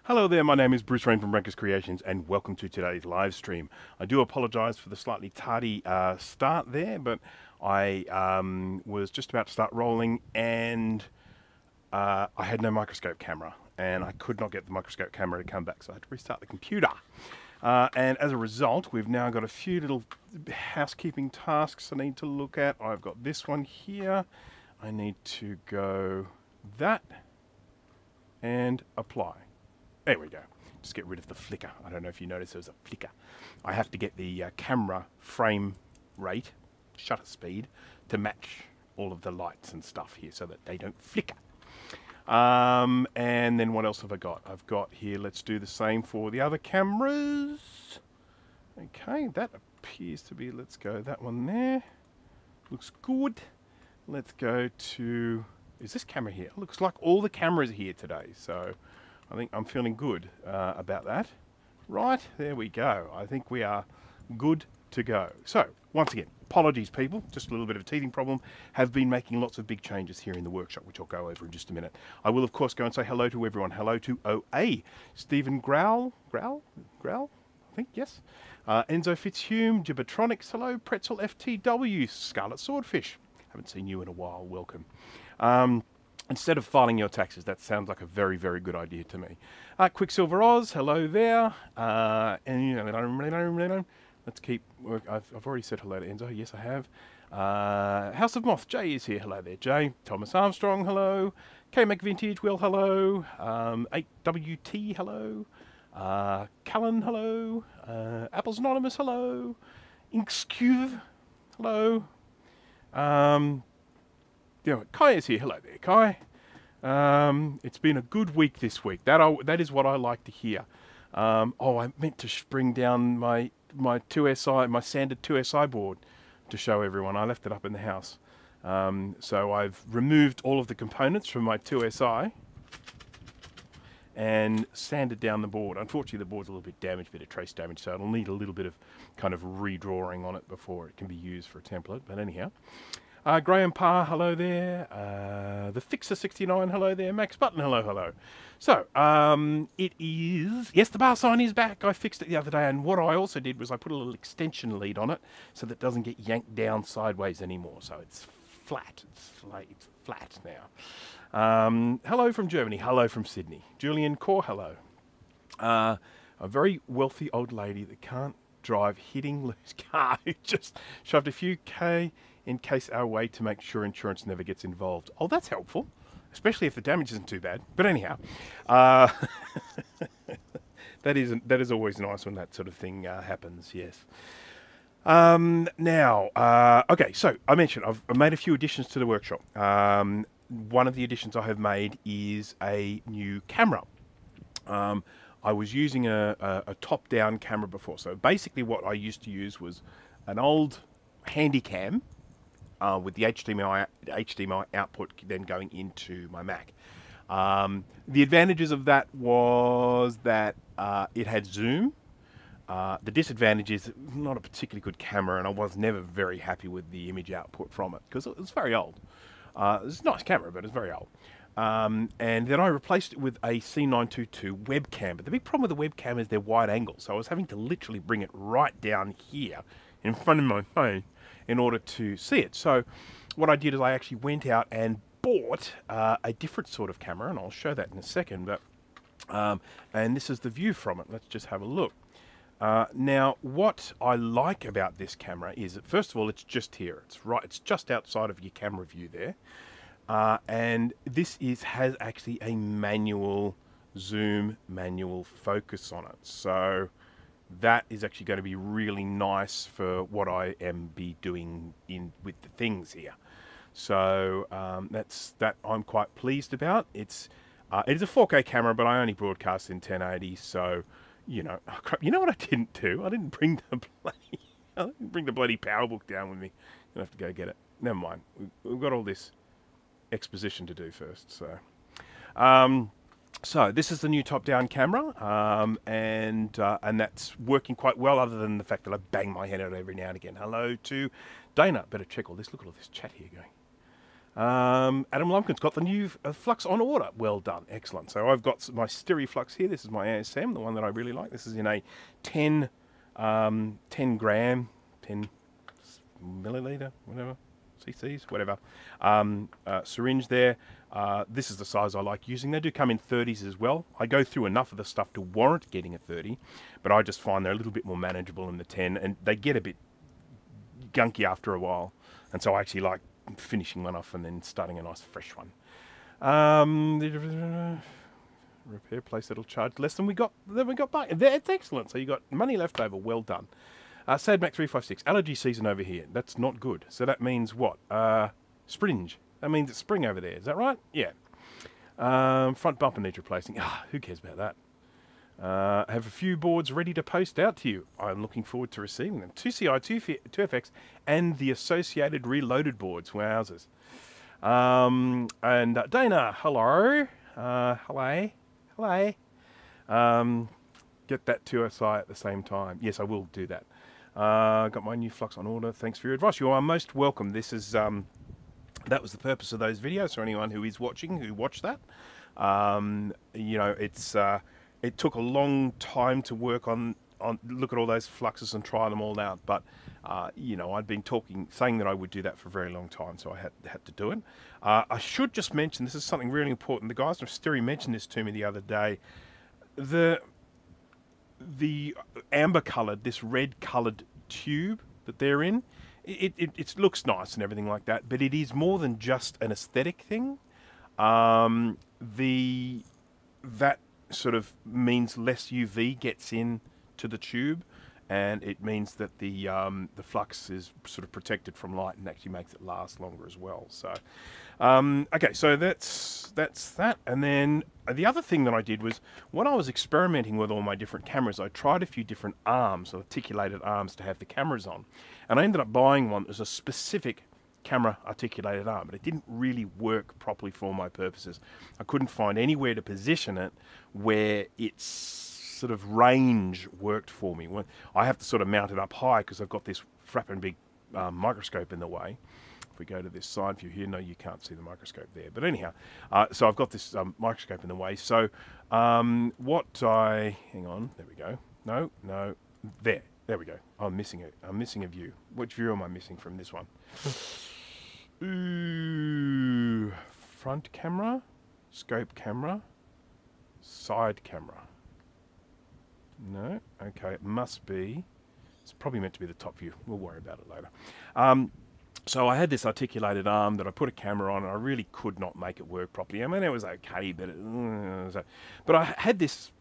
Hello there, my name is Bruce Rain from Breakers Creations and welcome to today's live stream. I do apologise for the slightly tardy start there, but I was just about to start rolling and I had no microscope camera and I could not get the microscope camera to come back, so I had to restart the computer. And as a result, we've now got a few little housekeeping tasks I need to look at. I've got this one here. I need to go that and apply. There we go. Just get rid of the flicker. I don't know if you noticed there's a flicker. I have to get the camera frame rate, shutter speed, to match all of the lights and stuff here so that they don't flicker. And then what else have I got? I've got here, let's do the same for the other cameras. Okay, that appears to be, let's go that one there. Looks good. Let's go to, is this camera here? Looks like all the cameras are here today, so I think I'm feeling good about that. Right, there we go. I think we are good to go. So, once again, apologies people, just a little bit of a teething problem. Have been making lots of big changes here in the workshop, which I'll go over in just a minute. I will, of course, go and say hello to everyone. Hello to OA, Stephen Growl, I think, yes. Enzo Fitzhume, Gibatronics, hello, Pretzel FTW, Scarlet Swordfish. Haven't seen you in a while, welcome. Instead of filing your taxes, that sounds like a very, very good idea to me. Quicksilver Oz, hello there. And let's keep work. I've already said hello to Enzo. Yes, I have. House of Moth, Jay is here. Hello there, Jay. Thomas Armstrong, hello. K McVintage, Will, hello. 8WT, hello. Callan, hello. Apples Anonymous, hello. Inkscube, hello. Kai is here. Hello there, Kai. It's been a good week this week. That is what I like to hear. Oh, I meant to bring down my 2SI, my sanded 2SI board to show everyone. I left it up in the house. So I've removed all of the components from my 2SI and sanded down the board. Unfortunately, the board's a little bit damaged, a bit of trace damage, so it'll need a little bit of kind of redrawing on it before it can be used for a template. But anyhow. Graham Parr, hello there. The Fixer69, hello there. Max Button, hello, hello. So, it is, yes, the bar sign is back. I fixed it the other day, and what I also did was I put a little extension lead on it so that it doesn't get yanked down sideways anymore. So it's flat. It's flat now. Hello from Germany. Hello from Sydney. Julian Core, hello. A very wealthy old lady that can't drive, hitting loose car who just shoved a few K in case our way to make sure insurance never gets involved. Oh, that's helpful, especially if the damage isn't too bad. But anyhow, that is always nice when that sort of thing happens. Yes. Now, okay. So I mentioned I've made a few additions to the workshop. One of the additions I have made is a new camera. I was using a top-down camera before. So basically, what I used to use was an old Handycam. With the HDMI output then going into my Mac. The advantages of that was that it had zoom. The disadvantage is not a particularly good camera, and I was never very happy with the image output from it because it was very old. It's a nice camera, but it's very old. And then I replaced it with a C922 webcam. But the big problem with the webcam is they're wide angle, so I was having to literally bring it right down here in front of my face in order to see it. So what I did is I actually went out and bought a different sort of camera, and I'll show that in a second. But and this is the view from it. Let's just have a look. Now, what I like about this camera is that, first of all, it's just here. It's just outside of your camera view there. And this has actually a manual zoom, manual focus on it. So that is actually going to be really nice for what I am doing with the things here. So that I'm quite pleased about. It is a 4K camera, but I only broadcast in 1080. So you know what I didn't do? I didn't bring the bloody PowerBook down with me. I'll have to go get it. Never mind. We've got all this exposition to do first. So this is the new top-down camera, and that's working quite well, other than the fact that I bang my head out every now and again. Hello to Dana. Better check all this. Look at all this chat here going. Adam Lumpkin's got the new flux on order. Well done. Excellent. So I've got my Steri flux here. This is my ASM, the one that I really like. This is in a 10 gram, 10 milliliter, whatever, cc's, whatever, syringe there. This is the size I like using. They do come in 30s as well. I go through enough of the stuff to warrant getting a 30, but I just find they're a little bit more manageable in the 10, and they get a bit gunky after a while. And so I actually like finishing one off and then starting a nice fresh one. Repair place that'll charge less than we got back. It's excellent. So you got money left over. Well done. Sadmac356, allergy season over here. That's not good. So that means what? Springe. That means it's spring over there. Is that right? Yeah. Front bumper needs replacing. Who cares about that? I have a few boards ready to post out to you. I'm looking forward to receiving them. 2CI, 2FX, and the associated reloaded boards. Wowzers. And Dana, hello. Hello. Get that 2SI at the same time. Yes, I will do that. Got my new flux on order. Thanks for your advice. You are most welcome. This is that was the purpose of those videos. For anyone who is watching, who watched that, you know, it took a long time to work on look at all those fluxes and try them all out. But you know, I'd been saying that I would do that for a very long time, so I had to do it. I should just mention, this is something really important. The guys from Steri mentioned this to me the other day. The amber coloured, this red coloured tube that they're in, it looks nice and everything like that, but it is more than just an aesthetic thing. That sort of means less UV gets in to the tube, and it means that the flux is sort of protected from light and actually makes it last longer as well. So okay, so that's that. And then the other thing that I did was, when I was experimenting with all my different cameras, I tried a few different arms, articulated arms, to have the cameras on, and I ended up buying one that was a specific camera articulated arm, but it didn't really work properly for my purposes. I couldn't find anywhere to position it where its sort of range worked for me. When I have to sort of mount it up high because I've got this frapping big microscope in the way. If we go to this side view here, no, you can't see the microscope there. But anyhow, so I've got this microscope in the way. So hang on, there we go. No, there we go. I'm missing a view. Which view am I missing from this one? Ooh, front camera, scope camera, side camera. No, okay, it must be. It's probably meant to be the top view. We'll worry about it later. So I had this articulated arm that I put a camera on, and I really could not make it work properly. I mean, it was okay, but I had this.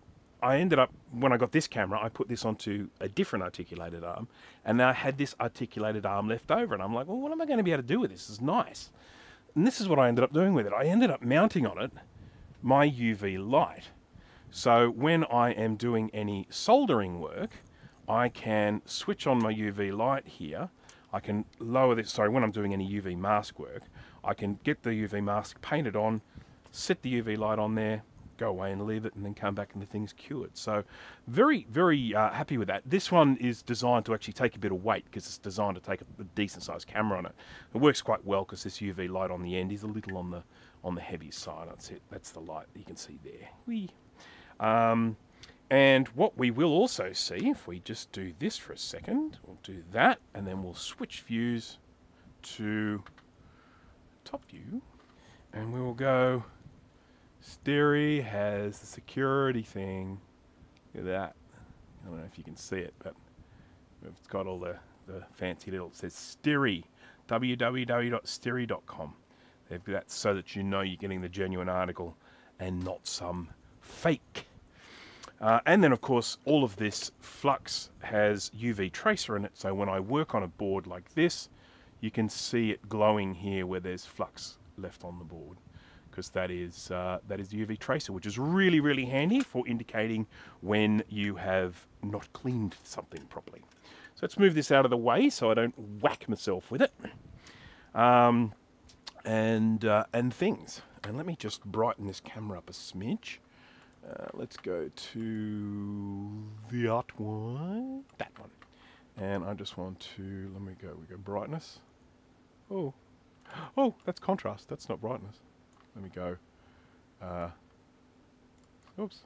I ended up, when I got this camera, I put this onto a different articulated arm, and now I had this articulated arm left over, and I'm like, well, what am I going to be able to do with this? This is nice. And this is what I ended up doing with it. I ended up mounting on it my UV light. So when I am doing any soldering work, I can switch on my UV light here. I can lower this, sorry, when I'm doing any UV mask work, I can get the UV mask painted on, set the UV light on there, go away and leave it, and then come back and the thing's cured. So very, very happy with that. This one is designed to actually take a bit of weight because it's designed to take a decent sized camera on it. It works quite well because this UV light on the end is a little on the heavy side. That's it. That's the light that you can see there. Whee! And what we will also see, if we just do this for a second, we'll do that, and then we'll switch views to top view, and we will go, Steri has the security thing. Look at that. I don't know if you can see it, but it's got all the fancy little, it says Steri, www.steri.com. They've got that so that you know you're getting the genuine article and not some fake. And then, of course, all of this flux has UV tracer in it, so when I work on a board like this, you can see it glowing here where there's flux left on the board, because that is the UV tracer, which is really, really handy for indicating when you have not cleaned something properly. So let's move this out of the way so I don't whack myself with it. And things. And let me just brighten this camera up a smidge. Let's go to that one. And I just want to, we go brightness. Oh, Oh, that's contrast. That's not brightness. Let me go. Oops.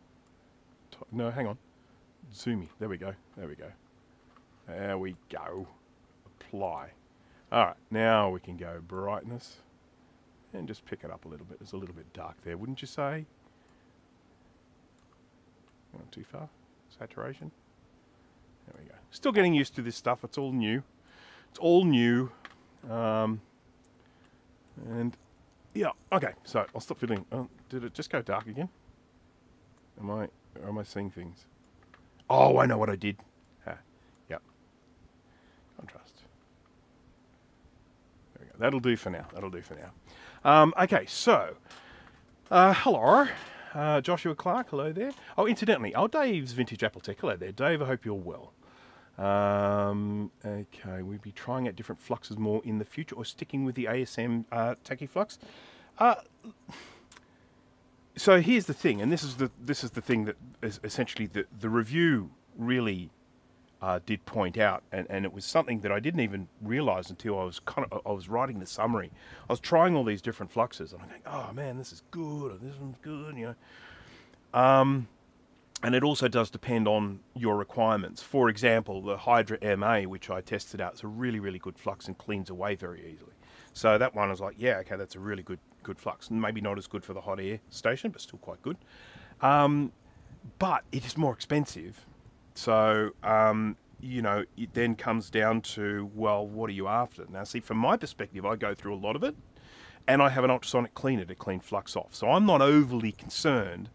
No, hang on. Zoomy. There we go. There we go. There we go. Apply. Alright, now we can go brightness. And just pick it up a little bit. It's a little bit dark there, wouldn't you say? Not too far. Saturation. There we go. Still getting used to this stuff. It's all new. It's all new. And yeah, okay. So I'll stop fiddling. Oh, did it just go dark again? Am I seeing things? Oh, I know what I did. Yep. Contrast. There we go. That'll do for now. That'll do for now. Okay, so hello. Joshua Clark, hello there. Oh, incidentally, Dave's Vintage Apple Tech. Hello there, Dave. I hope you're well. Okay, we'll be trying out different fluxes more in the future, or sticking with the ASM Tacky Flux. So here's the thing, and this is the thing that is essentially the review really did point out, and it was something that I didn't even realise until I was writing the summary. I was trying all these different fluxes, and I'm going, oh man, this is good, or this one's good, you know. And it also does depend on your requirements. For example, the Hydra MA, which I tested out, is a really, really good flux and cleans away very easily. So that one I was like, yeah, okay, that's a really good flux. Maybe not as good for the hot air station, but still quite good. But it is more expensive. So, you know, it then comes down to, well, what are you after? Now, see, from my perspective, I go through a lot of it, and I have an ultrasonic cleaner to clean flux off. So I'm not overly concerned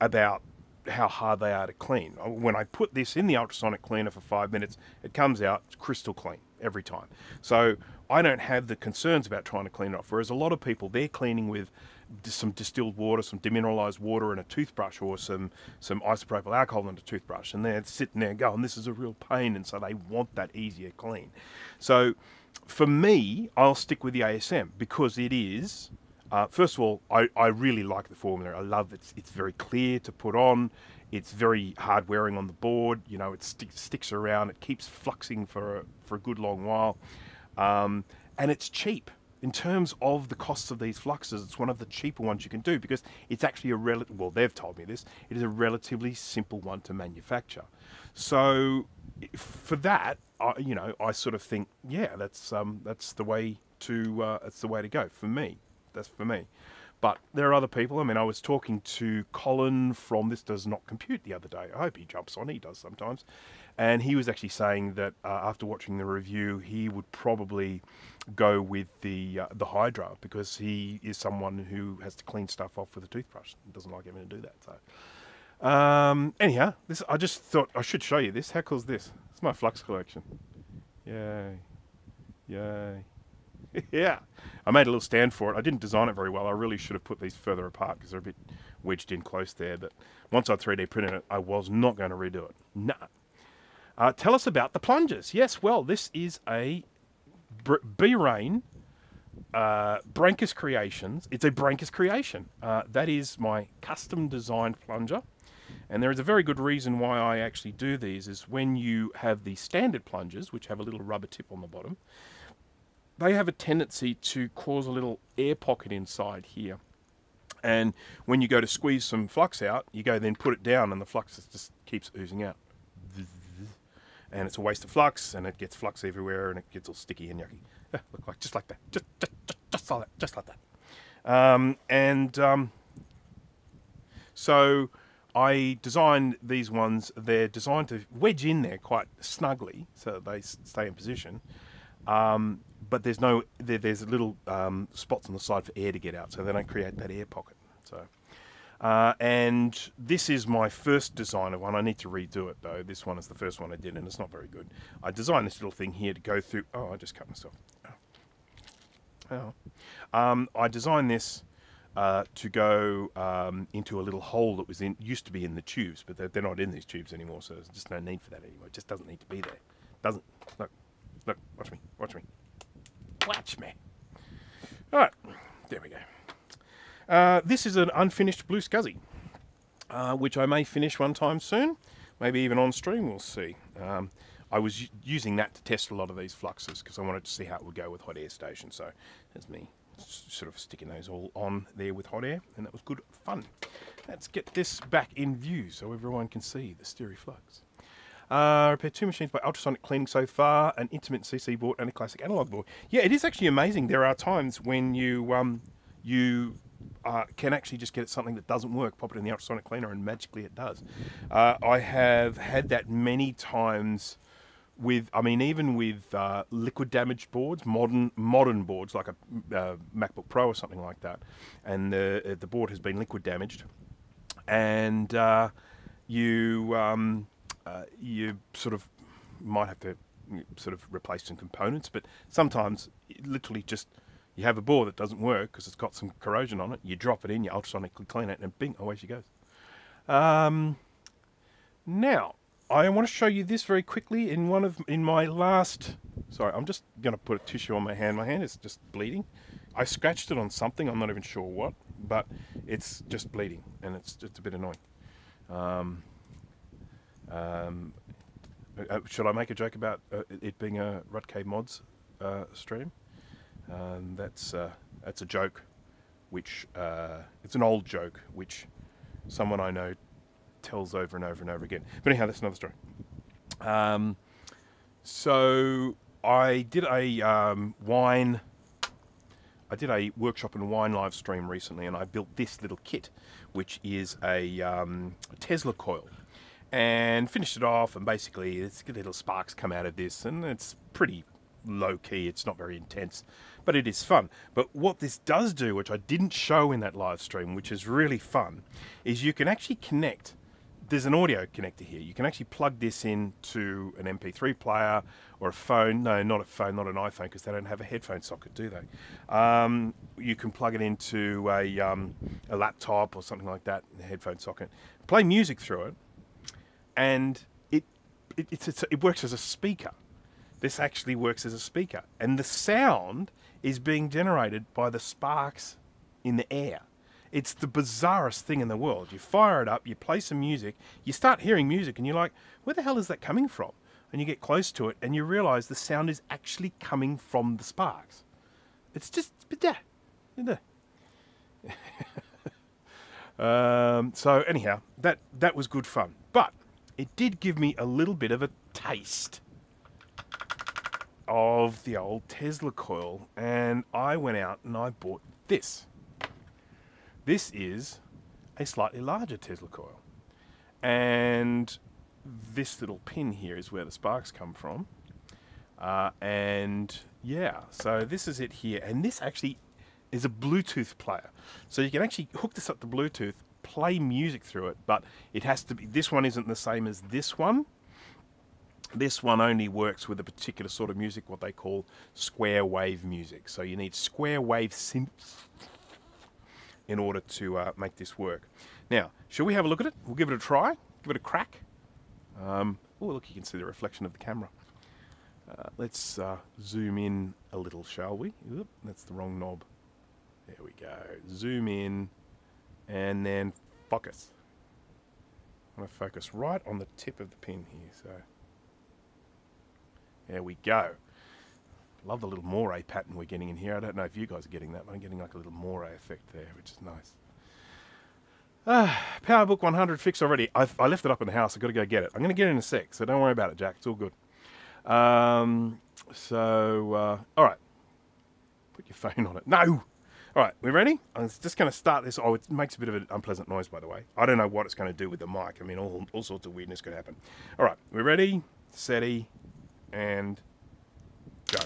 about how hard they are to clean. When I put this in the ultrasonic cleaner for 5 minutes, it comes out crystal clean every time. So I don't have the concerns about trying to clean it off. Whereas a lot of people, they're cleaning with some distilled water, some demineralized water and a toothbrush, or some isopropyl alcohol in a toothbrush, and they're sitting there going, this is a real pain, and so they want that easier clean. So for me, I'll stick with the ASM because it is, first of all, I really like the formula. I love it. It's very clear to put on. It's very hard wearing on the board. You know, it sticks around. It keeps fluxing for a good long while. And it's cheap. In terms of the costs of these fluxes, it's one of the cheaper ones you can do because it's actually well, they've told me this, it is a relatively simple one to manufacture. So for that, you know, I sort of think, yeah, that's the way to go for me. That's for me. But there are other people. I mean, I was talking to Colin from This Does Not Compute the other day. I hope he jumps on. He does sometimes. And he was actually saying that after watching the review, he would probably go with the Hydra because he is someone who has to clean stuff off with a toothbrush and doesn't like having to do that. So, anyhow, I just thought I should show you this. How cool is this? It's my flux collection. Yay. Yay. Yeah, I made a little stand for it. I didn't design it very well. I really should have put these further apart because they're a bit wedged in close there. But once I 3D printed it, I was not going to redo it. Nah. Tell us about the plungers. Yes, well, this is a B-Rain Brankus Creations. It's a Brankus creation. That is my custom designed plunger. And there is a very good reason why I actually do these is when you have the standard plungers, which have a little rubber tip on the bottom, they have a tendency to cause a little air pocket inside here. And when you go to squeeze some flux out, you go then put it down and the flux just keeps oozing out. And it's a waste of flux, and it gets flux everywhere, and it gets all sticky and yucky. Look like just like that, just like that. So I designed these ones. They're designed to wedge in there quite snugly, so that they stay in position. But there's little spots on the side for air to get out, so they don't create that air pocket. So. And this is my first design of one. I need to redo it though. This one is the first one I did and it's not very good. I designed this little thing here to go through. Oh, I just cut myself. I designed this to go into a little hole that was used to be in the tubes, but they're not in these tubes anymore, so there's just no need for that anymore. It just doesn't need to be there. Doesn't. Look, watch me. Watch me. All right, there we go. This is an unfinished Blue Scuzzy, which I may finish one time soon, maybe even on stream, we'll see. I was using that to test a lot of these fluxes because I wanted to see how it would go with hot air stations. So there's me sort of sticking those all on there with hot air, and that was good fun. Let's get this back in view so everyone can see the StereoFlux. Repaired 2 machines by ultrasonic cleaning so far, an intermittent CC board and a classic analog board. Yeah, it is actually amazing. There are times when you can actually just get something that doesn't work, pop it in the ultrasonic cleaner, and magically it does. I have had that many times with, I mean, even with liquid damaged boards, modern boards like a MacBook Pro or something like that, and the board has been liquid damaged, and you sort of might have to sort of replace some components, but sometimes literally just you have a board that doesn't work because it's got some corrosion on it. You drop it in, you ultrasonically clean it, and bing, away she goes. Now I want to show you this very quickly. In my last, sorry, I'm just going to put a tissue on my hand. My hand is just bleeding. I scratched it on something. I'm not even sure what, but it's just bleeding, and it's just a bit annoying. Should I make a joke about it being a Rutcade Mods stream? That's a joke, which it's an old joke, which someone I know tells over and over and over again. But anyhow, that's another story. So I did a workshop and wine live stream recently, and I built this little kit, which is a Tesla coil, and finished it off. And basically, it's little sparks come out of this, and it's pretty low key. It's not very intense, but it is fun. But what this does do, which I didn't show in that live stream, which is really fun, is you can actually connect. There's an audio connector here. You can actually plug this into an MP3 player or a phone. No, not a phone, not an iPhone, because they don't have a headphone socket, do they? You can plug it into a laptop or something like that, a headphone socket. Play music through it, and it works as a speaker. This actually works as a speaker, and the sound is being generated by the sparks in the air. It's the bizarrest thing in the world. You fire it up, you play some music, you start hearing music, and you're like, where the hell is that coming from? And you get close to it, and you realize the sound is actually coming from the sparks. It's just, so anyhow, that was good fun. But it did give me a little bit of a taste of the old Tesla coil, and I went out and I bought this. This is a slightly larger Tesla coil, and this little pin here is where the sparks come from, and yeah, so this is it here, and this actually is a Bluetooth player, so you can actually hook this up to Bluetooth, play music through it, but it has to be, this one isn't the same as this one. This one only works with a particular sort of music, what they call square wave music. So you need square wave synths in order to make this work. Now, shall we have a look at it? We'll give it a try, give it a crack. Oh, look, you can see the reflection of the camera. Let's zoom in a little, shall we? Oop, that's the wrong knob. There we go. Zoom in, and then focus. I'm going to focus right on the tip of the pin here. So there we go. Love the little moire pattern we're getting in here. I don't know if you guys are getting that, but I'm getting like a little moire effect there, which is nice. PowerBook 100 fixed already. I left it up in the house. I've got to go get it. I'm going to get it in a sec, so don't worry about it, Jack. It's all good. All right. Put your phone on it. No! All right, we ready? I'm just going to start this. Oh, it makes a bit of an unpleasant noise, by the way. I don't know what it's going to do with the mic. I mean, all sorts of weirdness could happen. All right, we ready? Steady, and go.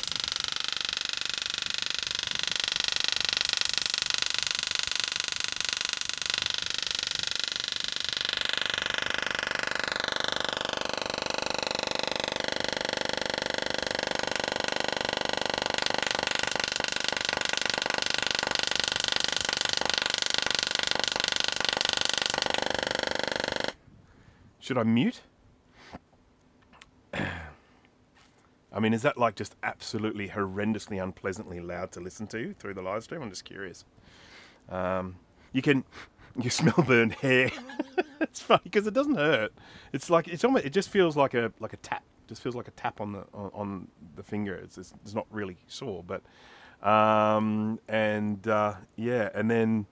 Should I mute? I mean, is that like just absolutely horrendously unpleasantly loud to listen to through the live stream? I'm just curious. You smell burned hair. It's funny because it doesn't hurt. It's like, it's almost, it just feels like a tap. just feels like a tap on the finger. It's not really sore, but yeah, and then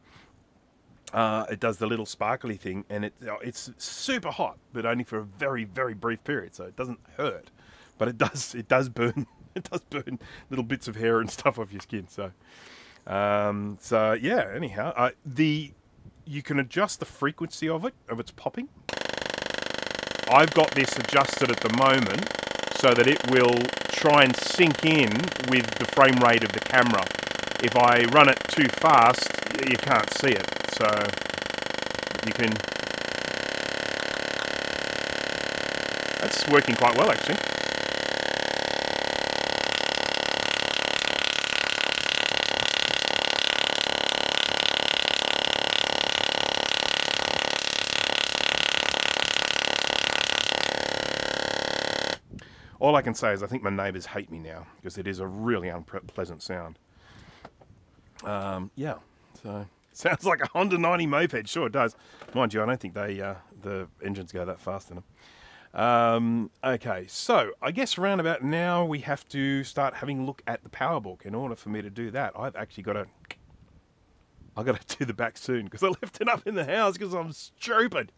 it does the little sparkly thing, and it's super hot, but only for a very, very brief period, so it doesn't hurt, but it does burn. It does burn little bits of hair and stuff off your skin. So yeah. Anyhow, you can adjust the frequency of its popping. I've got this adjusted at the moment so that it will try and sync in with the frame rate of the camera. If I run it too fast, you can't see it. So you can. That's working quite well, actually. All I can say is I think my neighbours hate me now because it is a really unpleasant sound. Yeah, so sounds like a Honda 90 moped. Sure it does. Mind you, I don't think the engines go that fast in them. Okay, so I guess around about now we have to start having a look at the PowerBook. In order for me to do that, I've actually got to do the back soon because I left it up in the house because I'm stupid.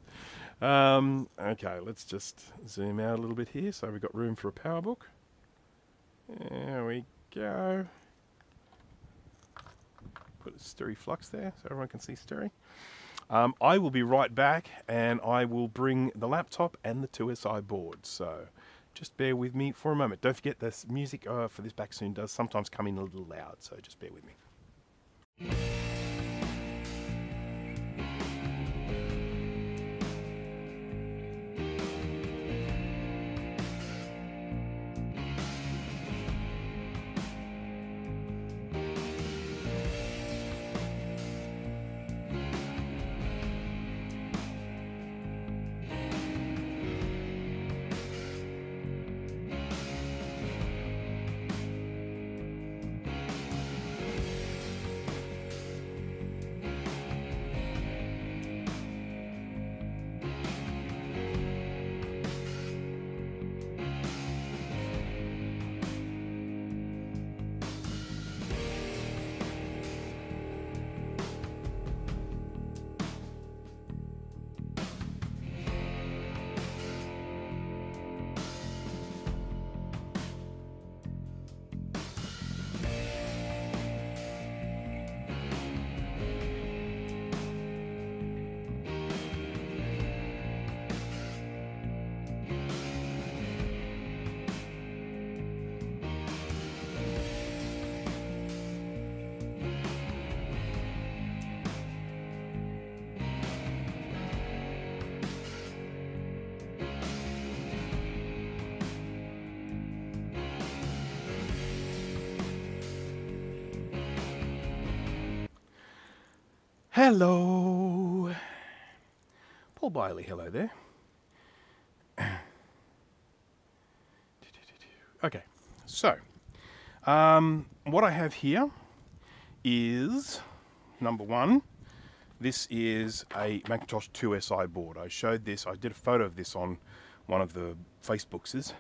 Okay, let's just zoom out a little bit here so we've got room for a PowerBook. There we go. Put a stirry flux there so everyone can see stirry. I will be right back and I will bring the laptop and the 2SI board, so just bear with me for a moment. Don't forget this music for this back soon does sometimes come in a little loud, so just bear with me. Hello. Paul Biley, hello there. Okay, so what I have here is, number one, this is a Macintosh 2SI board. I showed this, I did a photo of this on one of the Facebookses,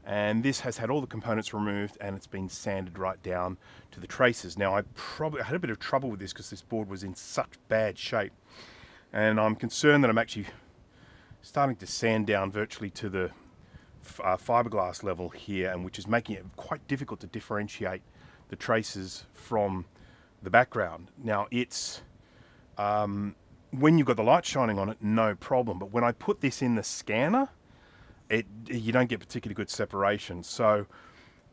and this has had all the components removed and it's been sanded right down to the traces. Now I had a bit of trouble with this because this board was in such bad shape, and I'm concerned that I'm actually starting to sand down virtually to the fiberglass level here, and which is making it quite difficult to differentiate the traces from the background. Now it's when you've got the light shining on it, no problem, but when I put this in the scanner, you don't get particularly good separation. So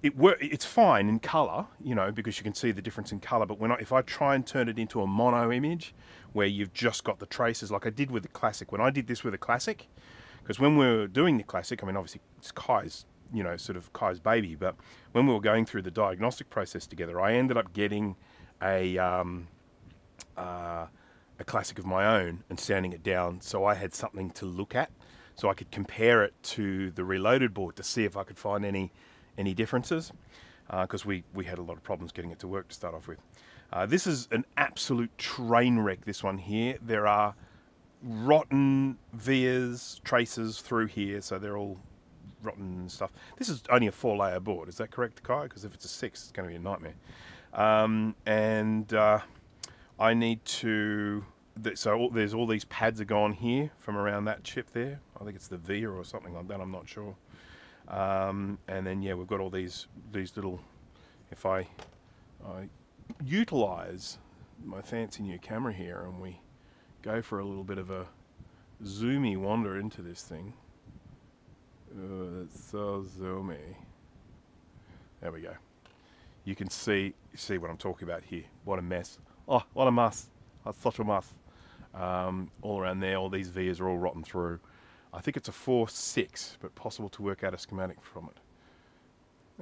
it's fine in color, you know, because you can see the difference in color, but if I try and turn it into a mono image where you've just got the traces like I did with the Classic, when I did this with the Classic, because when we were doing the Classic, I mean obviously it's Kai's, you know, sort of Kai's baby, but when we were going through the diagnostic process together, I ended up getting a Classic of my own and sanding it down so I had something to look at, so I could compare it to the Reloaded board to see if I could find any differences, because we had a lot of problems getting it to work to start off with. This is an absolute train wreck, this one here. There are rotten vias, traces through here, so they're all rotten and stuff. This is only a 4-layer board, is that correct, Kai? Because if it's a 6, it's going to be a nightmare. I need to... So there's all these pads are gone here from around that chip there. I think it's the VIA or something like that, I'm not sure. And then, yeah, we've got all these little... If I utilise my fancy new camera here and we go for a little bit of a zoomy wander into this thing. Oh, that's so zoomy. There we go. You can see what I'm talking about here. What a mess. Oh, what a mess. That's such a mess. All around there, all these vias are all rotten through. I think it's a 4.6, but possible to work out a schematic from it.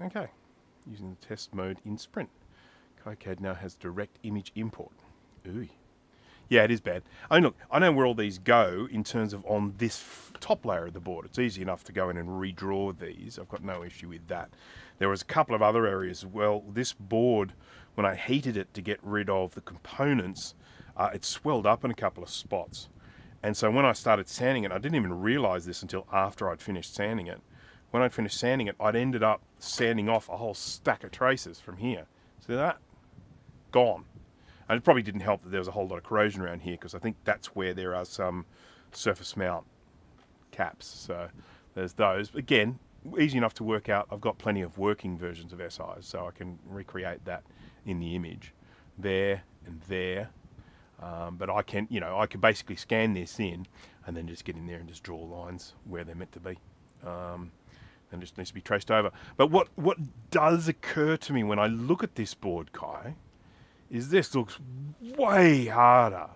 Okay, using the test mode in Sprint. KiCad now has direct image import. Ooh. Yeah, it is bad. I mean, look, I know where all these go in terms of on this top layer of the board. It's easy enough to go in and redraw these. I've got no issue with that. There was a couple of other areas. Well, this board, when I heated it to get rid of the components, it swelled up in a couple of spots. And so when I started sanding it, I didn't even realize this until after I'd finished sanding it. When I'd finished sanding it, I'd ended up sanding off a whole stack of traces from here. See that? Gone. And it probably didn't help that there was a whole lot of corrosion around here, because I think that's where there are some surface mount caps. So there's those. Again, easy enough to work out. I've got plenty of working versions of SIs, so I can recreate that in the image. There and there. But I can, I can basically scan this in and then just get in there and just draw lines where they're meant to be. And just needs to be traced over. But what does occur to me when I look at this board, Kai, is this looks way harder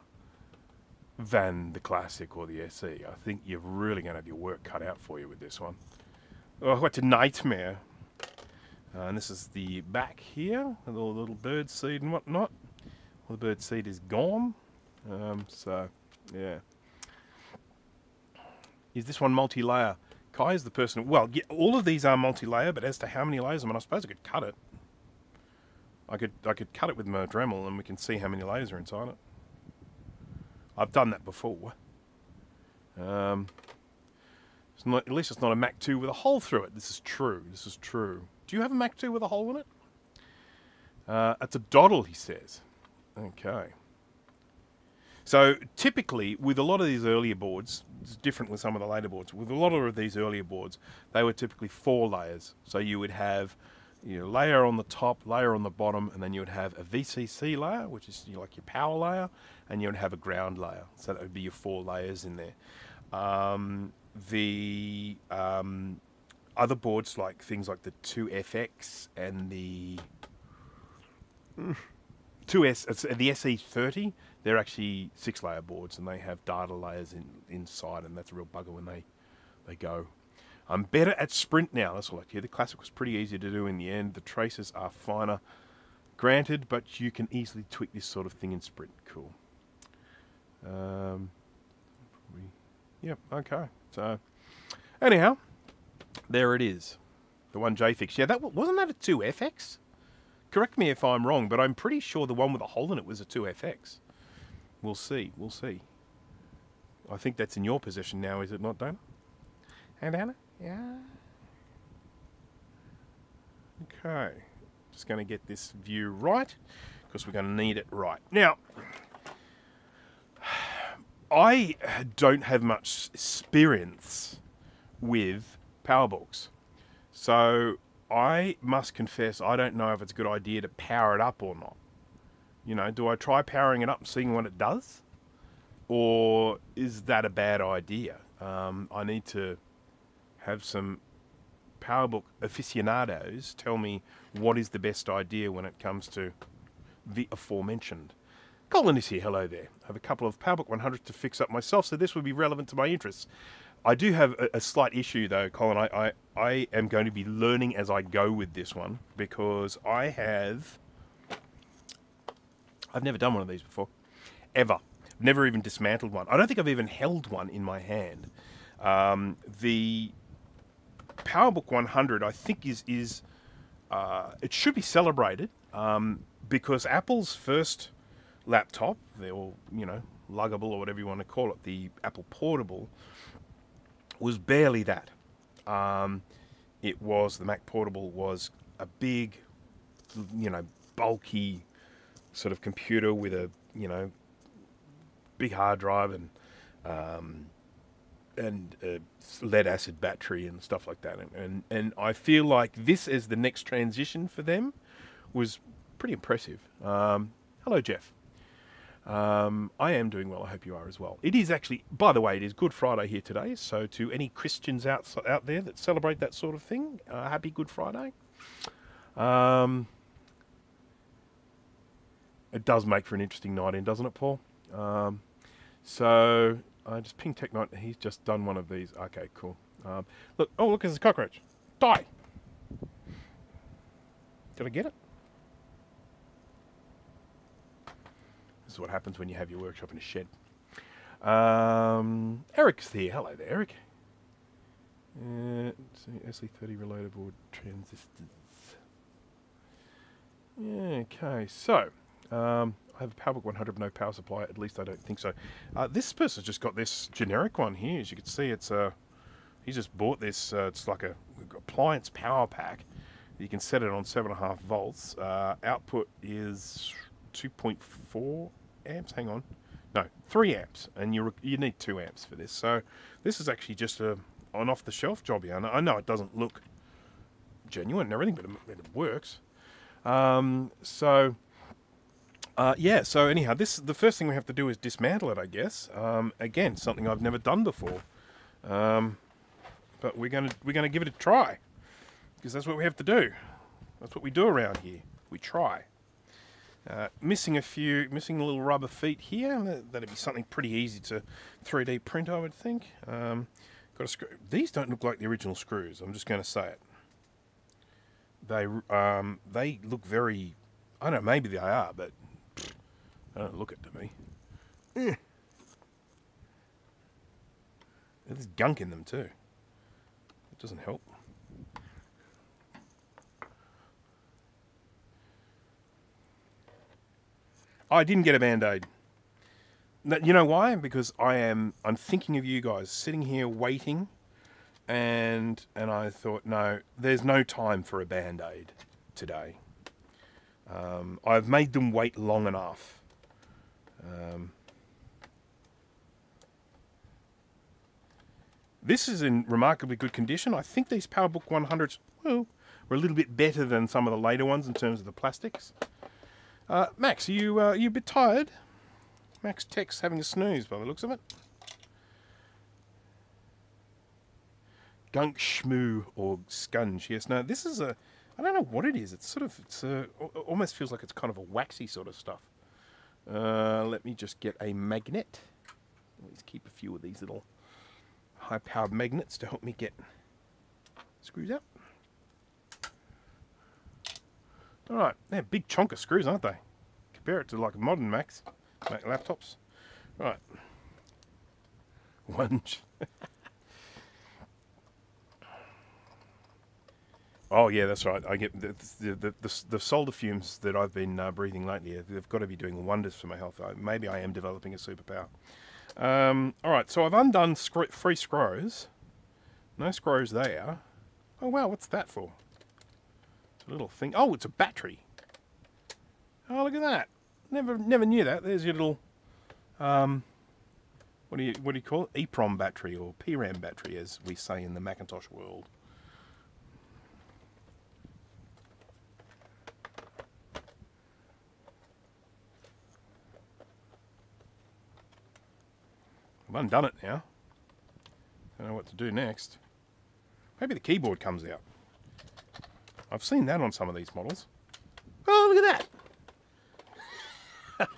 than the Classic or the SE. I think you're really going to have your work cut out for you with this one. Oh, what a nightmare. And this is the back here, with all the little bird seed and whatnot. All the bird seed is gone. So, yeah. Is this one multi-layer? Kai is the person... Well, yeah, all of these are multi-layer, but as to how many layers, I mean, I suppose I could cut it. I could cut it with my Dremel and we can see how many layers are inside it. I've done that before. It's not, at least it's not a Mac 2 with a hole through it. This is true. This is true. Do you have a Mac 2 with a hole in it? It's a Doddle, he says. Okay. So typically, with a lot of these earlier boards, it's different with some of the later boards. With a lot of these earlier boards, they were typically 4 layers. So you would have layer on the top, layer on the bottom, and then you would have a VCC layer, which is like your power layer, and you would have a ground layer. So that would be your 4 layers in there. The other boards, like things like the 2FX and the 2S, the SE30, they're actually 6-layer boards, and they have data layers inside, and that's a real bugger when they go. I'm better at Sprint now, that's all I care. The Classic was pretty easy to do in the end. The traces are finer, granted, but you can easily tweak this sort of thing in Sprint. Cool. Yep, okay. So, anyhow, there it is. The one JFix. Yeah, wasn't that a 2FX? Correct me if I'm wrong, but I'm pretty sure the one with a hole in it was a 2FX. We'll see, we'll see. I think that's in your possession now, is it not, Dana? Hey, Dana? Yeah. Okay. Just going to get this view right, because we're going to need it right. Now, I don't have much experience with PowerBooks, so I must confess I don't know if it's a good idea to power it up or not. Do I try powering it up and seeing what it does? Or is that a bad idea? I need to have some PowerBook aficionados tell me what is the best idea when it comes to the aforementioned. Colin is here, hello there. I have a couple of PowerBook 100s to fix up myself, so this would be relevant to my interests. I do have a slight issue though, Colin. I am going to be learning as I go with this one, because I've never done one of these before, ever. Never even dismantled one. I don't think I've even held one in my hand. The PowerBook 100, I think, it should be celebrated, because Apple's first laptop, they're all, luggable or whatever you want to call it, the Apple Portable, was barely that. It was, the Mac Portable was a big, you know, bulky sort of computer with a, you know, big hard drive and a lead acid battery and stuff like that. And I feel like this as the next transition for them was pretty impressive. Hello, Jeff. I am doing well. I hope you are as well. It is actually, by the way, it is Good Friday here today. So to any Christians out there that celebrate that sort of thing, happy Good Friday. It does make for an interesting night in, doesn't it, Paul? So I just pinged Tech Knight. He's just done one of these. Okay, cool. Look, oh, look, there's a cockroach. Die. Did I get it? This is what happens when you have your workshop in a shed. Eric's there. Hello there, Eric. SE30 reloader board transistors. Yeah, okay, so I have a PowerBook 100 no power supply. At least I don't think so. This person's just got this generic one here. As you can see, it's he just bought this. It's like a appliance power pack. You can set it on 7.5 volts. Output is 2.4 amps. Hang on, no, 3 amps, and you need 2 amps for this. So this is actually just an off-the-shelf job here. And I know it doesn't look genuine and everything, but it works. Yeah, so anyhow, the first thing we have to do is dismantle it, I guess. Again, something I've never done before. But we're gonna give it a try, because that's what we have to do. That's what we do around here. We try. Missing a little rubber feet here. That'd be something pretty easy to 3D print, I would think. Got a screw. These don't look like the original screws. I'm just going to say it. They look very, I don't know, maybe they are, but they don't look it to me. There's gunk in them too. It doesn't help. I didn't get a Band-Aid. You know why? Because I'm thinking of you guys sitting here waiting, and I thought, no, there's no time for a Band-Aid today. I've made them wait long enough. This is in remarkably good condition. I think these PowerBook 100s, well, were a little bit better than some of the later ones in terms of the plastics. Max, are you a bit tired? Max Tech's having a snooze by the looks of it. Gunk Schmoo or Scunge. Yes, no, this is I don't know what it is. It's sort of, almost feels like it's kind of a waxy sort of stuff. Let me just get a magnet. Always keep a few of these little high-powered magnets to help me get screws out. All right, they're big chunk of screws, aren't they? Compare it to like modern Mac laptops. Right. Lunge. Oh yeah, that's right. I get the solder fumes that I've been breathing lately. They've got to be doing wonders for my health. Maybe I am developing a superpower. All right, so I've undone 3 screws. No screws there. Oh wow, what's that for? It's a little thing. Oh, it's a battery. Oh, look at that. Never knew that. There's your little what do you call it? EEPROM battery, or PRAM battery, as we say in the Macintosh world. I've undone it now. Don't know what to do next. Maybe the keyboard comes out. I've seen that on some of these models. Oh, look at that!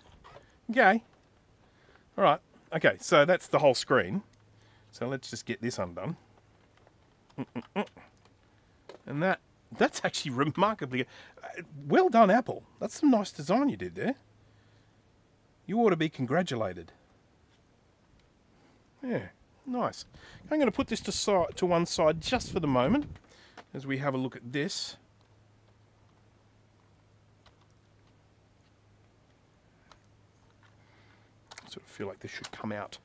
Okay. Alright. Okay, so that's the whole screen. So let's just get this undone. And that's actually remarkably... well done, Apple. That's some nice design you did there. You ought to be congratulated. Yeah, nice. I'm going to put this to one side just for the moment, as we have a look at this. I sort of feel like this should come out.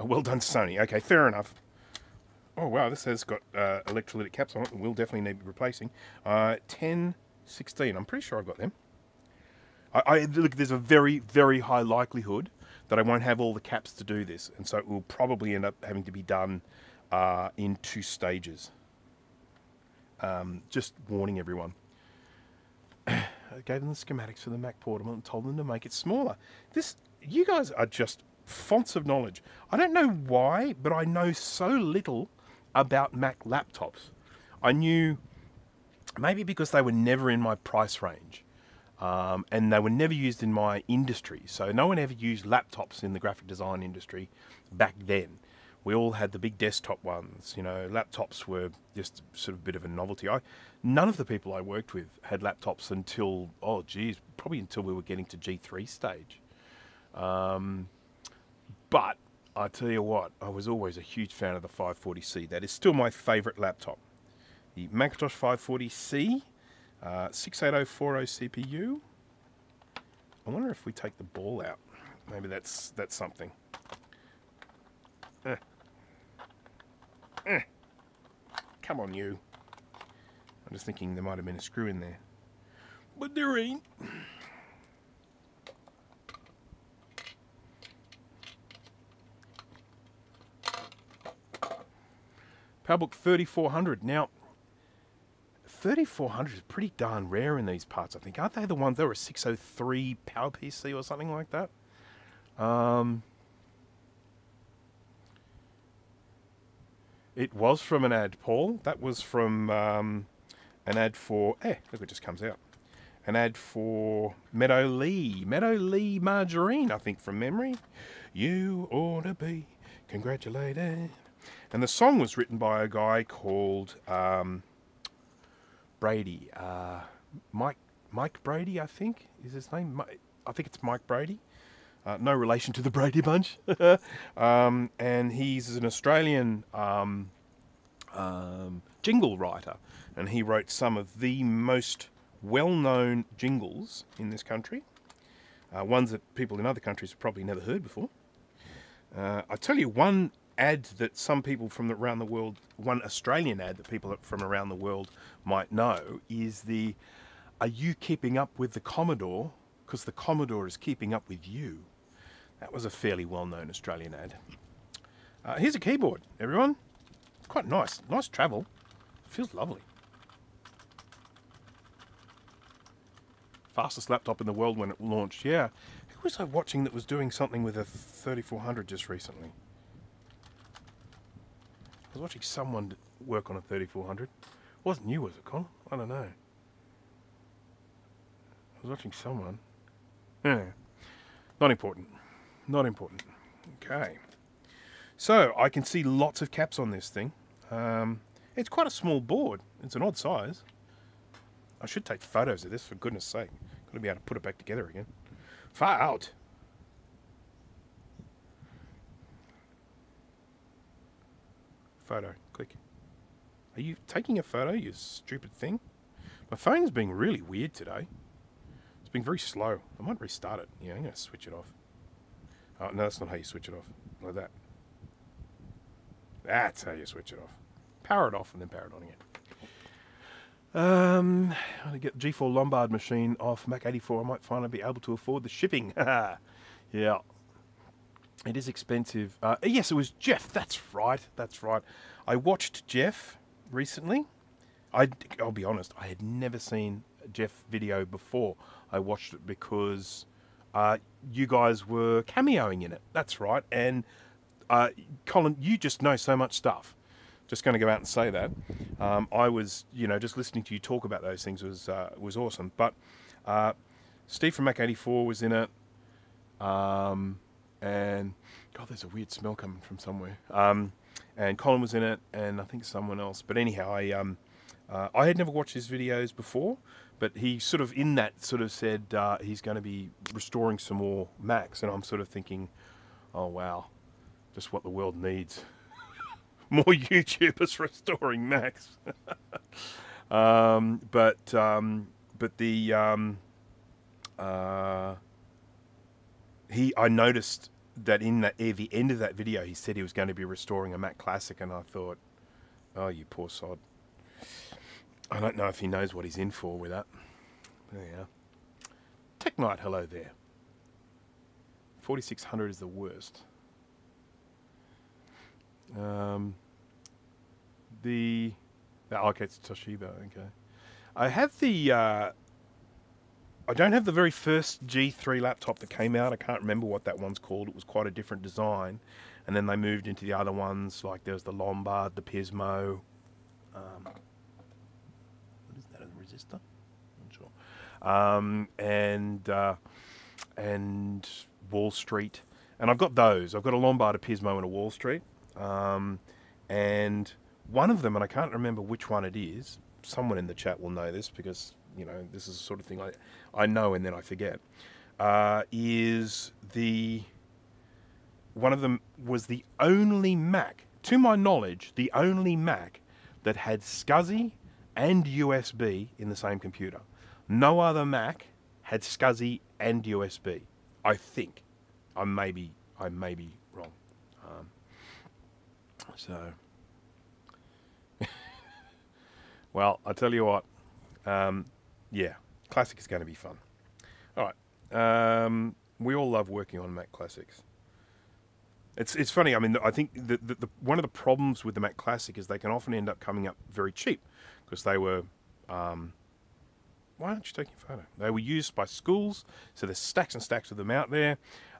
Well done, Sony. Okay, fair enough. Oh, wow, this has got electrolytic caps on it. We'll definitely need replacing. 10, 16. I'm pretty sure I've got them. Look, there's a very, very high likelihood that I won't have all the caps to do this. And so it will probably end up having to be done in 2 stages. Just warning everyone. I gave them the schematics for the Mac Portable and told them to make it smaller. You guys are just fonts of knowledge. I don't know why, but I know so little about Mac laptops. I knew, maybe because they were never in my price range, and they were never used in my industry. So no one ever used laptops in the graphic design industry back then. We all had the big desktop ones. You know, laptops were just sort of a bit of a novelty. None of the people I worked with had laptops until, oh geez, probably until we were getting to G3 stage. But I tell you what, I was always a huge fan of the 540C. That is still my favourite laptop. The Macintosh 540C, 68040 CPU. I wonder if we take the ball out. Maybe that's something. Come on, you. I'm just thinking there might have been a screw in there. But there ain't. PowerBook 3400. Now, 3400 is pretty darn rare in these parts, I think. Aren't they the ones that were a 603 PowerPC or something like that? It was from an ad, Paul. That was from an ad for... look, it just comes out. An ad for Meadow Lee margarine, I think, from memory. You ought to be congratulated. And the song was written by a guy called Brady. Mike Brady, I think, is his name. I think it's Mike Brady. No relation to the Brady Bunch. And he's an Australian jingle writer. And he wrote some of the most well-known jingles in this country. Ones that people in other countries have probably never heard before. I'll tell you one ad that some people from around the world, one Australian ad that people from around the world might know is the, "Are you keeping up with the Commodore? Because the Commodore is keeping up with you." That was a fairly well-known Australian ad. Here's a keyboard, everyone. Quite nice. Nice travel. Feels lovely. Fastest laptop in the world when it launched. Yeah. Who was I watching that was doing something with a 3400 just recently? I was watching someone work on a 3400. Wasn't you, was it, Con? I don't know. I was watching someone. Yeah. Not important. Not important. Okay. So, I can see lots of caps on this thing. It's quite a small board. It's an odd size. I should take photos of this, for goodness sake. Got to be able to put it back together again. Far out. Photo. Click. Are you taking a photo, you stupid thing? My phone's being really weird today. It's been very slow. I might restart it. Yeah, I'm going to switch it off. Oh, no, that's not how you switch it off. Like that. That's how you switch it off. Power it off and then power it on again. I get the G4 Lombard machine off Mac 84. I might finally be able to afford the shipping. Yeah. It is expensive. Yes, it was Jeff. That's right. That's right. I watched Jeff recently. I'll be honest. I had never seen Jeff video before. I watched it because you guys were cameoing in it. That's right. And Colin, you just know so much stuff. Just going to go out and say that. I was, just listening to you talk about those things was awesome. But Steve from Mac 84 was in it. And God, there's a weird smell coming from somewhere. And Colin was in it, and I think someone else. But anyhow, I had never watched his videos before, but he sort of in that sort of said he's going to be restoring some more Macs, and I'm sort of thinking, oh wow, just what the world needs. More YouTubers restoring Macs. But the I noticed that in the end of that video, he said he was going to be restoring a Mac Classic, and I thought, oh, you poor sod. I don't know if he knows what he's in for with that. There you are. Tech Knight, hello there. 4600 is the worst. Okay, it's Toshiba. Okay, I have the. I don't have the very first G3 laptop that came out. I can't remember what that one's called. It was quite a different design, and then they moved into the other ones. Like there's the Lombard, the Pismo. What is that? A resistor? I'm not sure. And Wall Street, and I've got those. I've got a Lombard, a Pismo, and a Wall Street. And one of them, and I can't remember which one it is. Someone in the chat will know this because, you know, this is the sort of thing I know and then I forget. Is one of them was the only Mac, to my knowledge, the only Mac that had SCSI and USB in the same computer. No other Mac had SCSI and USB. I think. I may be wrong. So, well, I tell you what, yeah, Classic is going to be fun. All right, we all love working on Mac Classics. It's funny. I mean, I think one of the problems with the Mac Classic is they can often end up coming up very cheap because they were. Why aren't you taking a photo? They were used by schools, so there's stacks and stacks of them out there,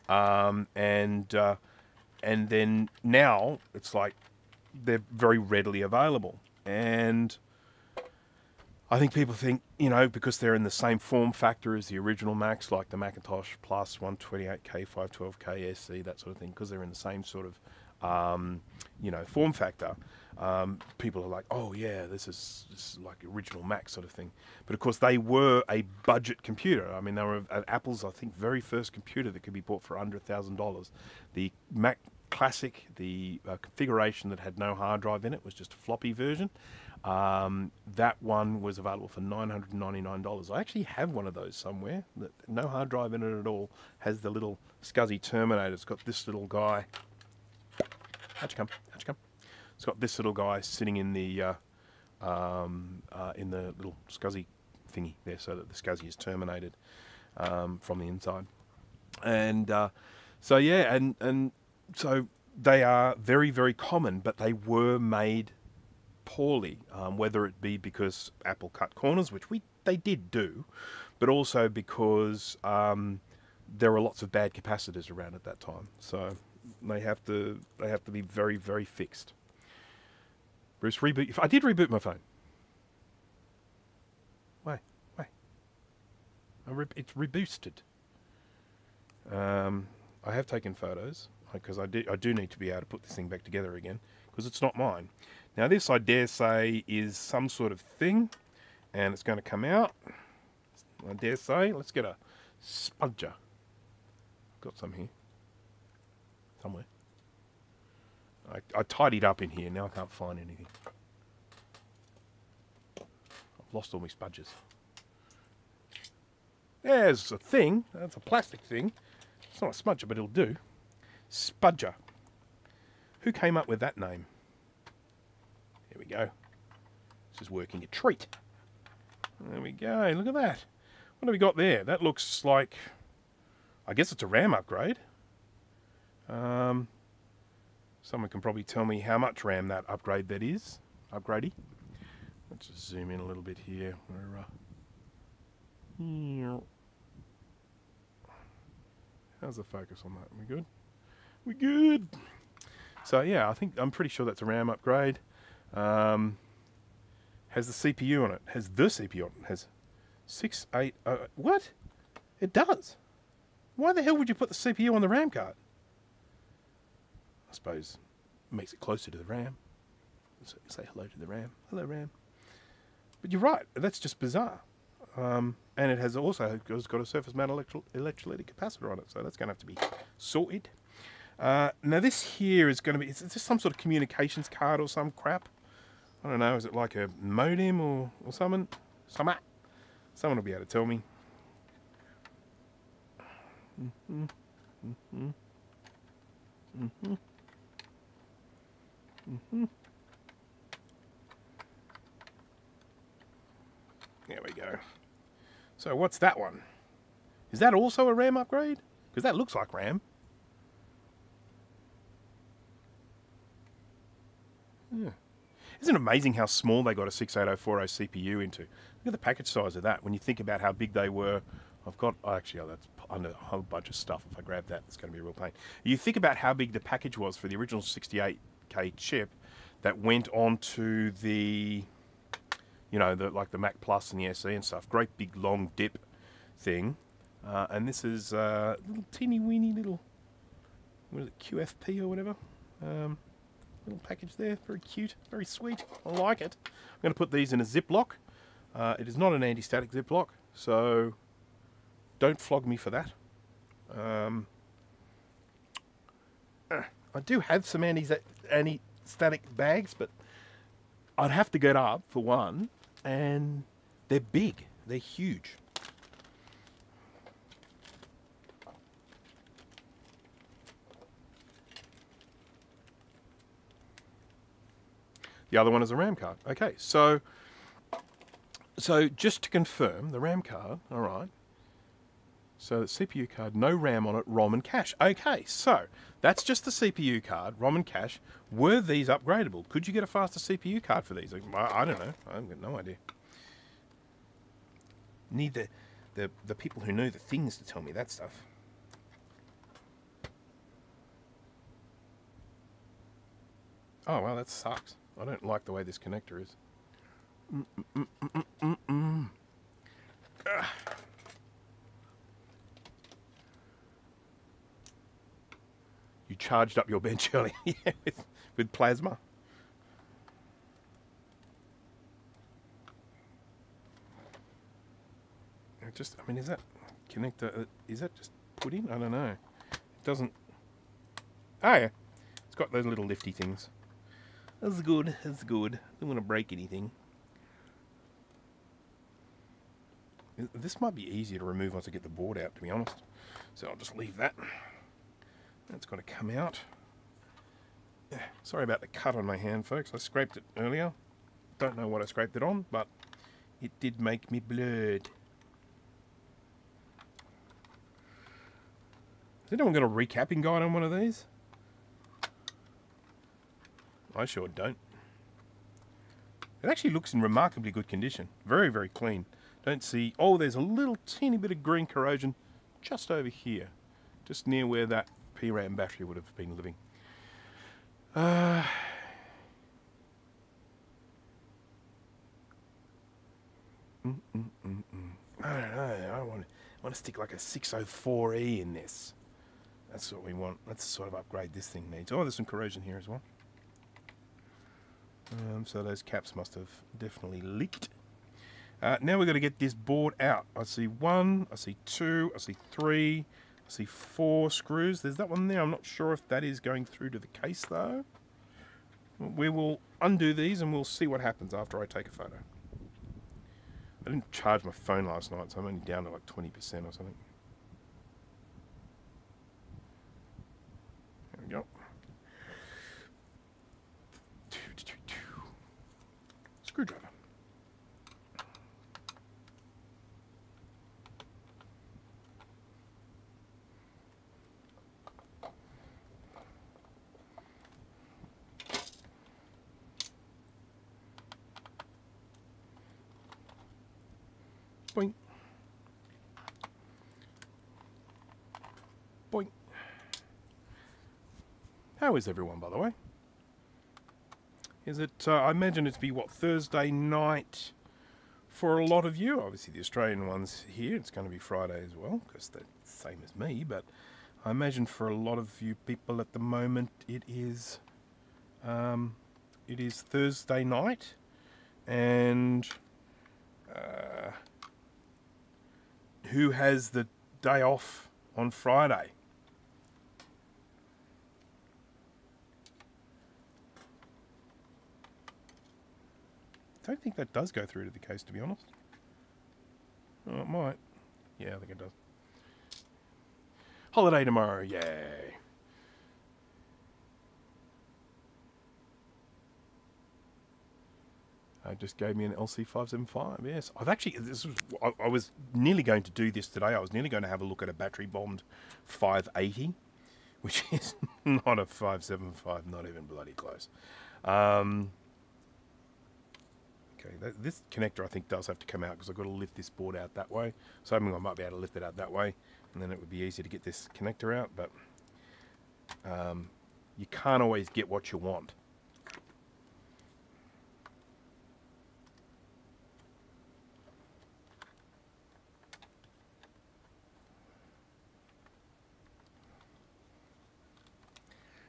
and then now it's like they're very readily available. And I think people think, you know, because they're in the same form factor as the original Macs, like the Macintosh Plus, 128K, 512K, SE, that sort of thing, because they're in the same sort of, you know, form factor, people are like, oh yeah, this is like original Mac sort of thing. But of course, they were a budget computer. I mean, they were Apple's, I think, very first computer that could be bought for under $1,000. The Mac Classic, the configuration that had no hard drive in it, was just a floppy version. That one was available for $999. I actually have one of those somewhere. No hard drive in it at all. Has the little SCSI terminator. It's got this little guy. How'd you come? How'd you come? It's got this little guy sitting in the little SCSI thingy there, so that the SCSI is terminated from the inside. And so yeah, and so they are very, very common, but they were made poorly, whether it be because Apple cut corners, which they did do, but also because there were lots of bad capacitors around at that time. So they have to be very, very fixed. Bruce, reboot. I did reboot my phone. Why? It's reboosted. I have taken photos because I do need to be able to put this thing back together again because it's not mine. Now this, I dare say, is some sort of thing, and it's going to come out. I dare say. Let's get a spudger. Got some here somewhere. I tidied up in here. Now I can't find anything. I've lost all my spudgers. There's a thing. That's a plastic thing. It's not a smudger, but it'll do. Spudger. Who came up with that name? There we go. This is working a treat. There we go. Look at that. What have we got there? That looks like, I guess it's a RAM upgrade. Someone can probably tell me how much RAM that upgrade that is. Upgradey. Let's just zoom in a little bit here. How's the focus on that? We good? We good. So yeah, I'm pretty sure that's a RAM upgrade. Has the CPU on it. Has the CPU on it. Has 6, 8. What? It does. Why the hell would you put the CPU on the RAM card? I suppose it makes it closer to the RAM. So say hello to the RAM. Hello, RAM. But you're right. That's just bizarre. And it has also got a surface mount electrolytic capacitor on it, so that's going to have to be sorted. Now this here is going to be, is this some sort of communications card or some crap? I don't know, is it like a modem or something? Someone will be able to tell me. There we go. So what's that one? Is that also a RAM upgrade? Because that looks like RAM. Yeah. Isn't it amazing how small they got a 68040 CPU into? Look at the package size of that. When you think about how big they were, I've got, oh, actually, that's under a whole bunch of stuff. If I grab that, it's going to be a real pain. You think about how big the package was for the original 68K chip that went onto the, you know, like the Mac Plus and the SE and stuff. Great big long dip thing. And this is a little teeny weeny little, what is it, QFP or whatever? Little package there, very cute, very sweet. I like it. I'm going to put these in a Ziploc. It is not an anti-static Ziploc, so don't flog me for that. I do have some anti-static bags, but I'd have to get up for one, and they're big, they're huge. The other one is a RAM card. Okay, so just to confirm, the RAM card, all right. So the CPU card, no RAM on it, ROM and cache. Okay, so that's just the CPU card, ROM and cache. Were these upgradable? Could you get a faster CPU card for these? I don't know. I've got no idea. Need the people who know the things to tell me that stuff. Oh, well, that sucks. I don't like the way this connector is. You charged up your bench earlier with plasma. I mean, is that connector, is that just put in? I don't know. It doesn't. Oh, yeah. It's got those little lifty things. That's good, that's good. Don't want to break anything. This might be easier to remove once I get the board out, to be honest. So I'll just leave that. That's got to come out. Sorry about the cut on my hand, folks. I scraped it earlier. Don't know what I scraped it on, but it did make me blurred. Has anyone got a recapping guide on one of these? I sure don't. It actually looks in remarkably good condition. Very, very clean. Don't see... Oh, there's a little teeny bit of green corrosion just over here. Just near where that PRAM battery would have been living. I don't know. I want to stick like a 604E in this. That's what we want. That's the sort of upgrade this thing needs. Oh, there's some corrosion here as well. So those caps must have definitely leaked. Now we've got to get this board out. I see 1, I see 2, I see 3, I see 4 screws. There's that one there. I'm not sure if that is going through to the case though. We will undo these and we'll see what happens after I take a photo. I didn't charge my phone last night, so I'm only down to like 20% or something. There we go. Screwdriver. Boing. Boing. How is everyone, by the way? Is it, I imagine it's be, what, Thursday night for a lot of you? Obviously the Australian one's here. It's going to be Friday as well, because they're the same as me. But I imagine for a lot of you people at the moment, it is Thursday night. And who has the day off on Friday? I don't think that does go through to the case, to be honest. Oh, it might. Yeah, I think it does. Holiday tomorrow, yay. Just gave me an LC575. Yes, I've actually. I was nearly going to do this today. I was nearly going to have a look at a battery bombed 580, which is not a 575, not even bloody close. Okay, this connector I think does have to come out because I've got to lift this board out that way. So I might be able to lift it out that way, and then it would be easier to get this connector out. But you can't always get what you want.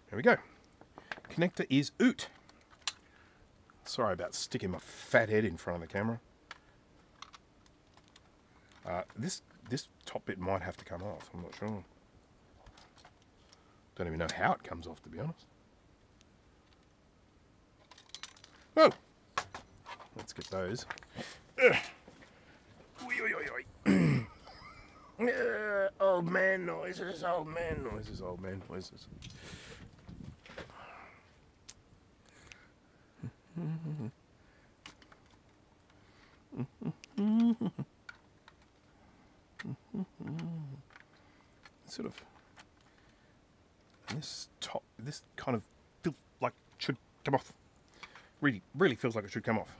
There we go. Connector is out. Sorry about sticking my fat head in front of the camera. This top bit might have to come off. I'm not sure. Don't even know how it comes off, to be honest. Oh, let's get those. Old man noises. Old man noises. Old man noises. Sort of this kind of feels like it should come off. Really feels like it should come off,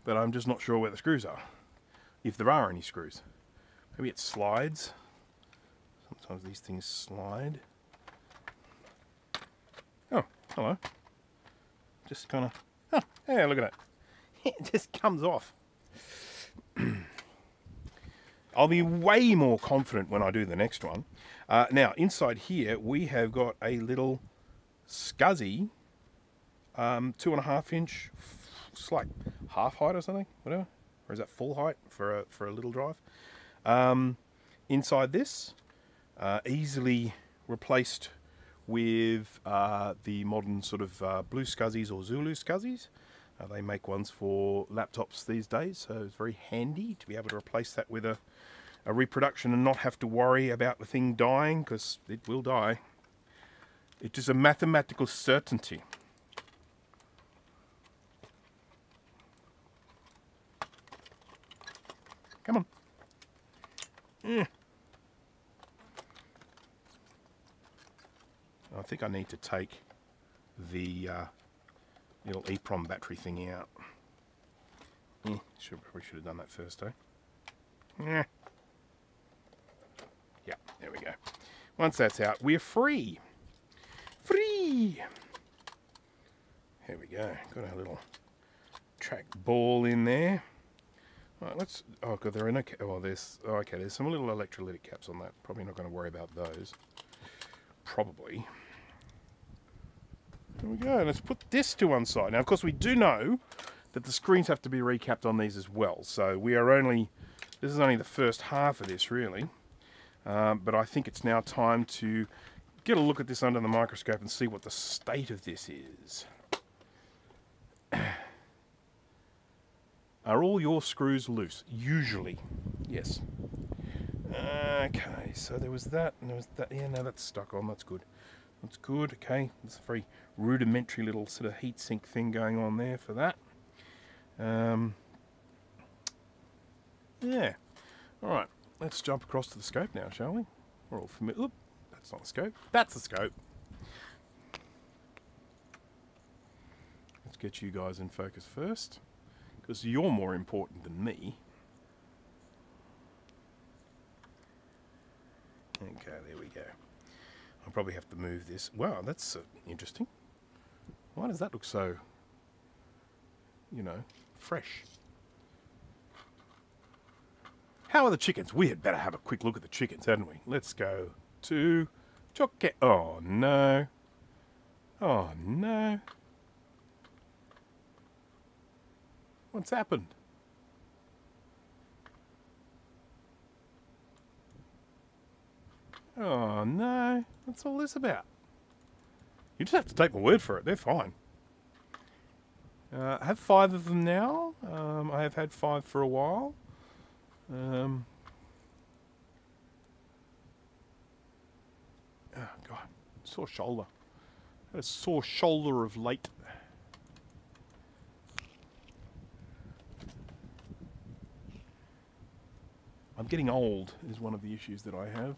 but I'm just not sure where the screws are, if there are any screws. Maybe it slides. Sometimes these things slide. Oh, hello. Just kind of, oh, yeah, look at that. It just comes off. I'll be way more confident when I do the next one. Now, inside here, we have got a little SCSI 2.5 inch, it's like half height or something, whatever. Or is that full height for a little drive? Inside this, easily replaced with the modern sort of blue SCSIs or Zulu SCSIs. They make ones for laptops these days, so it's very handy to be able to replace that with a reproduction and not have to worry about the thing dying, because it will die. It is a mathematical certainty. Come on. Yeah. I think I need to take the little EEPROM battery thing out. Probably should have done that first, eh? Yeah. Yeah, there we go. Once that's out, we're free. Free! Here we go. Got our little track ball in there. All right, let's... Oh, God, there are no... Oh, there's... Oh, okay, there's some little electrolytic caps on that. Probably not going to worry about those. Probably. There we go. Let's put this to one side. Now, of course, we do know that the screens have to be recapped on these as well. So we are only... This is only the first half of this, really. But I think it's now time to get a look at this under the microscope and see what the state of this is. Are all your screws loose? Usually. Yes. Okay, so there was that, and there was that. Yeah, no, that's stuck on. That's good. That's good. Okay, there's a very rudimentary little sort of heatsink thing going on there for that. Yeah. All right, let's jump across to the scope now, shall we? We're all familiar. Oop, that's not the scope. That's the scope. Let's get you guys in focus first, because you're more important than me. Okay, there we go. I'll probably have to move this. Wow, that's interesting. Why does that look so, you know, fresh? How are the chickens? We had better have a quick look at the chickens, hadn't we? Let's go to Chocket. Oh, no. Oh, no. What's happened? Oh, no. What's all this about? You just have to take my word for it. They're fine. I have 5 of them now. I have had 5 for a while. Oh, God. Sore shoulder. Had a sore shoulder of late. getting old is one of the issues that I have.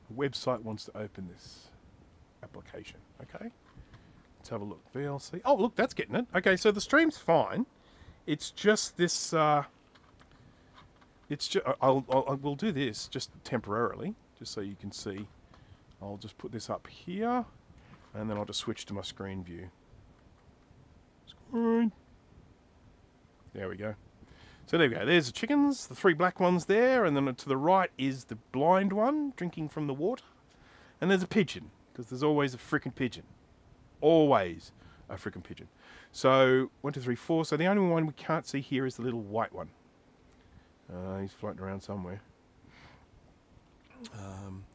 The website wants to open this application. Okay, let's have a look. VLC. Oh, look, that's getting it. Okay, so the stream's fine. It's just this. It's just. We'll do this just temporarily, just so you can see. I'll just put this up here, and then I'll just switch to my screen view. Screen. There we go. So there we go. There's the chickens, the 3 black ones there, and then to the right is the blind one drinking from the water. And there's a pigeon, because there's always a frickin' pigeon. Always a frickin' pigeon. So 1, 2, 3, 4. So the only one we can't see here is the little white one. He's floating around somewhere.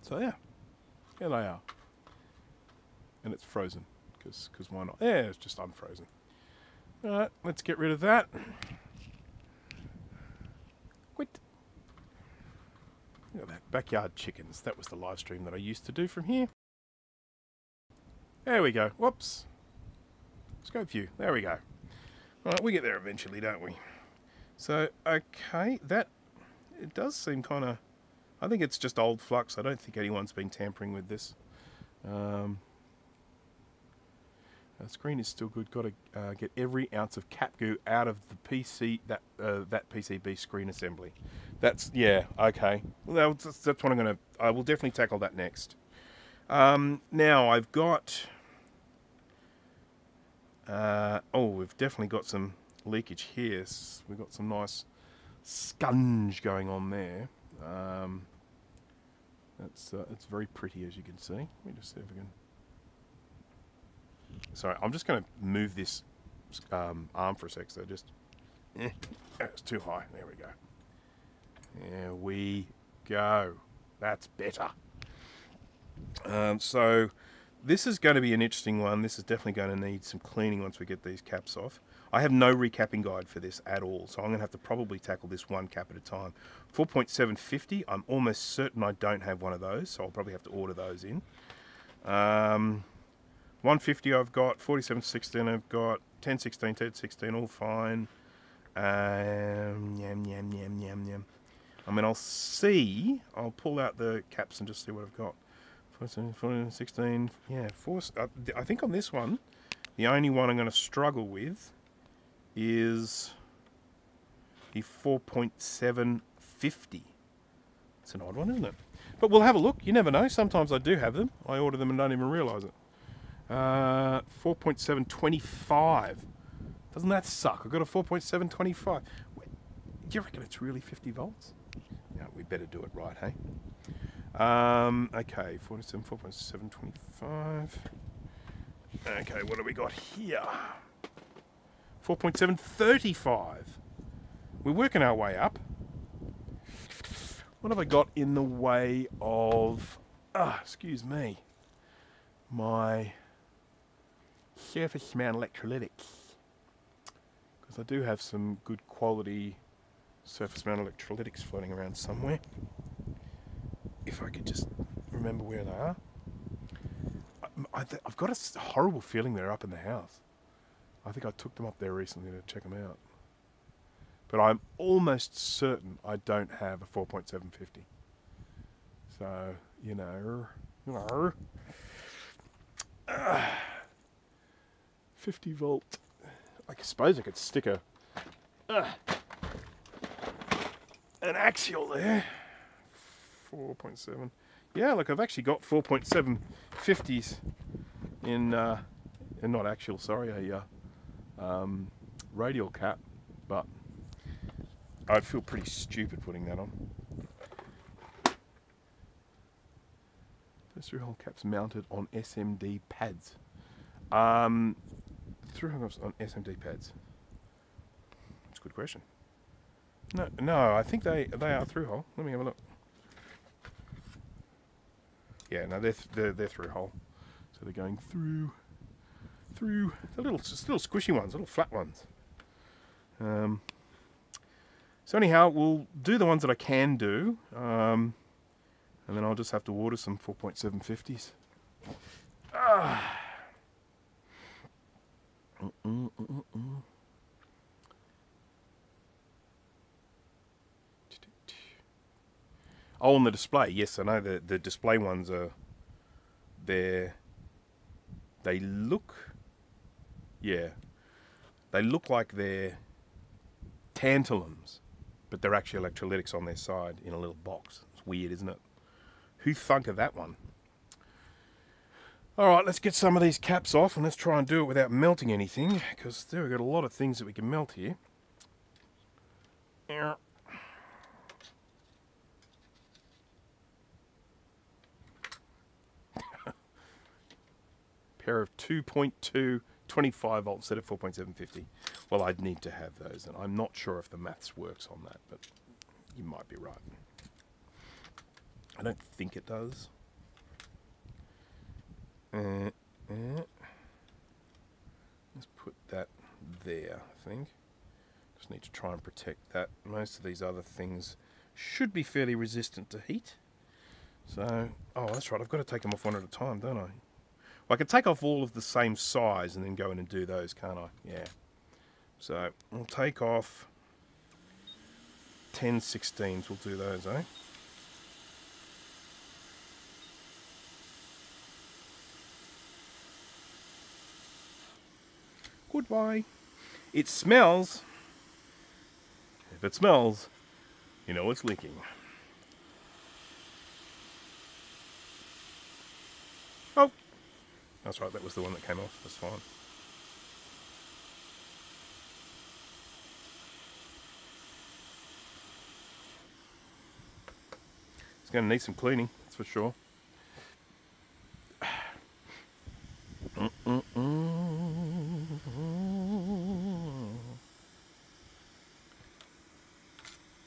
So yeah, here they are. And it's frozen, because why not? Yeah, it's just unfrozen. Alright, let's get rid of that. Quit. Look at that. Backyard chickens. That was the live stream that I used to do from here. There we go. Whoops. Scope view. There we go. Alright, we get there eventually, don't we? So, okay, that... It does seem kind of... I think it's just old flux. I don't think anyone's been tampering with this. The screen is still good. Got to get every ounce of cat goo out of the PC, that PCB screen assembly. That's, yeah, okay. Well, that's what I'm going to... I will definitely tackle that next. Now, I've got... oh, we've definitely got some leakage here. We've got some nice scunge going on there. It's very pretty, as you can see. Let me just see if I can... Sorry, I'm just going to move this arm for a sec, so just... it's too high. There we go. There we go. That's better. So, this is going to be an interesting one. This is definitely going to need some cleaning once we get these caps off. I have no recapping guide for this at all, so I'm going to have to probably tackle this one cap at a time. 4.750, I'm almost certain I don't have one of those, so I'll probably have to order those in. 150 I've got, 4716 I've got, 1016, 1016, all fine. Yum, yum, yum, yum, yum. I mean, I'll pull out the caps and just see what I've got. 14, 16, yeah, I think on this one, the only one I'm going to struggle with is the 4.750. It's an odd one, isn't it? But we'll have a look. You never know. Sometimes I do have them. I order them and don't even realise it. 4.725. Doesn't that suck? I've got a 4.725. Do you reckon it's really 50 volts? No, we better do it right, hey? Okay, 4.725. Okay, what do we got here? 4.735. We're working our way up. What have I got in the way of... excuse me. My surface mount electrolytics. Because I do have some good quality surface mount electrolytics floating around somewhere. If I could just remember where they are. I've got a horrible feeling they're up in the house. I think I took them up there recently to check them out. But I'm almost certain I don't have a 4.750. So, you know... 50 volt. I suppose I could stick an axial there. 4.7. Yeah, look, I've actually got 4.750s in not axial, sorry, a radial cap, but I'd feel pretty stupid putting that on. Those through-hole caps mounted on SMD pads. Through-hole caps on SMD pads. That's a good question. No, I think they are through-hole. Let me have a look. Yeah, no, they're through-hole. So they're going through the little squishy ones, little flat ones. So anyhow, we'll do the ones that I can do, and then I'll just have to order some 4.750s. Oh, on the display. Yes, I know the display ones are there. They look, yeah, they look like they're tantalums, but they're actually electrolytics on their side in a little box. It's weird, isn't it? Who thunk of that one? All right, let's get some of these caps off and let's try and do it without melting anything, because we've got a lot of things that we can melt here. Pair of 2.2 25 volt instead of 4.750. Well, I'd need to have those, and I'm not sure if the maths works on that, but you might be right. I don't think it does. Let's put that there, I think. Just need to try and protect that. Most of these other things should be fairly resistant to heat. So, oh, that's right, I've got to take them off one at a time, don't I? Well, I can take off all of the same size and then go in and do those, can't I? Yeah. So, we'll take off 10/16s, we'll do those, eh? Goodbye. It smells. If it smells, you know it's leaking. Oh, that's right, that was the one that came off. That's fine. It's going to need some cleaning, that's for sure.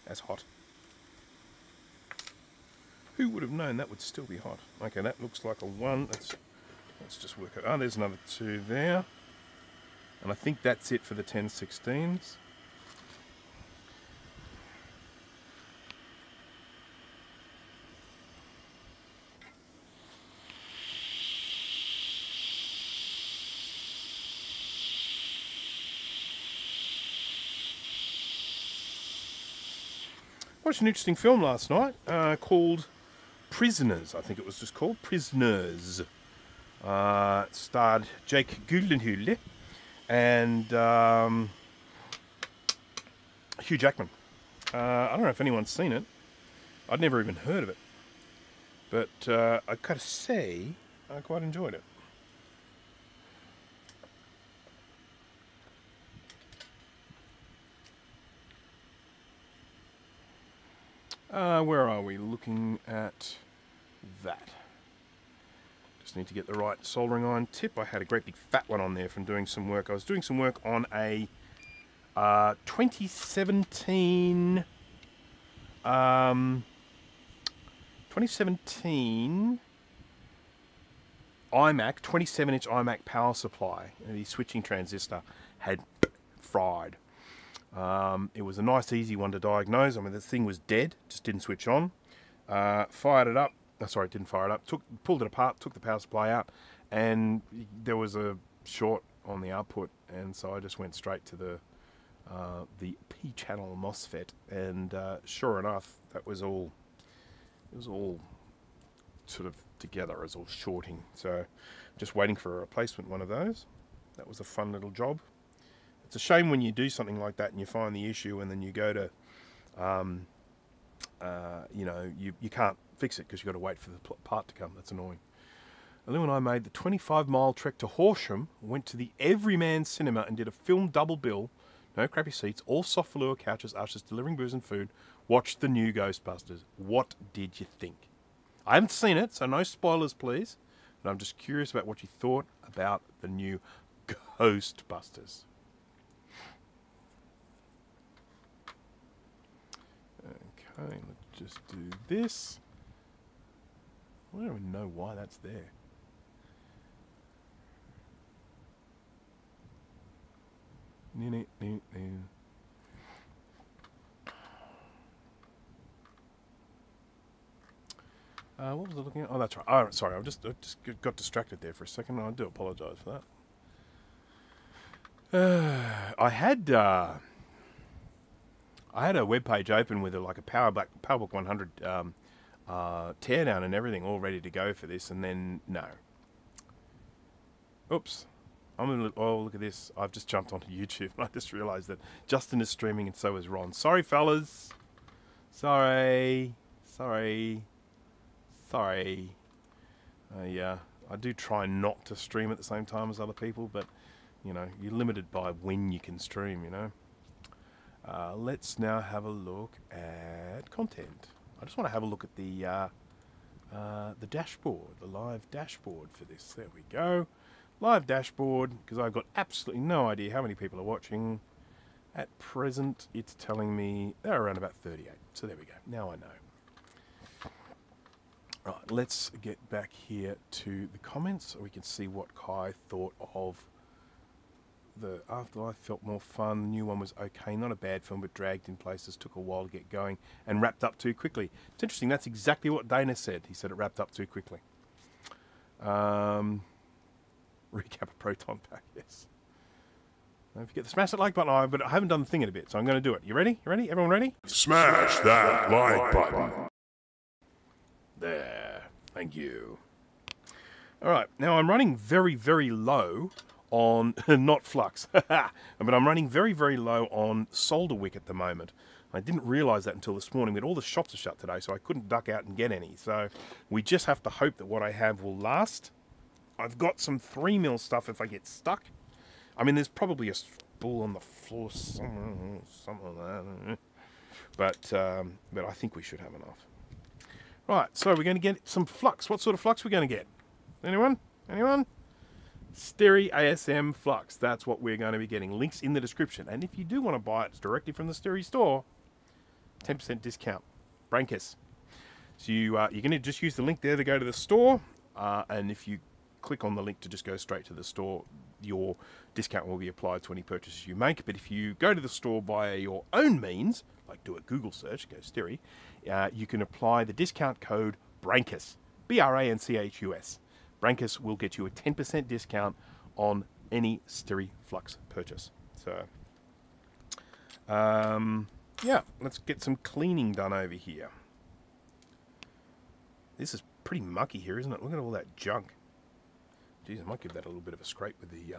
That's hot. Who would have known that would still be hot? Okay, that looks like a 1. Let's just work it. Oh, there's another 2 there. And I think that's it for the 10/16s. Watched an interesting film last night called Prisoners. I think it was just called Prisoners. Starred Jake Gyllenhaal and Hugh Jackman. I don't know if anyone's seen it. I'd never even heard of it. But I gotta say, I quite enjoyed it. Where are we? Looking at that. Just need to get the right soldering iron tip. I had a great big fat one on there from doing some work. I was doing some work on a 2017 iMac, 27-inch iMac power supply. The switching transistor had fried. It was a nice, easy one to diagnose. I mean, the thing was dead, just didn't switch on. Fired it up. Oh, sorry, it didn't fire it up. Pulled it apart, took the power supply out, and there was a short on the output, and so I just went straight to the P-channel MOSFET, and sure enough, that was all. It was all sort of together. It was all shorting. So, just waiting for a replacement one of those. That was a fun little job. It's a shame when you do something like that and you find the issue and then you go to, you know, you can't fix it because you've got to wait for the part to come. That's annoying. Lou and I made the 25-mile trek to Horsham, went to the Everyman Cinema and did a film double bill, no crappy seats, all soft velour couches, ushers delivering booze and food, watched the new Ghostbusters. What did you think? I haven't seen it, so no spoilers please, but I'm just curious about what you thought about the new Ghostbusters. Okay, let's just do this. I don't even know why that's there. What was I looking at? Oh, that's right. Oh, sorry, I just got distracted there for a second. I do apologise for that. I had a web page open with like a PowerBook 100 teardown and everything all ready to go for this, and then no. Oops. Oh, look at this. I've just jumped onto YouTube and I just realised that Justin is streaming and so is Ron. Sorry, fellas. Sorry. Sorry. Sorry. Yeah, I do try not to stream at the same time as other people, but, you know, you're limited by when you can stream, you know. Let's now have a look at content. I just want to have a look at the dashboard, the live dashboard for this. There we go. Live dashboard, because I've got absolutely no idea how many people are watching. At present, it's telling me they're around about 38. So there we go. Now I know. Right, let's get back here to the comments so we can see what Kai thought of the Afterlife. Felt more fun. The new one was okay. Not a bad film, but dragged in places. Took a while to get going and wrapped up too quickly. It's interesting. That's exactly what Dana said. He said it wrapped up too quickly. Recap a proton pack, yes. Don't forget to smash that like button. But I haven't done the thing in a bit, so I'm going to do it. You ready? You ready? Everyone ready? Smash that like button. There. Thank you. All right. Now I'm running very, very low on, not flux, but I'm running very, very low on solder wick at the moment. I didn't realise that until this morning, but all the shops are shut today, so I couldn't duck out and get any. So we just have to hope that what I have will last. I've got some 3mm stuff if I get stuck. I mean, there's probably a spool on the floor somewhere, something like that. But I think we should have enough. Right, so we're going to get some flux. What sort of flux are we going to get? Anyone? Anyone? Steri ASM flux. That's what we're going to be getting. Links in the description. And if you do want to buy it directly from the Steri store, 10% discount. Brainkiss. So you're going to just use the link there to go to the store. And if you click on the link to just go straight to the store, your discount will be applied to any purchases you make. But if you go to the store via your own means, like do a Google search, go Steri, you can apply the discount code BRANCHUS, BRANCHUS. Brainkiss will get you a 10% discount on any Steri Flux purchase. So, yeah, let's get some cleaning done over here. This is pretty mucky here, isn't it? Look at all that junk. Geez, I might give that a little bit of a scrape with the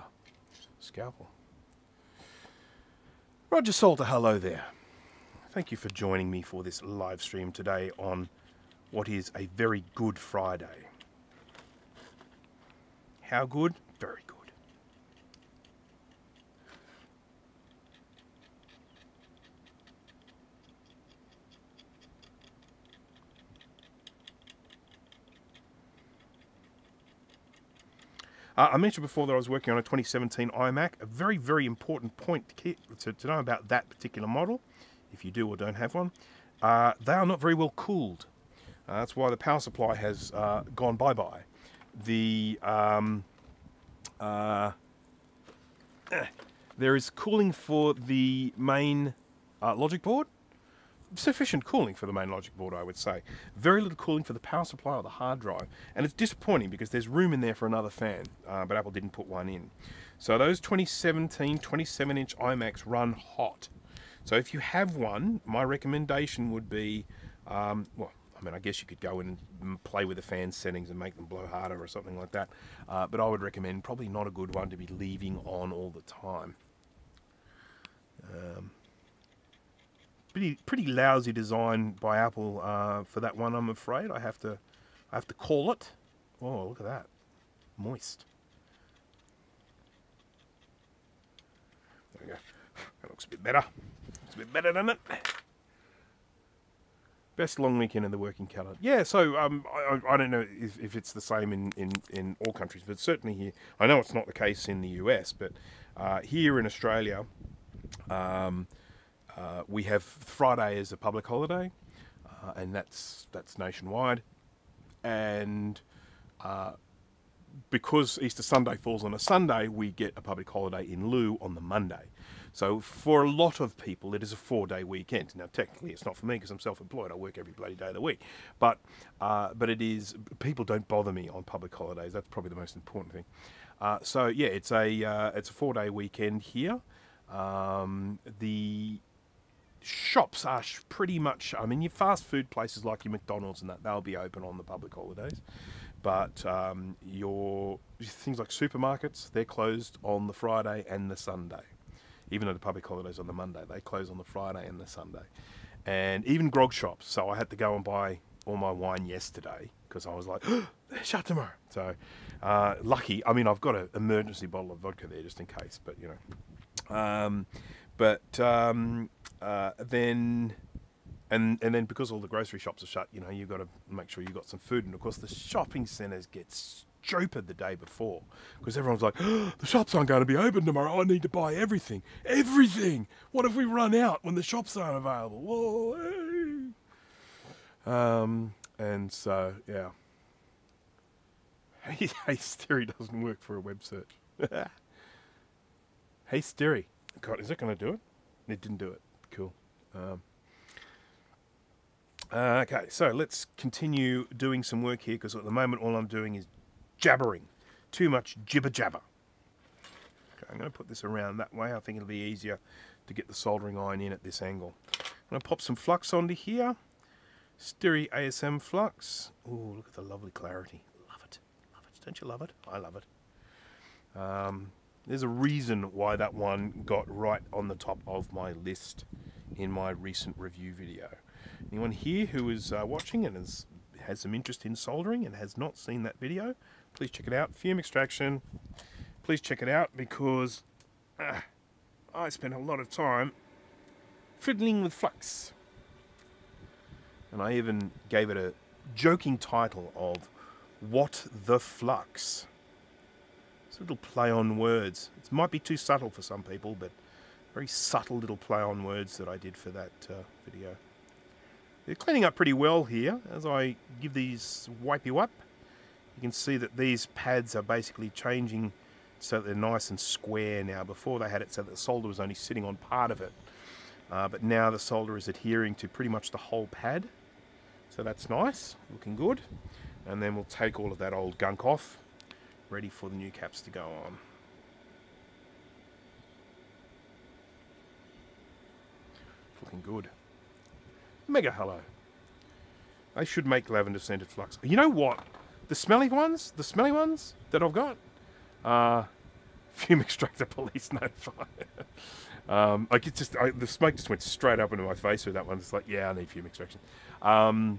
scalpel. Roger Salter, hello there. Thank you for joining me for this live stream today on what is a very good Friday. How good? Very good. I mentioned before that I was working on a 2017 iMac. A very, very important point to know about that particular model, if you do or don't have one. They are not very well cooled. That's why the power supply has gone bye-bye. There is cooling for the main logic board. Sufficient cooling for the main logic board, I would say. Very little cooling for the power supply or the hard drive. And it's disappointing because there's room in there for another fan, but Apple didn't put one in. So those 2017 27-inch iMacs run hot. So if you have one, my recommendation would be, well, I mean, I guess you could go in and play with the fan settings and make them blow harder or something like that. But I would recommend probably not a good one to be leaving on all the time. Pretty lousy design by Apple for that one, I'm afraid. I have to call it. Oh, look at that, moist. There we go. That looks a bit better. Looks a bit better, doesn't it? Best long weekend in the working calendar. Yeah, so I don't know if it's the same in all countries, but certainly here. I know it's not the case in the US, but here in Australia, we have Friday as a public holiday, and that's nationwide. And because Easter Sunday falls on a Sunday, we get a public holiday in lieu on the Monday. So for a lot of people, it is a 4-day weekend. Now, technically, it's not for me because I'm self-employed. I work every bloody day of the week. But it is. People don't bother me on public holidays. That's probably the most important thing. So yeah, it's a 4-day weekend here. The shops are pretty much, I mean, your fast food places like your McDonald's and that, they'll be open on the public holidays. But your things like supermarkets, they're closed on the Friday and the Sunday. Even though the public holiday's on the Monday, they close on the Friday and the Sunday. And even grog shops. So I had to go and buy all my wine yesterday because I was like, oh, they're shut tomorrow. So lucky. I mean, I've got an emergency bottle of vodka there just in case, but you know. Then because all the grocery shops are shut, you know, you've got to make sure you've got some food. And of course, the shopping centres get stupid the day before because everyone's like, oh, the shops aren't going to be open tomorrow. I need to buy everything. Everything. What if we run out when the shops aren't available? Whoa, hey. And so, yeah. Hey Siri doesn't work for a web search. Hey Siri. God, is it going to do it? It didn't do it. Cool. Okay, so let's continue doing some work here because at the moment all I'm doing is jabbering. Too much jibber jabber. Okay, I'm going to put this around that way. I think it'll be easier to get the soldering iron in at this angle. I'm going to pop some flux onto here. Stereo ASM flux. Ooh, look at the lovely clarity. Love it. Love it. Don't you love it? I love it. There's a reason why that one got right on the top of my list in my recent review video. Anyone here who is watching and has some interest in soldering and has not seen that video, please check it out. Fume extraction. Please check it out because I spent a lot of time fiddling with flux. And I even gave it a joking title of What the Flux. It's a little play on words. It might be too subtle for some people, but very subtle little play on words that I did for that video. They're cleaning up pretty well here. As I give these wipey wipe, you can see that these pads are basically changing so that they're nice and square now. Before they had it so that the solder was only sitting on part of it. But now the solder is adhering to pretty much the whole pad. So that's nice, looking good. And then we'll take all of that old gunk off, ready for the new caps to go on. Looking good. Mega hello. They should make lavender scented flux. You know what? The smelly ones that I've got, fume extractor police notified. The smoke just went straight up into my face with that one. It's like, yeah, I need fume extraction. A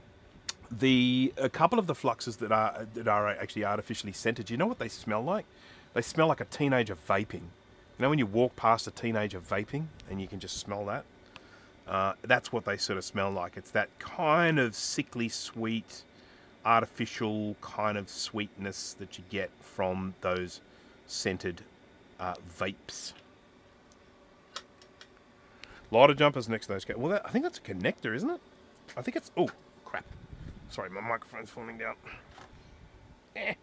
couple of the fluxes that are actually artificially scented, you know what they smell like? They smell like a teenager vaping. You know when you walk past a teenager vaping and you can just smell that? That's what they sort of smell like. It's that kind of sickly sweet, artificial kind of sweetness that you get from those scented vapes. A lot of jumpers next to those. Well, I think that's a connector, isn't it? I think it's... Oh, crap. Sorry, my microphone's falling down. That's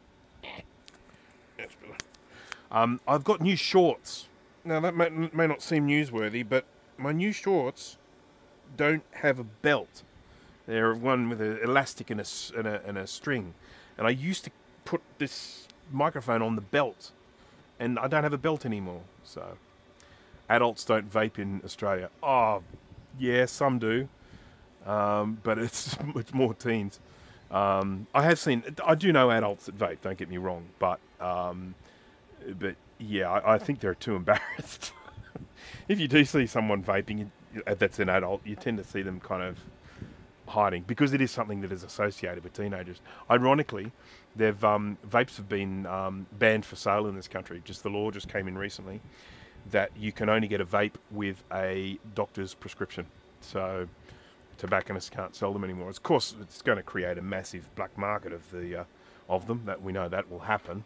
better. I've got new shorts. Now, that may not seem newsworthy, but my new shorts don't have a belt. They're one with an elastic and a string. And I used to put this microphone on the belt, and I don't have a belt anymore. So, adults don't vape in Australia. Oh, yeah, some do. But it's more teens. I do know adults that vape, don't get me wrong, but yeah, I think they're too embarrassed. If you do see someone vaping that's an adult, you tend to see them kind of hiding because it is something that is associated with teenagers. Ironically, vapes have been banned for sale in this country. The law just came in recently that you can only get a vape with a doctor's prescription. So tobacconists can't sell them anymore. Of course, it's going to create a massive black market of them. That we know that will happen.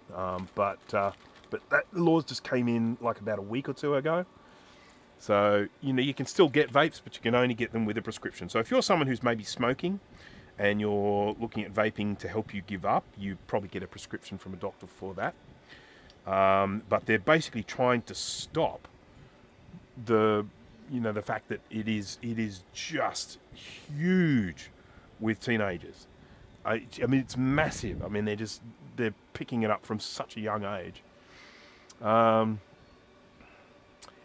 But that laws just came in like about a week or two ago. So you can still get vapes, but you can only get them with a prescription. So if you're someone who's maybe smoking and you're looking at vaping to help you give up, you probably get a prescription from a doctor for that. But they're basically trying to stop the fact that it is just huge with teenagers. I mean, it's massive. I mean, they're picking it up from such a young age.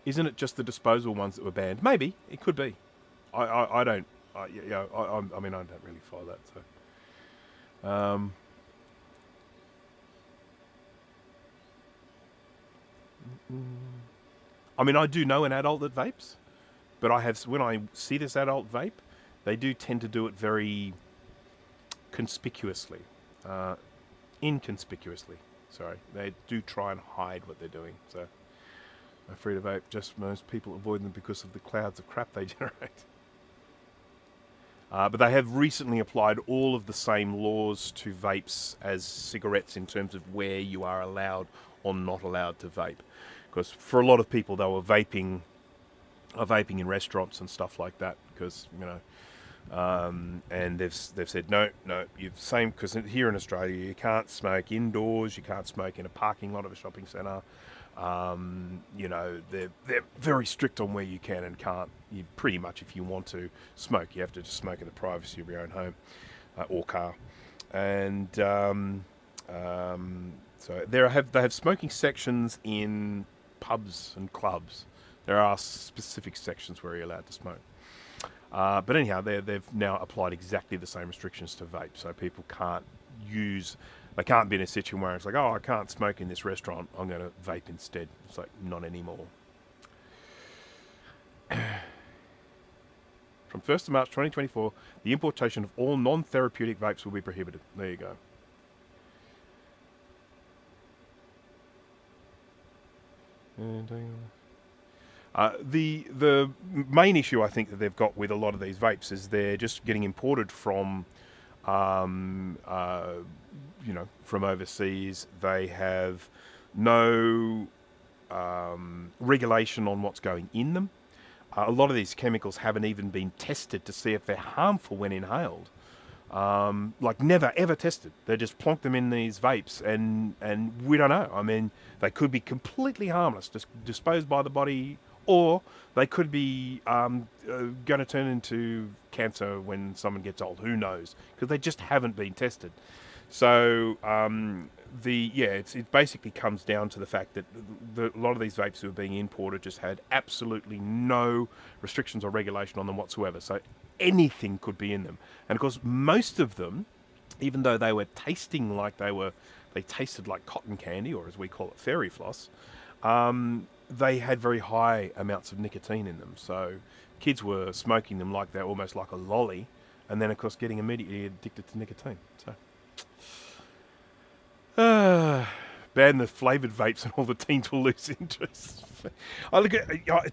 Isn't it just the disposable ones that were banned? Maybe it could be. I don't. I mean, I don't really follow that. So, I mean, I do know an adult that vapes, but when I see this adult vape, they do tend to do it very conspicuously, inconspicuously. Sorry, they do try and hide what they're doing. So, free to vape. Just most people avoid them because of the clouds of crap they generate. But they have recently applied all of the same laws to vapes as cigarettes in terms of where you are allowed or not allowed to vape. Because for a lot of people, they were vaping in restaurants and stuff like that. Because and they've said no, you've same, because here in Australia you can't smoke indoors, you can't smoke in a parking lot of a shopping centre. They're very strict on where you can and can't. You pretty much, if you want to smoke, you have to just smoke in the privacy of your own home or car. And so they have smoking sections in pubs and clubs. There are specific sections where you're allowed to smoke. But anyhow, they've now applied exactly the same restrictions to vape, so people can't they can't be in a situation where it's like, oh, I can't smoke in this restaurant, I'm going to vape instead. It's like, not anymore. From 1st of March 2024, the importation of all non-therapeutic vapes will be prohibited. There you go. The main issue I think that they've got with a lot of these vapes is they're just getting imported from from overseas. They have no regulation on what's going in them. A lot of these chemicals haven't even been tested to see if they're harmful when inhaled. Like never ever tested. They just plonk them in these vapes and we don't know. I mean, they could be completely harmless, just disposed by the body, or they could be going to turn into cancer when someone gets old. Who knows? Because they just haven't been tested. So it basically comes down to the fact that a lot of these vapes that were being imported just had absolutely no restrictions or regulation on them whatsoever. So anything could be in them. And of course, most of them, even though they were tasting like they tasted like cotton candy, or as we call it, fairy floss, they had very high amounts of nicotine in them. So kids were smoking them like they're almost like a lolly, and then of course getting immediately addicted to nicotine. So ban the flavoured vapes and all the teens will lose interest.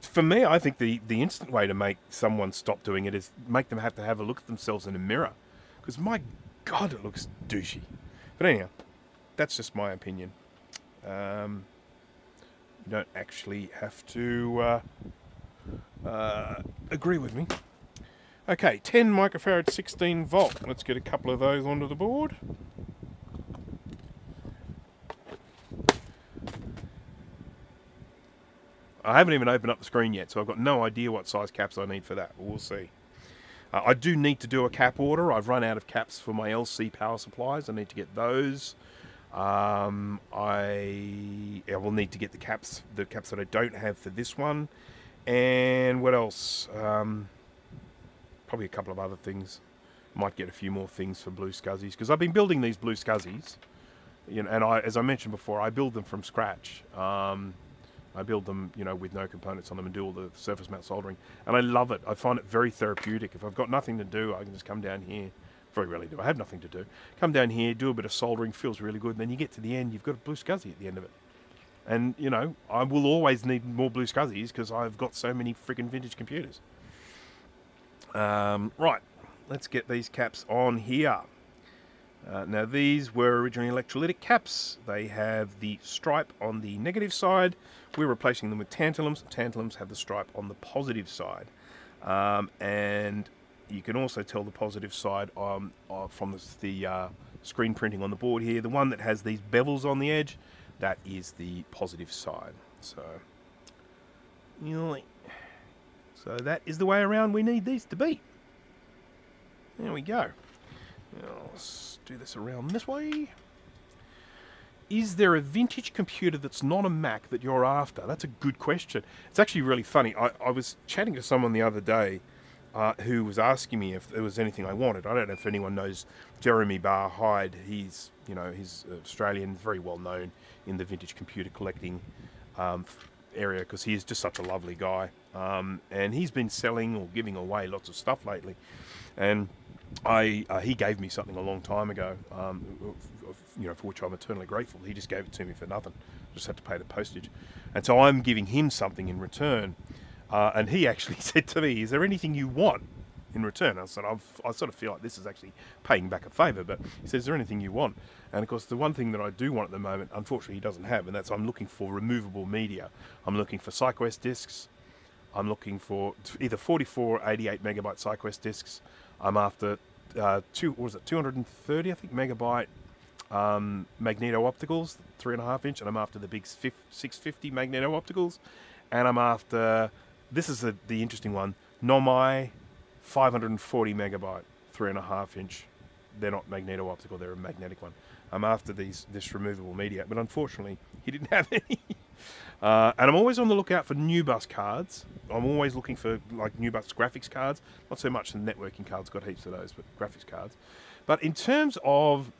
For me, I think the instant way to make someone stop doing it is make them have to have a look at themselves in a mirror. Because my God, it looks douchey. But anyhow, that's just my opinion. You don't actually have to agree with me. Okay, 10 microfarad, 16 volt. Let's get a couple of those onto the board. I haven't even opened up the screen yet, so I've got no idea what size caps I need for that. We'll see. I do need to do a cap order. I've run out of caps for my LC power supplies. I need to get those. I will need to get the caps that I don't have for this one. And what else? Probably a couple of other things. Might get a few more things for blue scuzzies, because I've been building these blue scuzzies. And as I mentioned before, I build them from scratch. I build them, with no components on them and do all the surface mount soldering. And I love it. I find it very therapeutic. If I've got nothing to do, I can just come down here. Very rarely do. I have nothing to do. Come down here, do a bit of soldering, feels really good. And then you get to the end, you've got a blue scuzzy at the end of it. And, I will always need more blue scuzzies because I've got so many freaking vintage computers. Right. Let's get these caps on here. Now, these were originally electrolytic caps. They have the stripe on the negative side. We're replacing them with tantalums. Tantalums have the stripe on the positive side. And you can also tell the positive side from the screen printing on the board here. The one that has these bevels on the edge, that is the positive side. So that is the way around we need these to be. There we go. Now, let's do this around this way. Is there a vintage computer that's not a Mac that you're after? That's a good question. It's actually really funny. I was chatting to someone the other day, who was asking me if there was anything I wanted. I don't know if anyone knows Jeremy Barr Hyde. He's, you know, he's Australian, very well known in the vintage computer collecting area, because he is just such a lovely guy. And he's been selling or giving away lots of stuff lately. And he gave me something a long time ago, you know, for which I'm eternally grateful. He just gave it to me for nothing. Just had to pay the postage. And so I'm giving him something in return. And he actually said to me, "Is there anything you want in return?" I said, I sort of feel like this is actually paying back a favour, but he says, "Is there anything you want?" And of course, the one thing that I do want at the moment, unfortunately, he doesn't have, and that's I'm looking for removable media. I'm looking for SideQuest discs. I'm looking for either 44 or 88 megabyte SideQuest discs. I'm after 230, I think, megabyte magneto opticals, 3.5 inch, and I'm after the big 650 magneto opticals, and I'm after, this is the interesting one, Nomai 540 megabyte 3.5 inch. They're not magneto optical, they're a magnetic one. I'm after this removable media, but unfortunately he didn't have any. And I'm always on the lookout for NewBus cards. I'm always looking for like NewBus graphics cards. Not so much the networking cards, got heaps of those, but graphics cards. But in terms of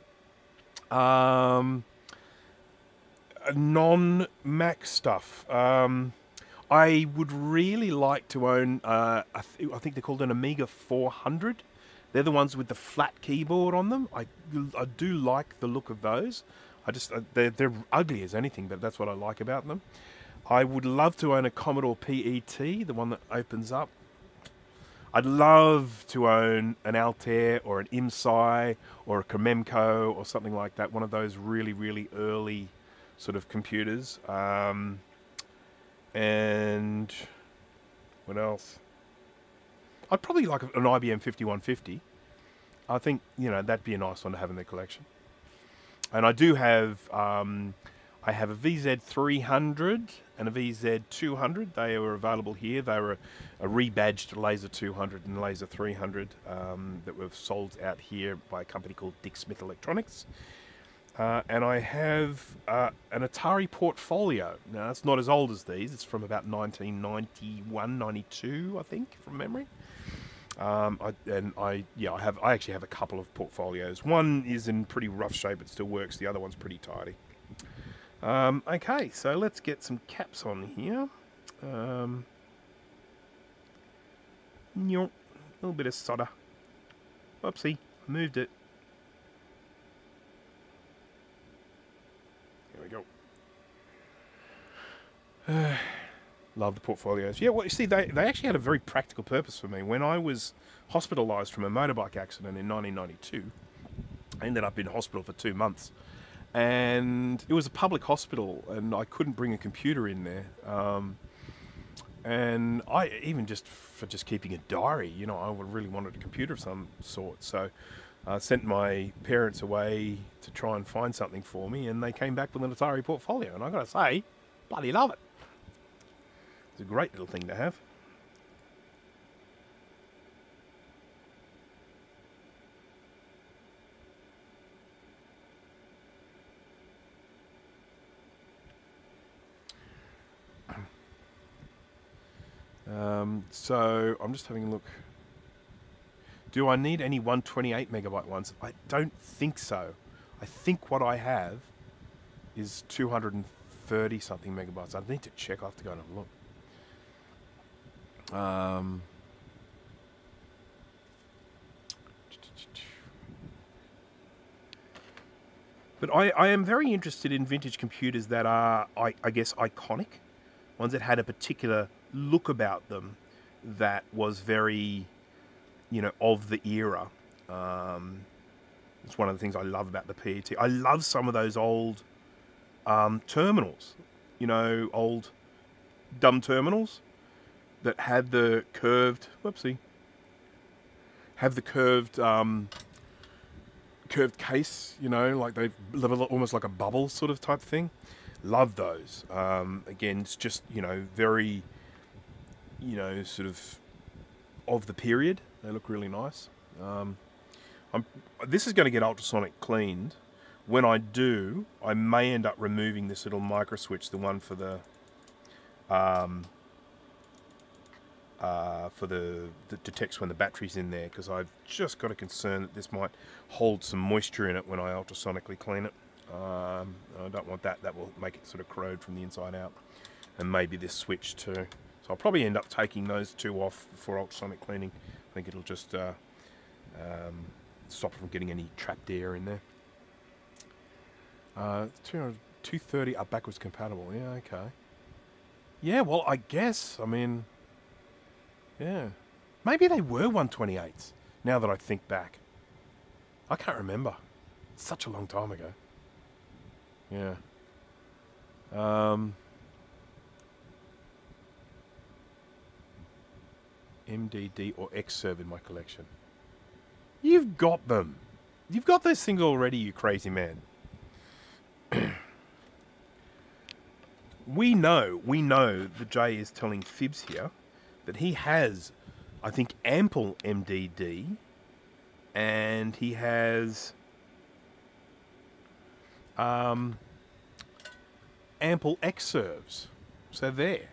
non-Mac stuff, I would really like to own, I think they're called an Amiga 400. They're the ones with the flat keyboard on them. I do like the look of those. They're ugly as anything, but that's what I like about them. I would love to own a Commodore PET, the one that opens up. I'd love to own an Altair or an IMSI or a Kamemco or something like that. One of those really, really early sort of computers. And what else? I'd probably like an IBM 5150. I think, you know, that'd be a nice one to have in the collection. And I do have, I have a VZ300 and a VZ200. They were available here. They were a rebadged Laser 200 and Laser 300 that were sold out here by a company called Dick Smith Electronics. And I have an Atari Portfolio. Now, it's not as old as these. It's from about 1991, 92, I think, from memory. I actually have a couple of portfolios. One is in pretty rough shape, it still works. The other one's pretty tidy. Okay, so let's get some caps on here. A little bit of solder. Whoopsie, moved it. There we go. Love the portfolios. Yeah, well, you see, they actually had a very practical purpose for me. When I was hospitalised from a motorbike accident in 1992, I ended up in hospital for 2 months. And it was a public hospital, and I couldn't bring a computer in there. And I, even just for keeping a diary, you know, I really wanted a computer of some sort. So I sent my parents away to try and find something for me, and they came back with an Atari Portfolio. And I got to say, bloody love it. It's a great little thing to have. So I'm just having a look. Do I need any 128 megabyte ones? I don't think so. I think what I have is 230 something megabytes. I need to check. I have to go and have a look. But I am very interested in vintage computers that are, I guess, iconic. Ones that had a particular look about them that was very, you know, of the era. It's one of the things I love about the PET. I love some of those old terminals, you know, old dumb terminals that had the curved, have the curved case, you know, like they almost like a bubble sort of type thing. Love those. Again, it's just, you know, very, you know, sort of the period. They look really nice. This is going to get ultrasonic cleaned. When I do, I may end up removing this little micro switch, the one for the for the detects when the battery's in there, because I've just got a concern that this might hold some moisture in it when I ultrasonically clean it. I don't want that. That will make it sort of corrode from the inside out, and maybe this switch too. So I'll probably end up taking those two off for ultrasonic cleaning. I think it'll just stop from getting any trapped air in there. 230 are backwards compatible. Yeah, okay. Yeah, well, I guess. I mean, yeah. Maybe they were 128s, now that I think back. I can't remember. It's such a long time ago. Yeah. MDD or X-Serve in my collection. You've got them. You've got those things already, you crazy man. We know that Jay is telling fibs here, that he has, I think, ample MDD, and he has ample X-Serves. So there.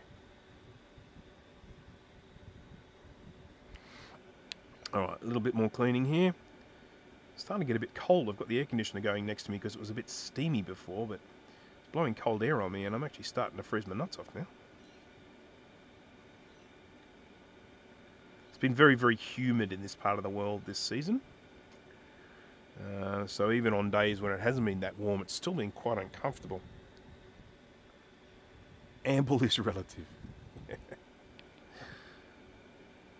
Alright, a little bit more cleaning here. It's starting to get a bit cold. I've got the air conditioner going next to me because it was a bit steamy before, but it's blowing cold air on me, and I'm actually starting to freeze my nuts off now. It's been very, very humid in this part of the world this season. So even on days when it hasn't been that warm, it's still been quite uncomfortable. Ample is relative.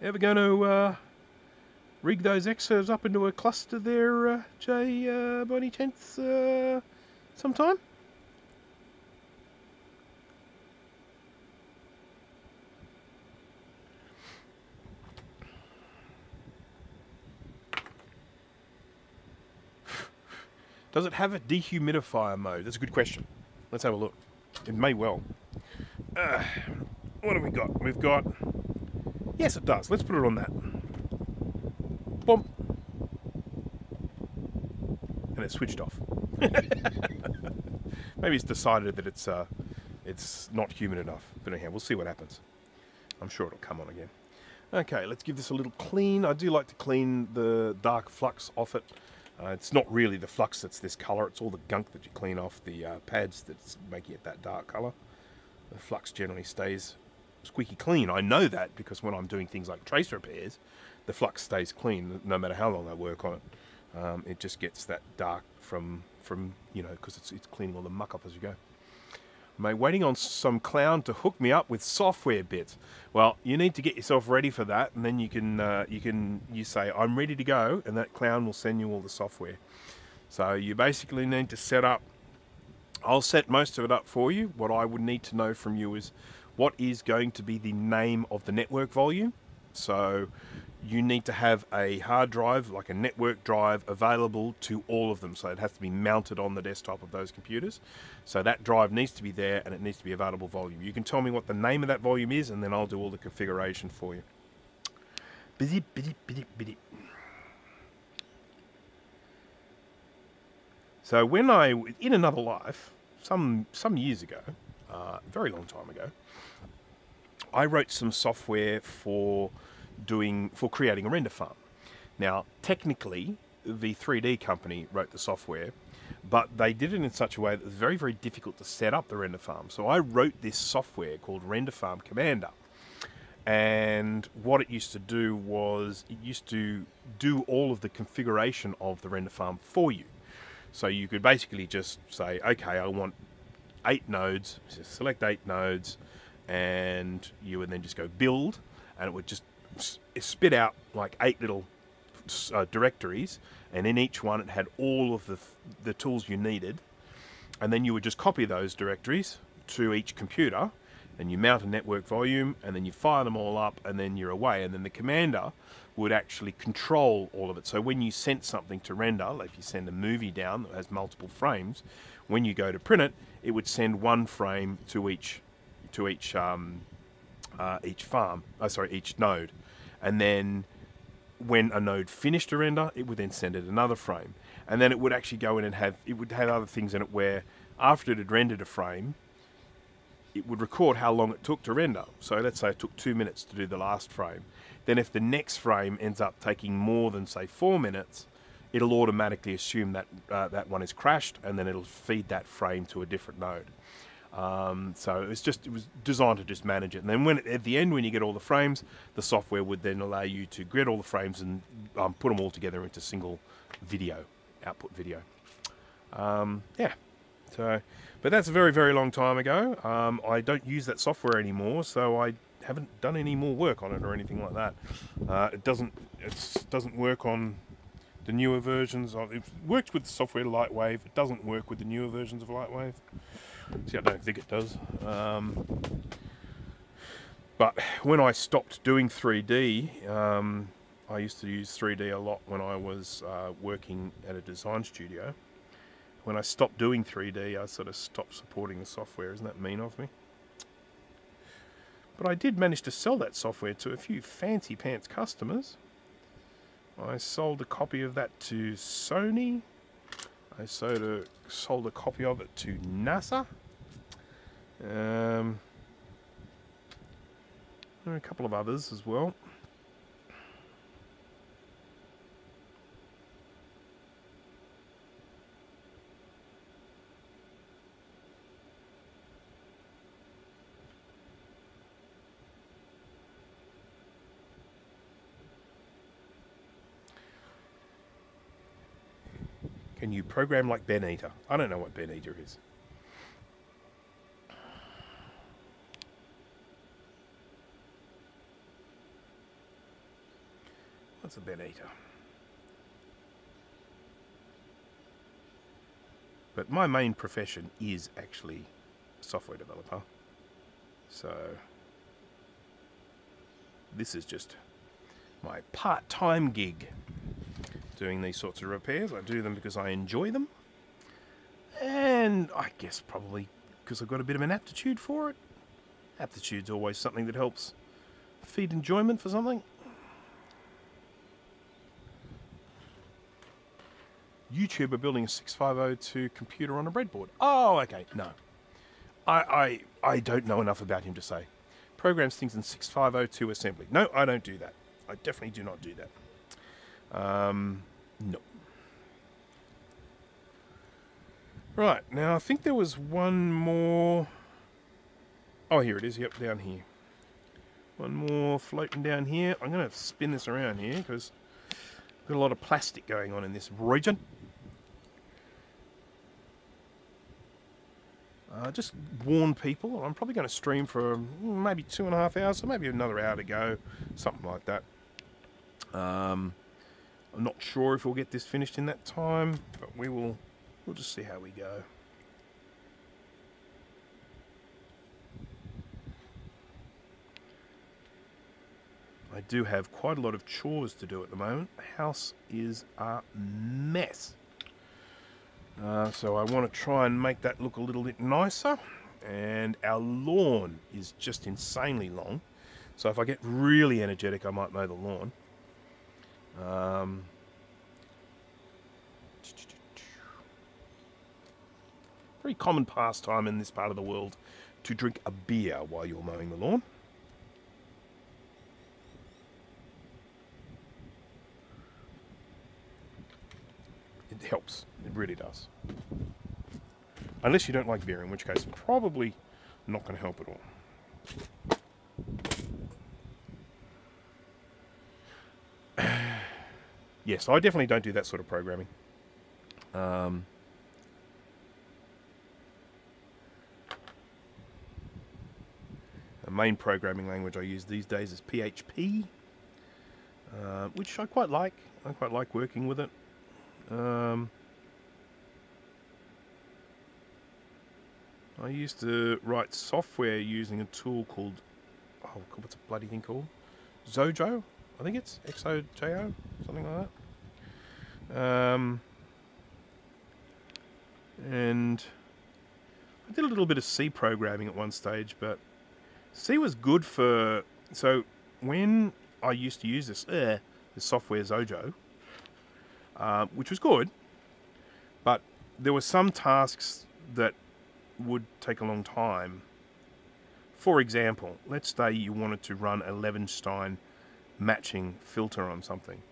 Ever going to rig those X-Serves up into a cluster there, Jay, by any chance, sometime? Does it have a dehumidifier mode? That's a good question. Let's have a look. It may well. What have we got? We've got... Yes, it does. Let's put it on that. Boom. And it's switched off. Maybe it's decided that it's not humid enough. But anyhow, we'll see what happens. I'm sure it'll come on again. Okay, let's give this a little clean. I do like to clean the dark flux off it. It's not really the flux that's this colour, it's all the gunk that you clean off the pads that's making it that dark colour. The flux generally stays squeaky clean. I know that because when I'm doing things like trace repairs, the flux stays clean no matter how long I work on it. It just gets that dark from you know, because it's cleaning all the muck up as you go. Mate, waiting on some clown to hook me up with software bits. Well, you need to get yourself ready for that, and then you say I'm ready to go, and that clown will send you all the software. So you basically need to set up. I'll set most of it up for you. What I would need to know from you is what is going to be the name of the network volume. So you need to have a hard drive, like a network drive, available to all of them. So it has to be mounted on the desktop of those computers. So that drive needs to be there, and it needs to be available volume. You can tell me what the name of that volume is, and then I'll do all the configuration for you. So when in another life, some years ago, a very long time ago, I wrote some software for creating a render farm. Now, technically, the 3D company wrote the software, but they did it in such a way that it was very, very difficult to set up the render farm. So I wrote this software called Render Farm Commander. And what it used to do was it used to do all of the configuration of the render farm for you. So you could basically just say, okay, I want 8 nodes, so select 8 nodes, and you would then just go build, and it would just spit out like 8 little directories, and in each one it had all of the tools you needed, and then you would just copy those directories to each computer, and you mount a network volume, and then you fire them all up, and then you're away. And then the commander would actually control all of it. So when you sent something to render, like if you send a movie down that has multiple frames, when you go to print it, it would send 1 frame to each node. And then when a node finished a render, it would then send it another frame. And then it would actually go in and have other things in it where after it had rendered a frame, it would record how long it took to render. So let's say it took 2 minutes to do the last frame. Then if the next frame ends up taking more than, say, 4 minutes, it'll automatically assume that that one is crashed, and then it'll feed that frame to a different node. So it was designed to just manage it. And then at the end, when you get all the frames, the software would then allow you to get all the frames and put them all together into single video, output video. Yeah. So, but that's a very, very long time ago. I don't use that software anymore, so I haven't done any more work on it or anything like that. It doesn't work on the newer versions of it. Works with the software Lightwave. It doesn't work with the newer versions of Lightwave. See, I don't think it does. But when I stopped doing 3D, I used to use 3D a lot when I was working at a design studio. When I stopped doing 3D, I sort of stopped supporting the software. Isn't that mean of me? But I did manage to sell that software to a few fancy pants customers. I sold a copy of that to Sony. I sold a copy of it to NASA. There are a couple of others as well. Can you program like Ben Eater? I don't know what Ben Eater is. What's a Ben Eater? But my main profession is actually a software developer. So this is just my part-time gig. Doing these sorts of repairs. I do them because I enjoy them, and I guess probably because I've got a bit of an aptitude for it. Aptitude's always something that helps feed enjoyment for something. YouTuber building a 6502 computer on a breadboard. Oh, okay, no. I don't know enough about him to say. Programs things in 6502 assembly. No, I don't do that. I definitely do not do that. No. Right, now I think there was one more. Oh, here it is. Yep, down here. One more floating down here. I'm going to spin this around here because I've got a lot of plastic going on in this region. Just warn people, I'm probably going to stream for maybe 2.5 hours, so maybe another hour to go, something like that. I'm not sure if we'll get this finished in that time, but we'll just see how we go. I do have quite a lot of chores to do at the moment. The house is a mess. So I want to try and make that look a little bit nicer. And our lawn is just insanely long. So if I get really energetic, I might mow the lawn. Very common pastime in this part of the world to drink a beer while you're mowing the lawn. It helps. It really does. Unless you don't like beer, in which case probably not going to help at all. Yes, I definitely don't do that sort of programming. The main programming language I use these days is PHP, which I quite like. I quite like working with it. I used to write software using a tool called, oh, what's a bloody thing called? Zojo, I think it's XOJO, something like that. And I did a little bit of C programming at one stage, but C was good for, so when I used to use this software Zojo, which was good, but there were some tasks that would take a long time For example, let's say you wanted to run a Levenstein matching filter on something.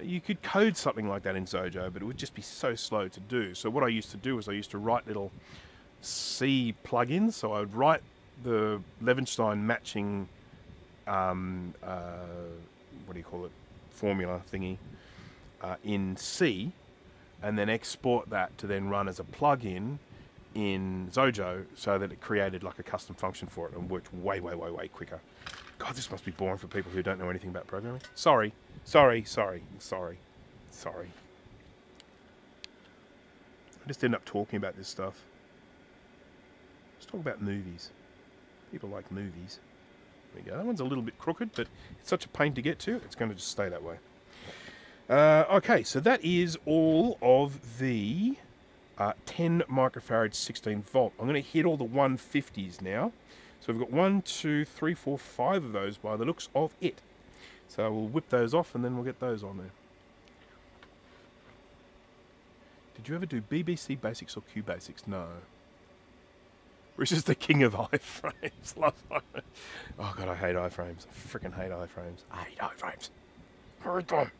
You could code something like that in Zojo, but it would just be so slow to do. So what I used to do is I used to write little C plugins. So I would write the Levenstein matching, what do you call it, formula thingy in C, and then export that to then run as a plugin in Zojo, so that it created like a custom function for it and worked way quicker. God, this must be boring for people who don't know anything about programming. Sorry. I just end up talking about this stuff. Let's talk about movies. People like movies. There we go. That one's a little bit crooked, but it's such a pain to get to, it's going to just stay that way. Okay, so that is all of the 10 microfarad 16 volt. I'm going to hit all the 150s now. So we've got 1, 2, 3, 4, 5 of those by the looks of it. So we'll whip those off and then we'll get those on there. Did you ever do BBC Basics or Q Basics? No. Rich is the king of iframes. Love iframes. Oh god, I hate iframes. I freaking hate iframes. I hate iframes. I hate them.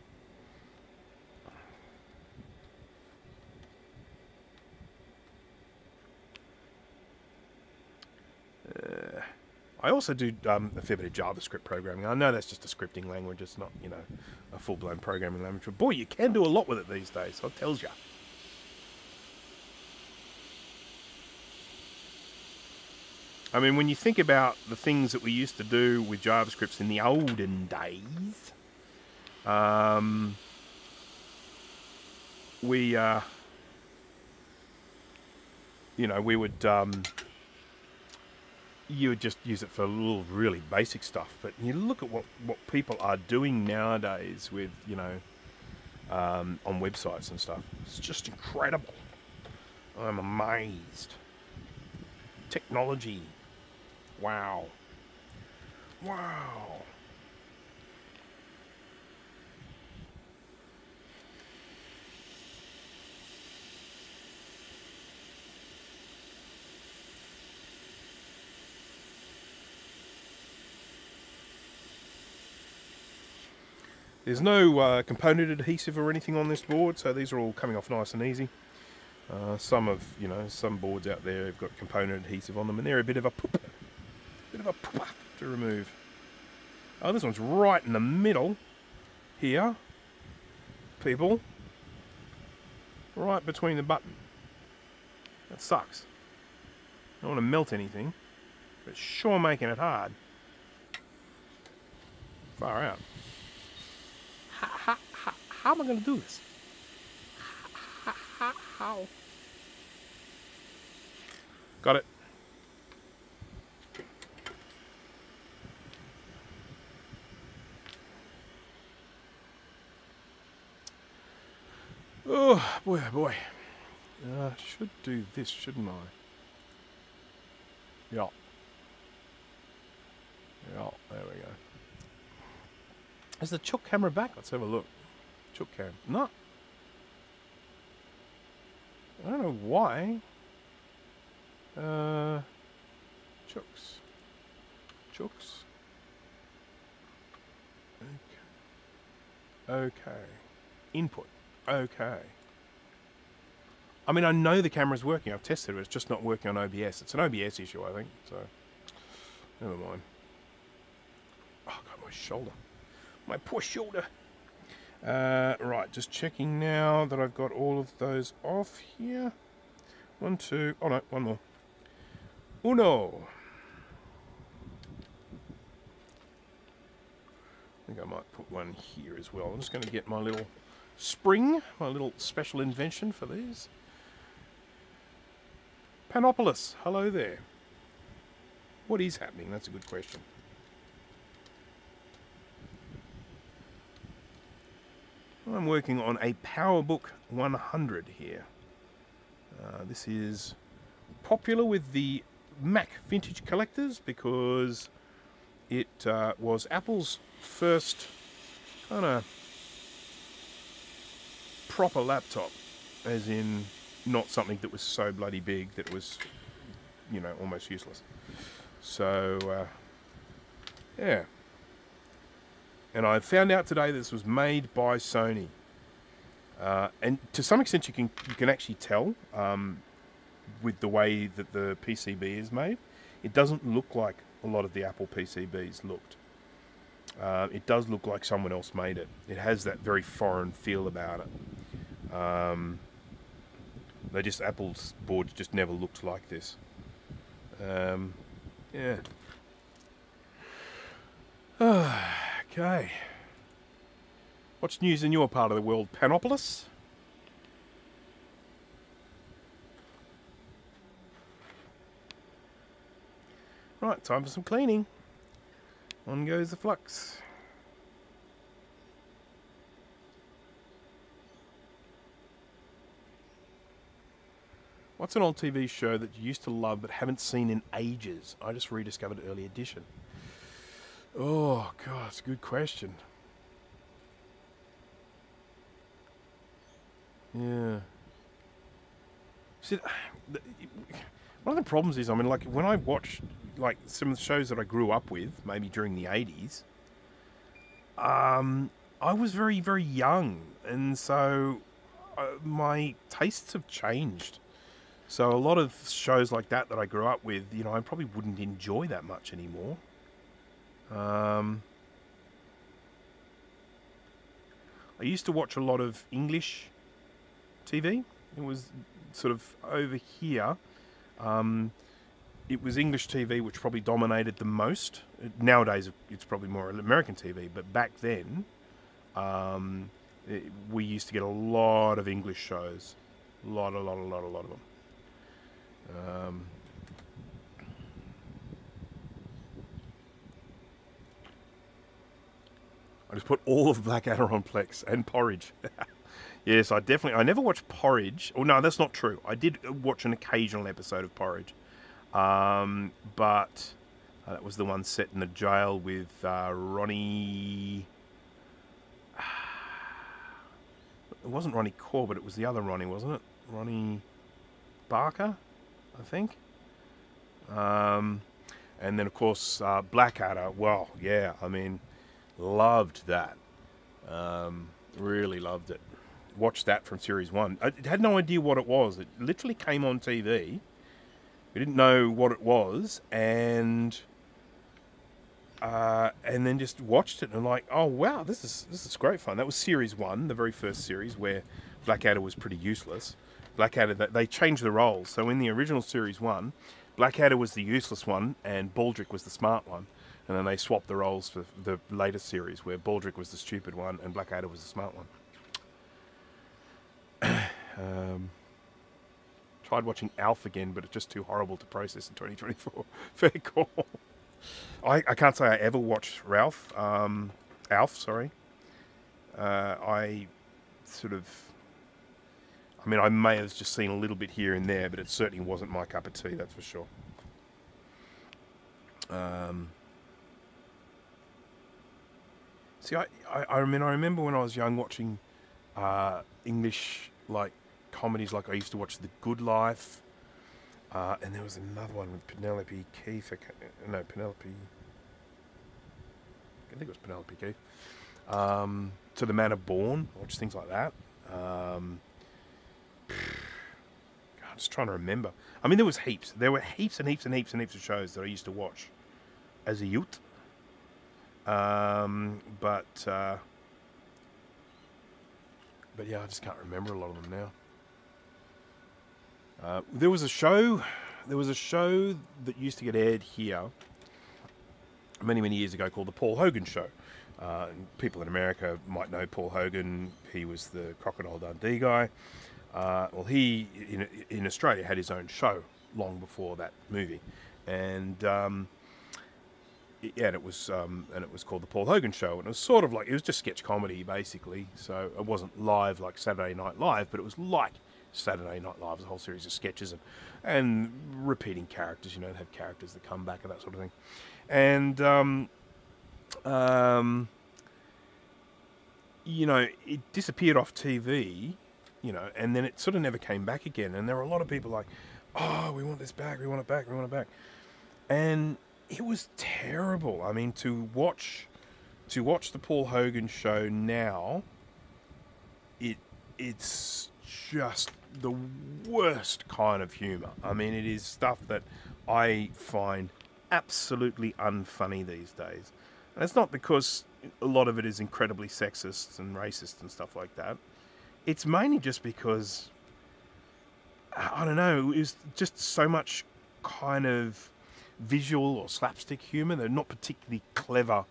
I also do a fair bit of JavaScript programming. I know that's just a scripting language. It's not, you know, a full-blown programming language. But boy, you can do a lot with it these days. I tells ya. I mean, when you think about the things that we used to do with JavaScripts in the olden days, you know, we would, you would just use it for a little really basic stuff. But you look at what people are doing nowadays with, you know, on websites and stuff. It's just incredible. I'm amazed. Technology. Wow. Wow. There's no component adhesive or anything on this board, so these are all coming off nice and easy. Some of, you know, some boards out there have got component adhesive on them, and they're a bit of a pooper. To remove. Oh, this one's right in the middle here, people. Right between the button. That sucks. I don't want to melt anything, but it's sure making it hard. Far out. How am I going to do this? How? Got it. Oh, boy, oh boy. Should do this, shouldn't I? Yeah. Yeah, there we go. Is the chook camera back? Let's have a look. Chook cam. No. I don't know why. Chooks. Chooks. Okay. Okay. Input. Okay. I mean, I know the camera's working. I've tested it. It's just not working on OBS. It's an OBS issue, I think. So, never mind. Oh, God, my shoulder. My poor shoulder. Right, just checking now that I've got all of those off here. 1, 2. Oh, no, one more. Uno. I think I might put one here as well. I'm just going to get my little spring, my little special invention for these. Panopolis, hello there. What is happening? That's a good question. I'm working on a PowerBook 100 here. This is popular with the Mac vintage collectors because it was Apple's first kind of proper laptop, as in not something that was so bloody big that it was, you know, almost useless. So, yeah. And I found out today this was made by Sony. And to some extent you can actually tell with the way that the PCB is made. It doesn't look like a lot of the Apple PCBs looked. It does look like someone else made it. It has that very foreign feel about it. Apple's boards just never looked like this. Yeah. Okay. What's news in your part of the world, Panopolis? Right, time for some cleaning. On goes the flux. What's an old TV show that you used to love but haven't seen in ages? I just rediscovered Early Edition. Oh, God, it's a good question. Yeah. See, one of the problems is, I mean, like, when I watch, like, some of the shows that I grew up with, maybe during the 80s, I was very, very young, and so my tastes have changed. So a lot of shows like that I grew up with, you know, I probably wouldn't enjoy that much anymore. I used to watch a lot of English TV. It was sort of over here. It was English TV which probably dominated the most. Nowadays it's probably more American TV, but back then we used to get a lot of English shows. A lot of them. I just put all of Blackadder on Plex and Porridge. Yes, I never watched Porridge. Oh, no, that's not true. I did watch an occasional episode of Porridge. But that was the one set in a jail with Ronnie... It wasn't Ronnie Corbett, it was the other Ronnie, wasn't it? Ronnie Barker, I think. And then, of course, Blackadder. Well, yeah, I mean, loved that. Really loved it. Watched that from Series 1. I had no idea what it was. It literally came on TV. We didn't know what it was, and then just watched it and like, oh wow, this is great fun. That was Series 1, the very first series where Blackadder was pretty useless. Blackadder, they changed the roles. So in the original Series 1, Blackadder was the useless one and Baldrick was the smart one. And then they swapped the roles for the latest series where Baldrick was the stupid one and Blackadder was the smart one. Tried watching Alf again, but it's just too horrible to process in 2024. Fair call. I can't say I ever watched Alf, sorry. I mean, I may have just seen a little bit here and there, but it certainly wasn't my cup of tea, that's for sure. See, I remember when I was young watching English, like, comedies. Like, I used to watch The Good Life, and there was another one with Penelope Keith. I think it was Penelope Keith. To the Manor Born, watch things like that. I'm just trying to remember. I mean, there was heaps. There were heaps and heaps and heaps and heaps of shows that I used to watch as a youth. But yeah, I just can't remember a lot of them now. There was a show that used to get aired here many, many years ago called The Paul Hogan Show. People in America might know Paul Hogan. He was the Crocodile Dundee guy. Well, he, in Australia, had his own show long before that movie. And it was called The Paul Hogan Show. And it was sort of like, it was just sketch comedy, basically. So it wasn't live like Saturday Night Live, but it was like Saturday Night Live. It was a whole series of sketches and repeating characters, they have characters that come back and that sort of thing. And, it disappeared off TV, and then it sort of never came back again. And there were a lot of people like, oh, we want this back, we want it back, we want it back. And it was terrible. I mean, to watch the Paul Hogan show now, it's just the worst kind of humour. I mean, it is stuff that I find absolutely unfunny these days. And it's not because a lot of it is incredibly sexist and racist and stuff like that. It's mainly just because, I don't know, it was just so much kind of visual or slapstick humour. They're not particularly clever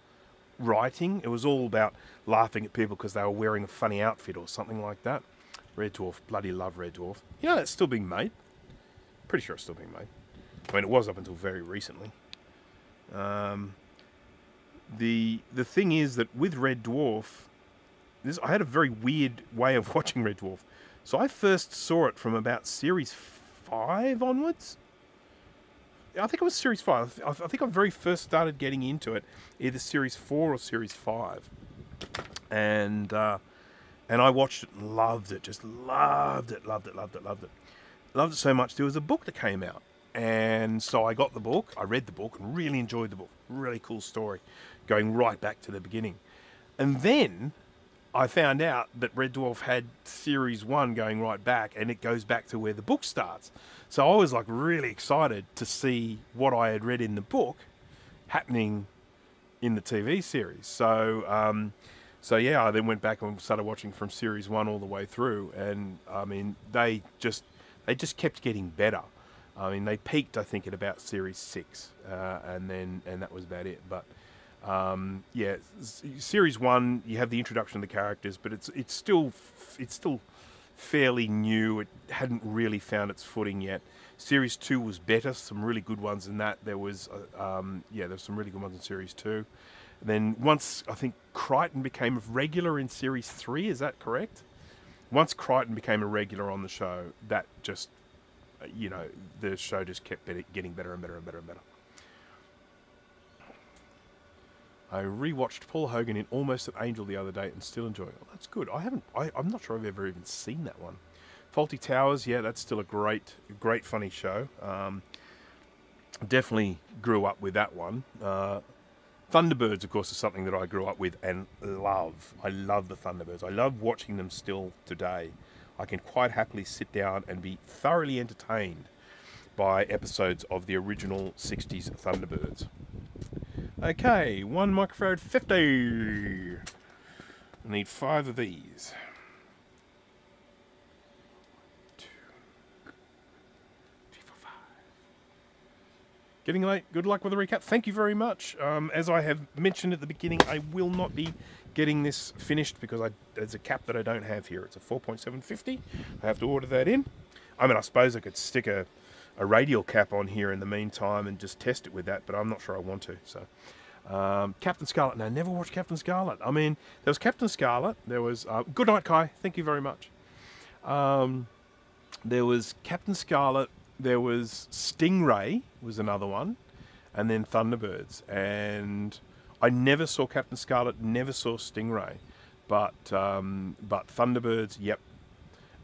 writing. It was all about laughing at people because they were wearing a funny outfit or something like that. Red Dwarf, bloody love Red Dwarf. You know, it's still being made. Pretty sure it's still being made. I mean, it was up until very recently. The thing is that with Red Dwarf, I had a very weird way of watching Red Dwarf. So I first saw it from about series 5 onwards. I think it was series 5. I think I very first started getting into it either series 4 or series 5. And I watched it and loved it. Just loved it. Loved it so much. There was a book that came out. And so I got the book. I read the book and really enjoyed the book. Really cool story. Going right back to the beginning. And then I found out that Red Dwarf had series 1 going right back, and it goes back to where the book starts. So I was like really excited to see what I had read in the book happening in the TV series. So yeah, I then went back and started watching from series 1 all the way through, and I mean they just kept getting better. I mean, they peaked, I think, at about series 6, and that was about it. But yeah, series 1, you have the introduction of the characters, but it's still fairly new. It hadn't really found its footing yet. Series 2 was better, some really good ones in that. There was some really good ones in series 2. And then once I think Crichton became a regular in series 3, is that correct? Once Crichton became a regular on the show, that just, you know, the show just kept getting better and better and better and better. I rewatched Paul Hogan in Almost an Angel the other day and still enjoying it. That's good. I'm not sure I've ever even seen that one. Fawlty Towers, yeah, that's still a great funny show. Definitely grew up with that one. Thunderbirds, of course, is something that I grew up with and love. I love the Thunderbirds. I love watching them still today. I can quite happily sit down and be thoroughly entertained by episodes of the original 60s Thunderbirds. Okay, 1 microfarad 50. I need 5 of these. 2, 3, 4, 5. Getting late. Good luck with the recap. Thank you very much. As I have mentioned at the beginning, I will not be getting this finished because there's a cap that I don't have here. It's a 4.750. I have to order that in. I mean, I suppose I could stick a radial cap on here in the meantime and just test it with that, but I'm not sure I want to. So, Captain Scarlet. No, never watched Captain Scarlet. I mean, there was Captain Scarlet. There was Good Night, Kai. Thank you very much. There was Captain Scarlet. There was Stingray was another one, and then Thunderbirds. And I never saw Captain Scarlet. Never saw Stingray, but Thunderbirds. Yep.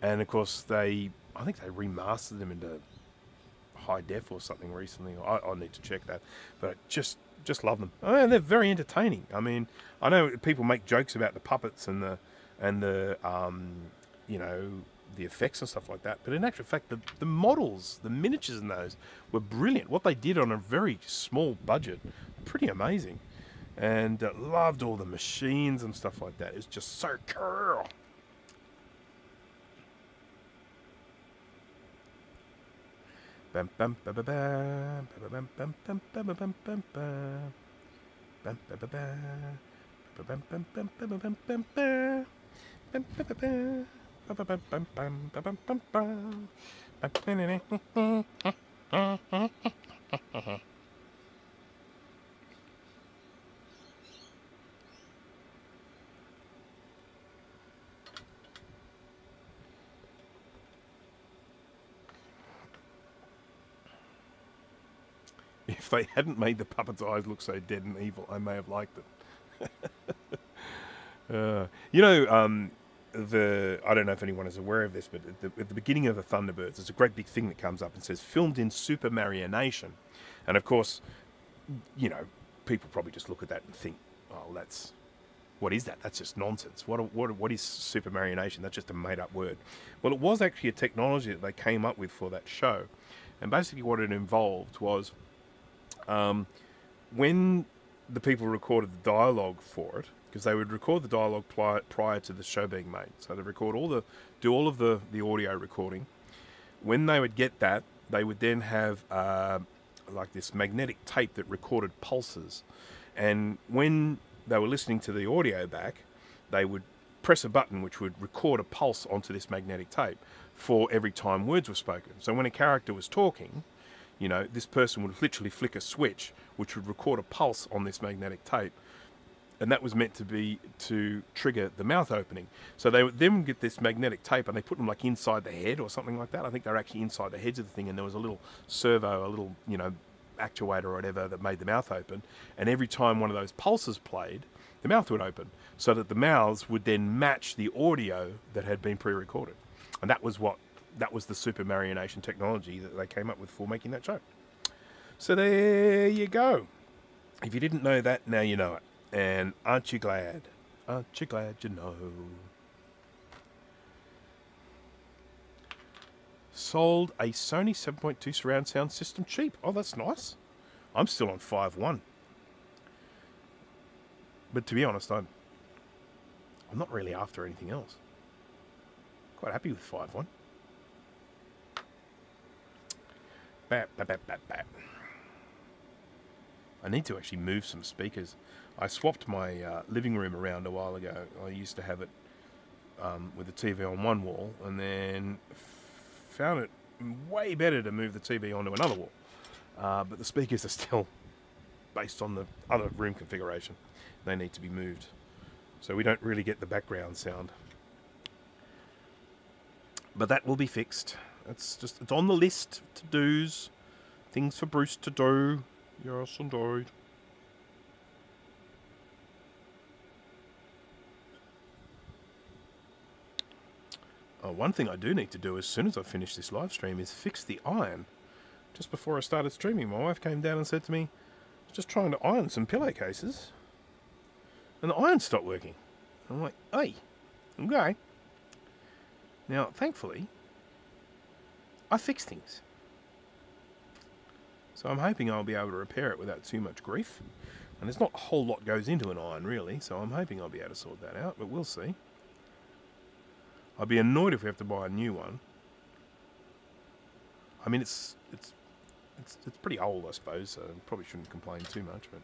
And of course I think they remastered them into high def or something recently. I'll need to check that, but I just love them. Oh, they're very entertaining. I mean, I know people make jokes about the puppets and the you know, the effects and stuff like that, but in actual fact, the models, the miniatures in those were brilliant. What they did on a very small budget, pretty amazing, and loved all the machines and stuff like that. It's just so cool. Bam bam ba ba bam bam bam bam bam bam bam bam bam ba ba bam bam bam bam bam bam bam bam ba ba bam ba ba bam bam bam bam bam bam. If they hadn't made the puppet's eyes look so dead and evil, I may have liked it. You know, I don't know if anyone is aware of this, but at the beginning of the Thunderbirds, there's a great big thing that comes up and says, filmed in Super Mario Nation. And of course, you know, people probably just look at that and think, oh, what is that? That's just nonsense. What is supermarionation? That's just a made-up word. Well, it was actually a technology that they came up with for that show. And basically what it involved was when the people recorded the dialogue for it, because they would record the dialogue prior to the show being made. So they record do all of the audio recording. When they would get that, they would then have like this magnetic tape that recorded pulses. And when they were listening to the audio back, they would press a button which would record a pulse onto this magnetic tape for every time words were spoken. So when a character was talking, you know, this person would literally flick a switch which would record a pulse on this magnetic tape, and that was meant to trigger the mouth opening. So they would then get this magnetic tape and they put them like inside the head or something like that. I think they're actually inside the heads of the thing, and there was a little servo, a little, you know, actuator or whatever that made the mouth open, and every time one of those pulses played, the mouth would open, so that the mouths would then match the audio that had been pre-recorded. And that was the supermarionation technology that they came up with for making that show. So there you go. If you didn't know that, now you know it. And aren't you glad? Aren't you glad you know? Sold a Sony 7.2 surround sound system cheap. Oh, that's nice. I'm still on 5.1. But to be honest, I'm not really after anything else. Quite happy with 5.1. I need to actually move some speakers. I swapped my living room around a while ago. I used to have it with the TV on one wall, and then found it way better to move the TV onto another wall. But the speakers are still based on the other room configuration. They need to be moved, so we don't really get the background sound. But that will be fixed. It's on the list to do's, things for Bruce to do. Yes, indeed. One thing I do need to do as soon as I finish this live stream is fix the iron. Just before I started streaming, my wife came down and said to me, I was just trying to iron some pillowcases, and the iron stopped working. I'm like, hey, okay. Now, thankfully, I fix things. So I'm hoping I'll be able to repair it without too much grief. And there's not a whole lot goes into an iron, really, so I'm hoping I'll be able to sort that out, but we'll see. I'd be annoyed if we have to buy a new one. I mean, it's pretty old, I suppose, so I probably shouldn't complain too much, but...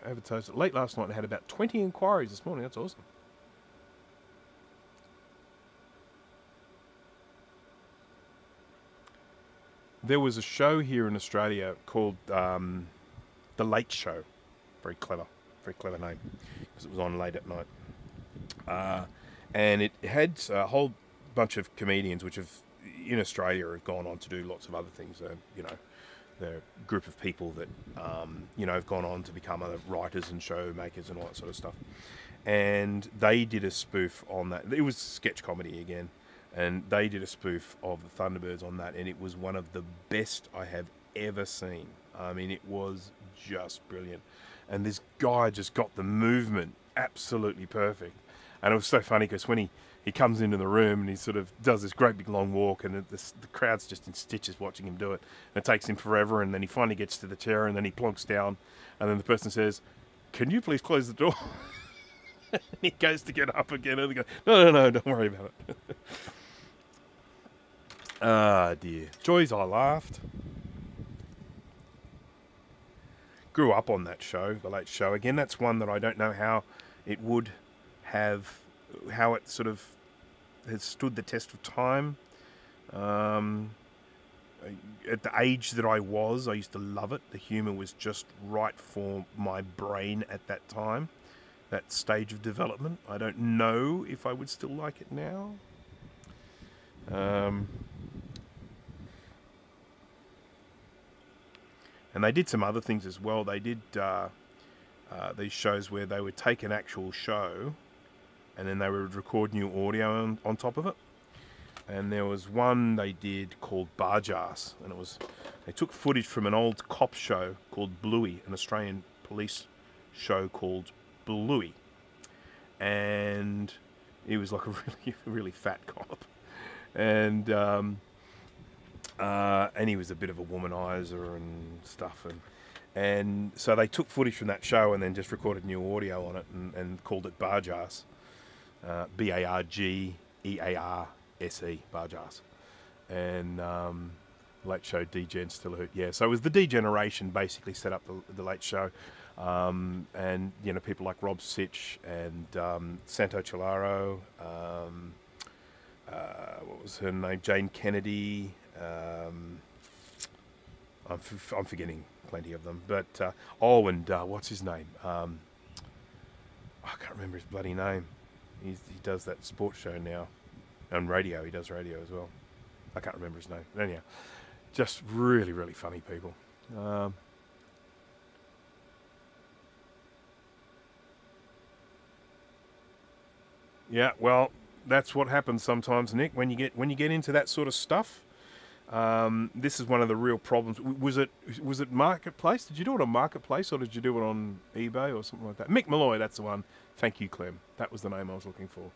advertised it late last night and had about 20 inquiries this morning. That's awesome. There was a show here in Australia called The Late Show. Very clever name, because it was on late at night. And it had a whole bunch of comedians which have, in Australia, have gone on to do lots of other things. You know, they're a group of people that, you know, have gone on to become other writers and show makers and all that sort of stuff. And they did a spoof on that. It was sketch comedy again. And they did a spoof of the Thunderbirds on that, and it was one of the best I have ever seen. I mean, it was just brilliant. And this guy just got the movement absolutely perfect. And it was so funny because when he comes into the room and he sort of does this great big long walk, and the crowd's just in stitches watching him do it. And it takes him forever, and then he finally gets to the chair, and then he plonks down, and then the person says, "Can you please close the door?" And he goes to get up again, and they go, No, don't worry about it." Ah, dear. Joys, I laughed. Grew up on that show, The Late Show. Again, that's one that I don't know how it would have, how it sort of has stood the test of time. At the age that I used to love it. The humour was just right for my brain at that time, that stage of development. I don't know if I would still like it now. And they did some other things as well. They did these shows where they would take an actual show and then they would record new audio on top of it. And there was one they did called Barge Ass, and it was They took footage from an old cop show called Bluey, an Australian police show called Bluey. And he was like a really fat cop. And he was a bit of a womanizer and stuff. And so they took footage from that show and then just recorded new audio on it and called it Bargearse. Bargearse, Bargearse. And Late Show Degen still hurt. Yeah, so it was the D-Generation basically set up the Late Show. And, you know, people like Rob Sitch and Santo Cialaro, what was her name? Jane Kennedy. I'm forgetting plenty of them. But, what's his name? I can't remember his bloody name. He does that sports show now. On radio, he does radio as well. I can't remember his name. Anyhow, just really, really funny people. Yeah, well, that's what happens sometimes, Nick, when you get into that sort of stuff. This is one of the real problems. Was it Marketplace? Did you do it on Marketplace or did you do it on eBay or something like that? Mick Malloy, that's the one. Thank you, Clem. That was the name I was looking for.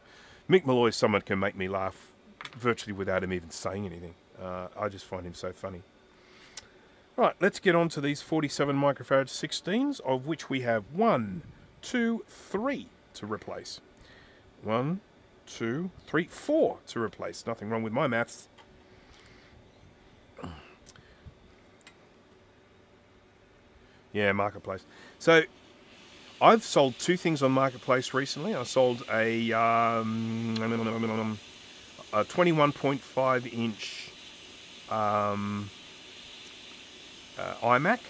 Mick Malloy is someone who can make me laugh virtually without him even saying anything. I just find him so funny. Right, let's get on to these 47 microfarad 16s, of which we have 1, 2, 3 to replace. 1, 2, 3, 4 to replace. Nothing wrong with my maths. Yeah, Marketplace. So I've sold 2 things on Marketplace recently. I sold a 21.5 inch iMac.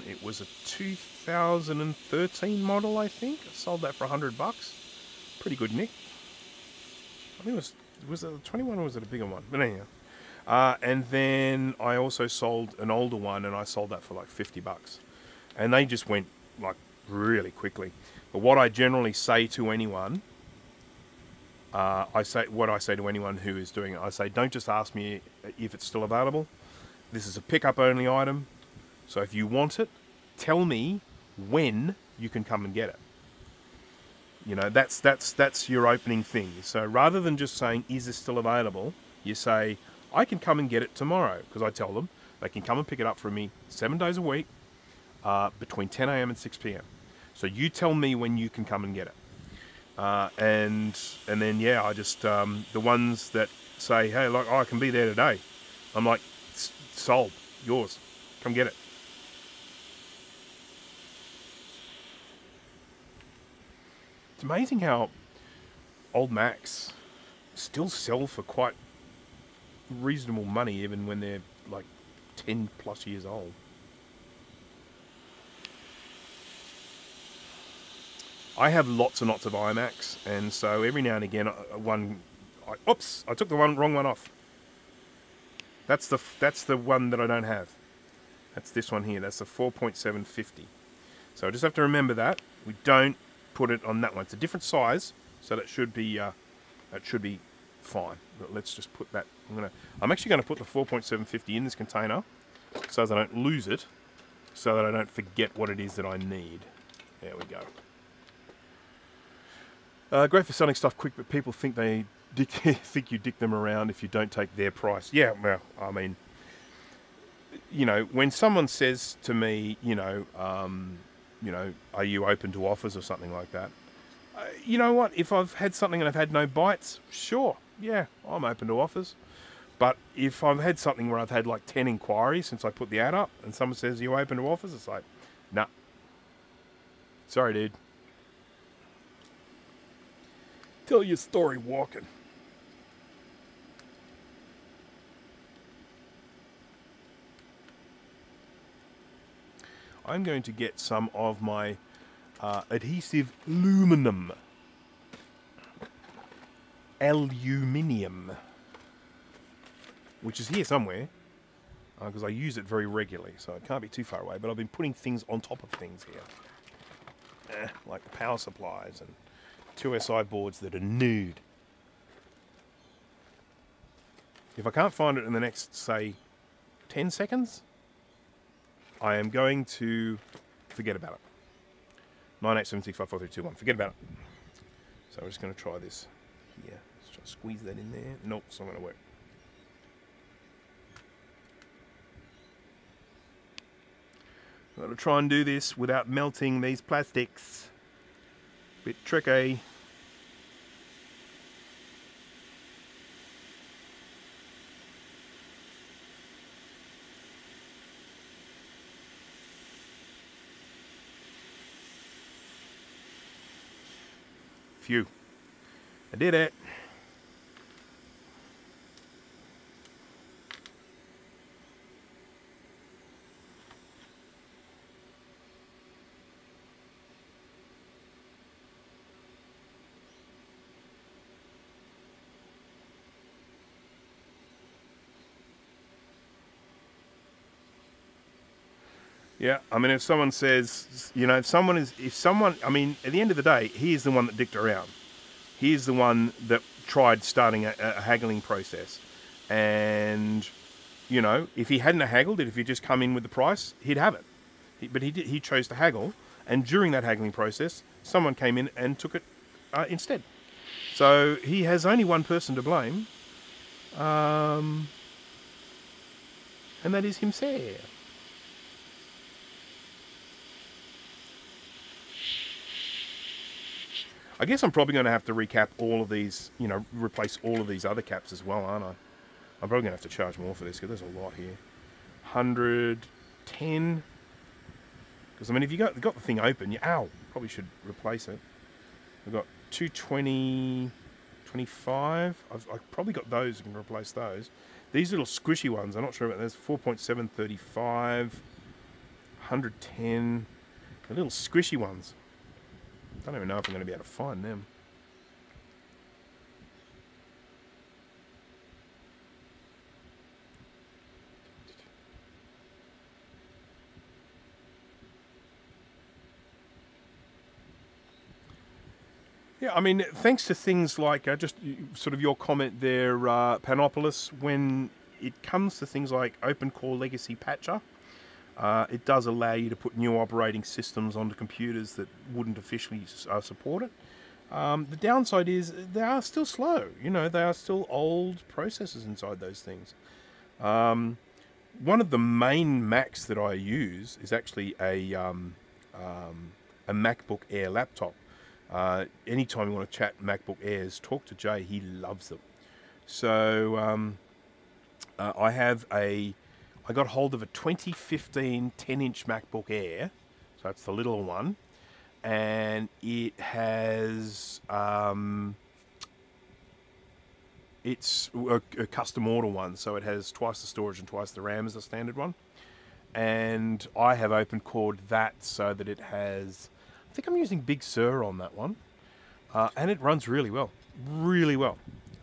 It was a 2013 model, I think. I sold that for $100. Pretty good, Nick. I think was it a 21 or was it a bigger one? But anyhow. And then I also sold an older one, and I sold that for like $50. And they just went like really quickly. But what I generally say to anyone, I say to anyone who is doing it, I say, don't just ask me if it's still available. This is a pickup only item. So if you want it, tell me when you can come and get it. You know, that's your opening thing. So rather than just saying, is this still available? You say, I can come and get it tomorrow, because I tell them they can come and pick it up from me 7 days a week between 10 a.m. and 6 p.m. So you tell me when you can come and get it. And then, yeah, I just, the ones that say, hey, like, I can be there today. I'm like, sold, yours, come get it. It's amazing how old Macs still sell for quite reasonable money even when they're like 10 plus years old. I have lots and lots of iMacs, and so every now and again oops, I took the wrong one off. That's the one that I don't have. That's this one here. That's the 4.750. So I just have to remember that we don't put it on that one. It's a different size, so that should be fine. But let's just put that. I'm actually going to put the 4.750 in this container so that I don't lose it, so that I don't forget what it is that I need. There we go. Great for selling stuff quick, but people think think you dick them around if you don't take their price. Yeah, well, I mean, you know, when someone says to me, you know, are you open to offers or something like that? You know what? If I've had something and I've had no bites, sure, yeah, I'm open to offers. But if I've had something where I've had like 10 inquiries since I put the ad up, and someone says, are you open to offers? It's like, nah. Sorry, dude. Tell your story walking. I'm going to get some of my adhesive aluminum, which is here somewhere, because I use it very regularly, so it can't be too far away. But I've been putting things on top of things here, like power supplies and 2SI boards that are nude. If I can't find it in the next, say, 10 seconds, I am going to forget about it. 987654321. Forget about it. So I'm just going to try this here. Let's try to squeeze that in there. Nope, it's not going to work. I'm going to try and do this without melting these plastics. Bit tricky. Phew. I did it. Yeah, I mean, if someone says, you know, if someone, I mean, at the end of the day, he is the one that dicked around. He is the one that tried starting a haggling process. And, you know, if he hadn't haggled it, if he'd just come in with the price, he'd have it. But he chose to haggle. And during that haggling process, someone came in and took it instead. So he has only one person to blame. And that is himself. I guess I'm probably going to have to recap all of these, you know, replace all of these other caps as well, aren't I? I'm probably going to have to charge more for this because there's a lot here. 110. Because, I mean, if you got the thing open, probably should replace it. We've got 220, 25. I've probably got those and can replace those. These little squishy ones, I'm not sure about those. 4.735, 110. The little squishy ones. I don't even know if I'm going to be able to find them. Yeah, I mean, thanks to things like, just sort of your comment there, Panopoulos, when it comes to things like Open Core Legacy Patcher, it does allow you to put new operating systems onto computers that wouldn't officially support it. The downside is they are still slow. You know, they are still old processors inside those things. One of the main Macs that I use is actually a MacBook Air laptop. Anytime you want to chat MacBook Airs, talk to Jay. He loves them. So I got hold of a 2015 10-inch MacBook Air. So that's the little one. And it has, it's a custom order one. So it has twice the storage and twice the RAM as the standard one. And I have open cored that so that it has, I think I'm using Big Sur on that one. And it runs really well. Really well.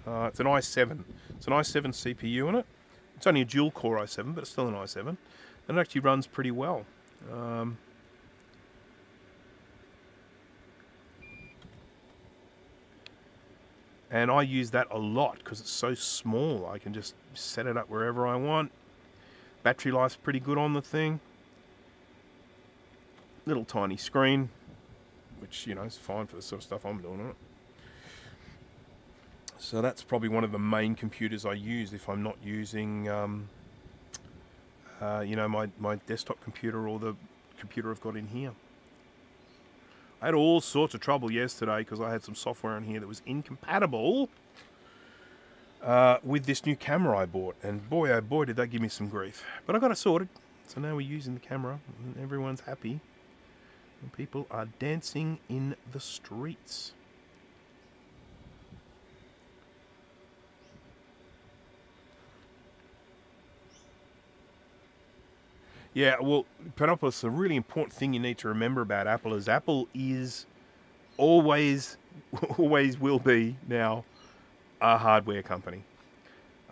It's an i7. It's an i7 CPU in it. It's only a dual core i7, but it's still an i7. And it actually runs pretty well. And I use that a lot because it's so small. I can just set it up wherever I want. Battery life's pretty good on the thing. Little tiny screen, which, you know, is fine for the sort of stuff I'm doing on it. So that's probably one of the main computers I use if I'm not using, you know, my desktop computer or the computer I've got in here. I had all sorts of trouble yesterday because I had some software in here that was incompatible with this new camera I bought. And boy, oh boy, did that give me some grief. But I got it sorted. So now we're using the camera and everyone's happy. And people are dancing in the streets. Yeah, well, Panopoulos, a really important thing you need to remember about Apple is always will be now a hardware company.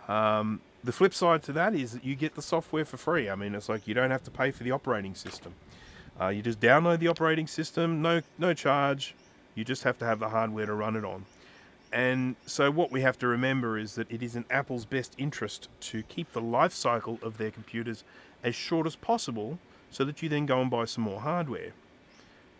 The flip side to that is that you get the software for free. I mean, it's like you don't have to pay for the operating system. You just download the operating system, no charge. You just have to have the hardware to run it on. And so what we have to remember is that it is in Apple's best interest to keep the life cycle of their computers as short as possible so that you then go and buy some more hardware.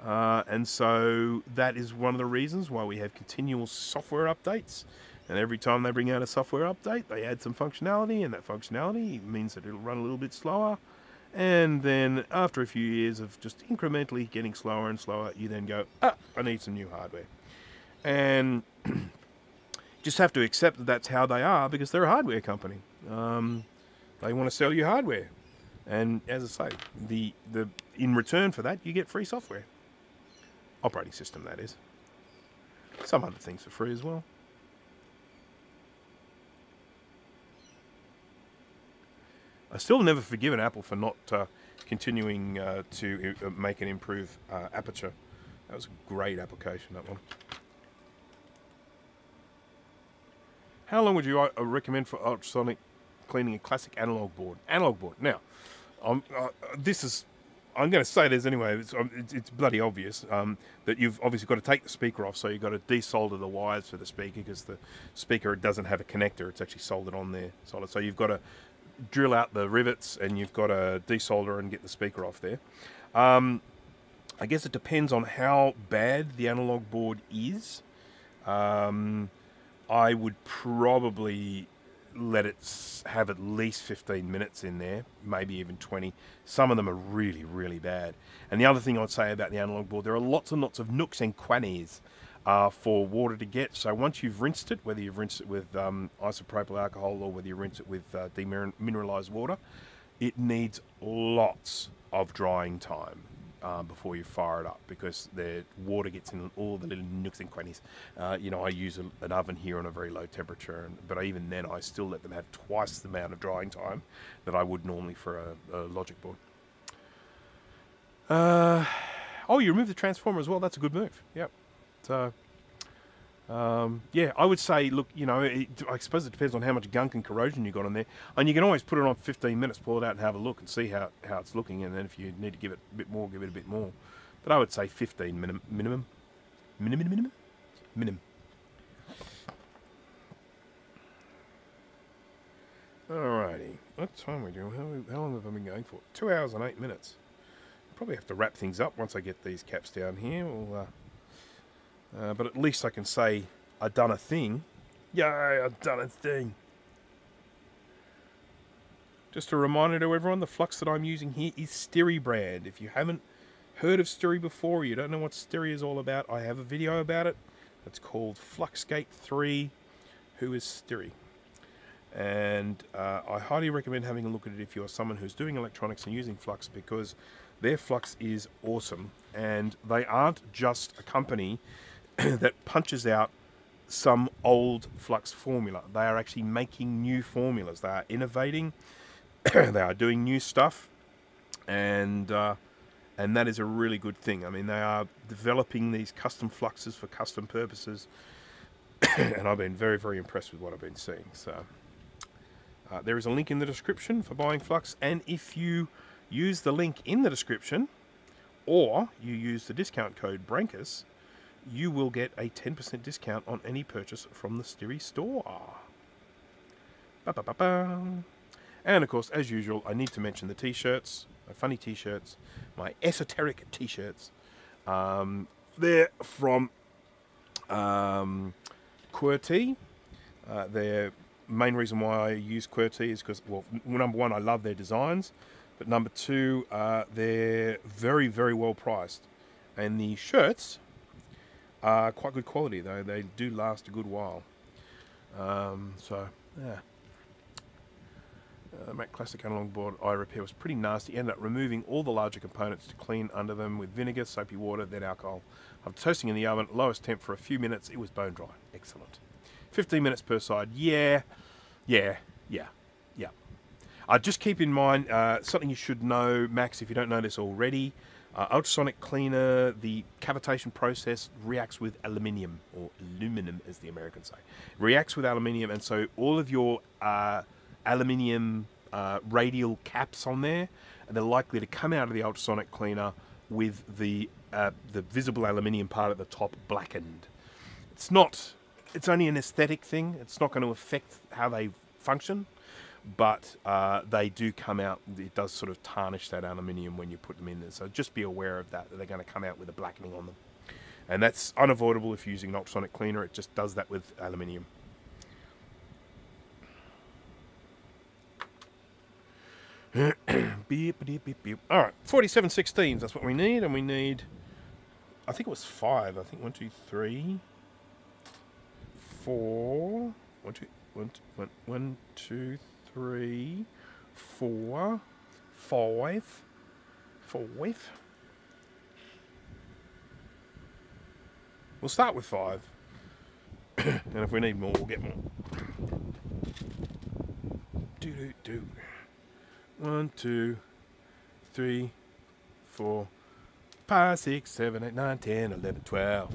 And so that is one of the reasons why we have continual software updates. And every time they bring out a software update, they add some functionality, and that functionality means that it'll run a little bit slower. And then after a few years of just incrementally getting slower and slower, you then go, I need some new hardware. And just have to accept that that's how they are, because they're a hardware company. They want to sell you hardware. And as I say, the in return for that, you get free software. Operating system, that is. Some other things are free as well. I still never forgiven Apple for not continuing to make and improve Aperture. That was a great application, that one. How long would you recommend for ultrasonic cleaning a classic analog board? Analog board. Now, I'm going to say this anyway. It's bloody obvious that you've obviously got to take the speaker off, so you've got to desolder the wires for the speaker, because the speaker doesn't have a connector. It's actually soldered on there, solid. So you've got to drill out the rivets, and you've got to desolder and get the speaker off there. I guess it depends on how bad the analog board is. I would probably let it have at least 15 minutes in there, maybe even 20. Some of them are really, really bad. And the other thing I'd say about the analog board, there are lots and lots of nooks and crannies for water to get. So once you've rinsed it, whether you've rinsed it with isopropyl alcohol or whether you rinse it with demineralized water, it needs lots of drying time before you fire it up, because the water gets in all the little nooks and crannies. You know, I use an oven here on a very low temperature, but even then I still let them have twice the amount of drying time that I would normally for a logic board. Oh, you remove the transformer as well. That's a good move. Yep. So, yeah, I would say, look, you know, I suppose it depends on how much gunk and corrosion you got on there. And you can always put it on 15 minutes, pull it out and have a look and see how it's looking. And then if you need to give it a bit more, give it a bit more. But I would say 15 minimum. Alrighty. What time are we doing? How long have I been going for? 2 hours and 8 minutes. Probably have to wrap things up once I get these caps down here. But at least I can say I've done a thing. Yay, I've done a thing. Just a reminder to everyone, the flux that I'm using here is Styri brand. If you haven't heard of Styri before, you don't know what Styri is all about, I have a video about it. It's called Fluxgate 3, Who is Styri? And I highly recommend having a look at it if you're someone who's doing electronics and using flux, because their flux is awesome. And they aren't just a company that punches out some old flux formula. They are actually making new formulas. They are innovating. They are doing new stuff, and that is a really good thing. I mean, they are developing these custom fluxes for custom purposes, and I've been very, very impressed with what I've been seeing. So there is a link in the description for buying flux, and if you use the link in the description, or you use the discount code Brankus, you will get a 10% discount on any purchase from the Styri store. And of course, as usual, I need to mention the t-shirts, my funny t-shirts, my esoteric t-shirts. They're from QWERTY. Their main reason why I use QWERTY is because, well, number one, I love their designs, but number two, they're very, very well priced. And the shirts are quite good quality, though. They do last a good while. So, yeah. Mac Classic Analog Board eye repair was pretty nasty. Ended up removing all the larger components to clean under them with vinegar, soapy water, then alcohol. After toasting in the oven at lowest temp for a few minutes, it was bone dry. Excellent. 15 minutes per side. Yeah. Just keep in mind, something you should know, Max, if you don't know this already, ultrasonic cleaner, the cavitation process reacts with aluminium, or aluminum as the Americans say. Reacts with aluminium, and so all of your aluminium radial caps on there, and they're likely to come out of the ultrasonic cleaner with the visible aluminium part at the top blackened. It's not it's only an aesthetic thing. It's not going to affect how they function, but they do come out. It does sort of tarnish that aluminium when you put them in there. So just be aware of that. They're going to come out with a blackening on them, and that's unavoidable if you're using an ultrasonic cleaner. It just does that with aluminium. Beep, beep, beep, beep. All right, 4716s. That's what we need, and we need. I think it was 5. I think 1, 2, 3, 4. 1, 2, 3, 4, 5. 5. We'll start with 5, and if we need more, we'll get more. Do. 1, 2, 3, 4, 5, 6, 7, 8, 9, 10, 11, 12.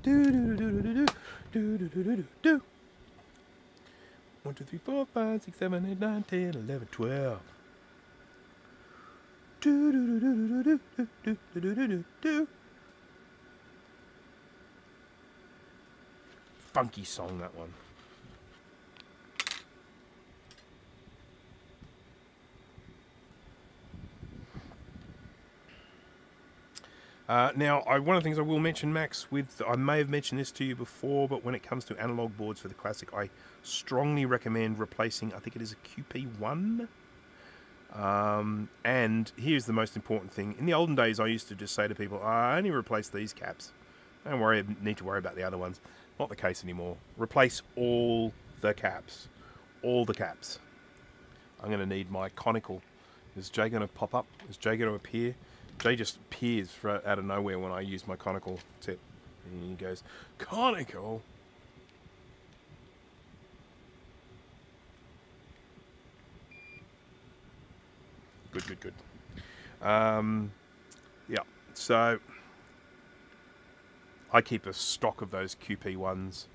Do. 1, 2, 3, 4, 5, 6, 7, 8, 9, 10, 11, 12. Do. Funky song, that one. Now, one of the things I will mention, Max, I may have mentioned this to you before, but when it comes to analog boards for the Classic, I strongly recommend replacing, I think it is a QP1. And here's the most important thing. In the olden days, I used to just say to people, I only replace these caps. Don't need to worry about the other ones. Not the case anymore. Replace all the caps. All the caps. I'm going to need my conical. Is Jay going to pop up? Is Jay going to appear? Jay just appears out of nowhere when I use my conical tip. And he goes, conical? Good. Yeah, so I keep a stock of those QP1s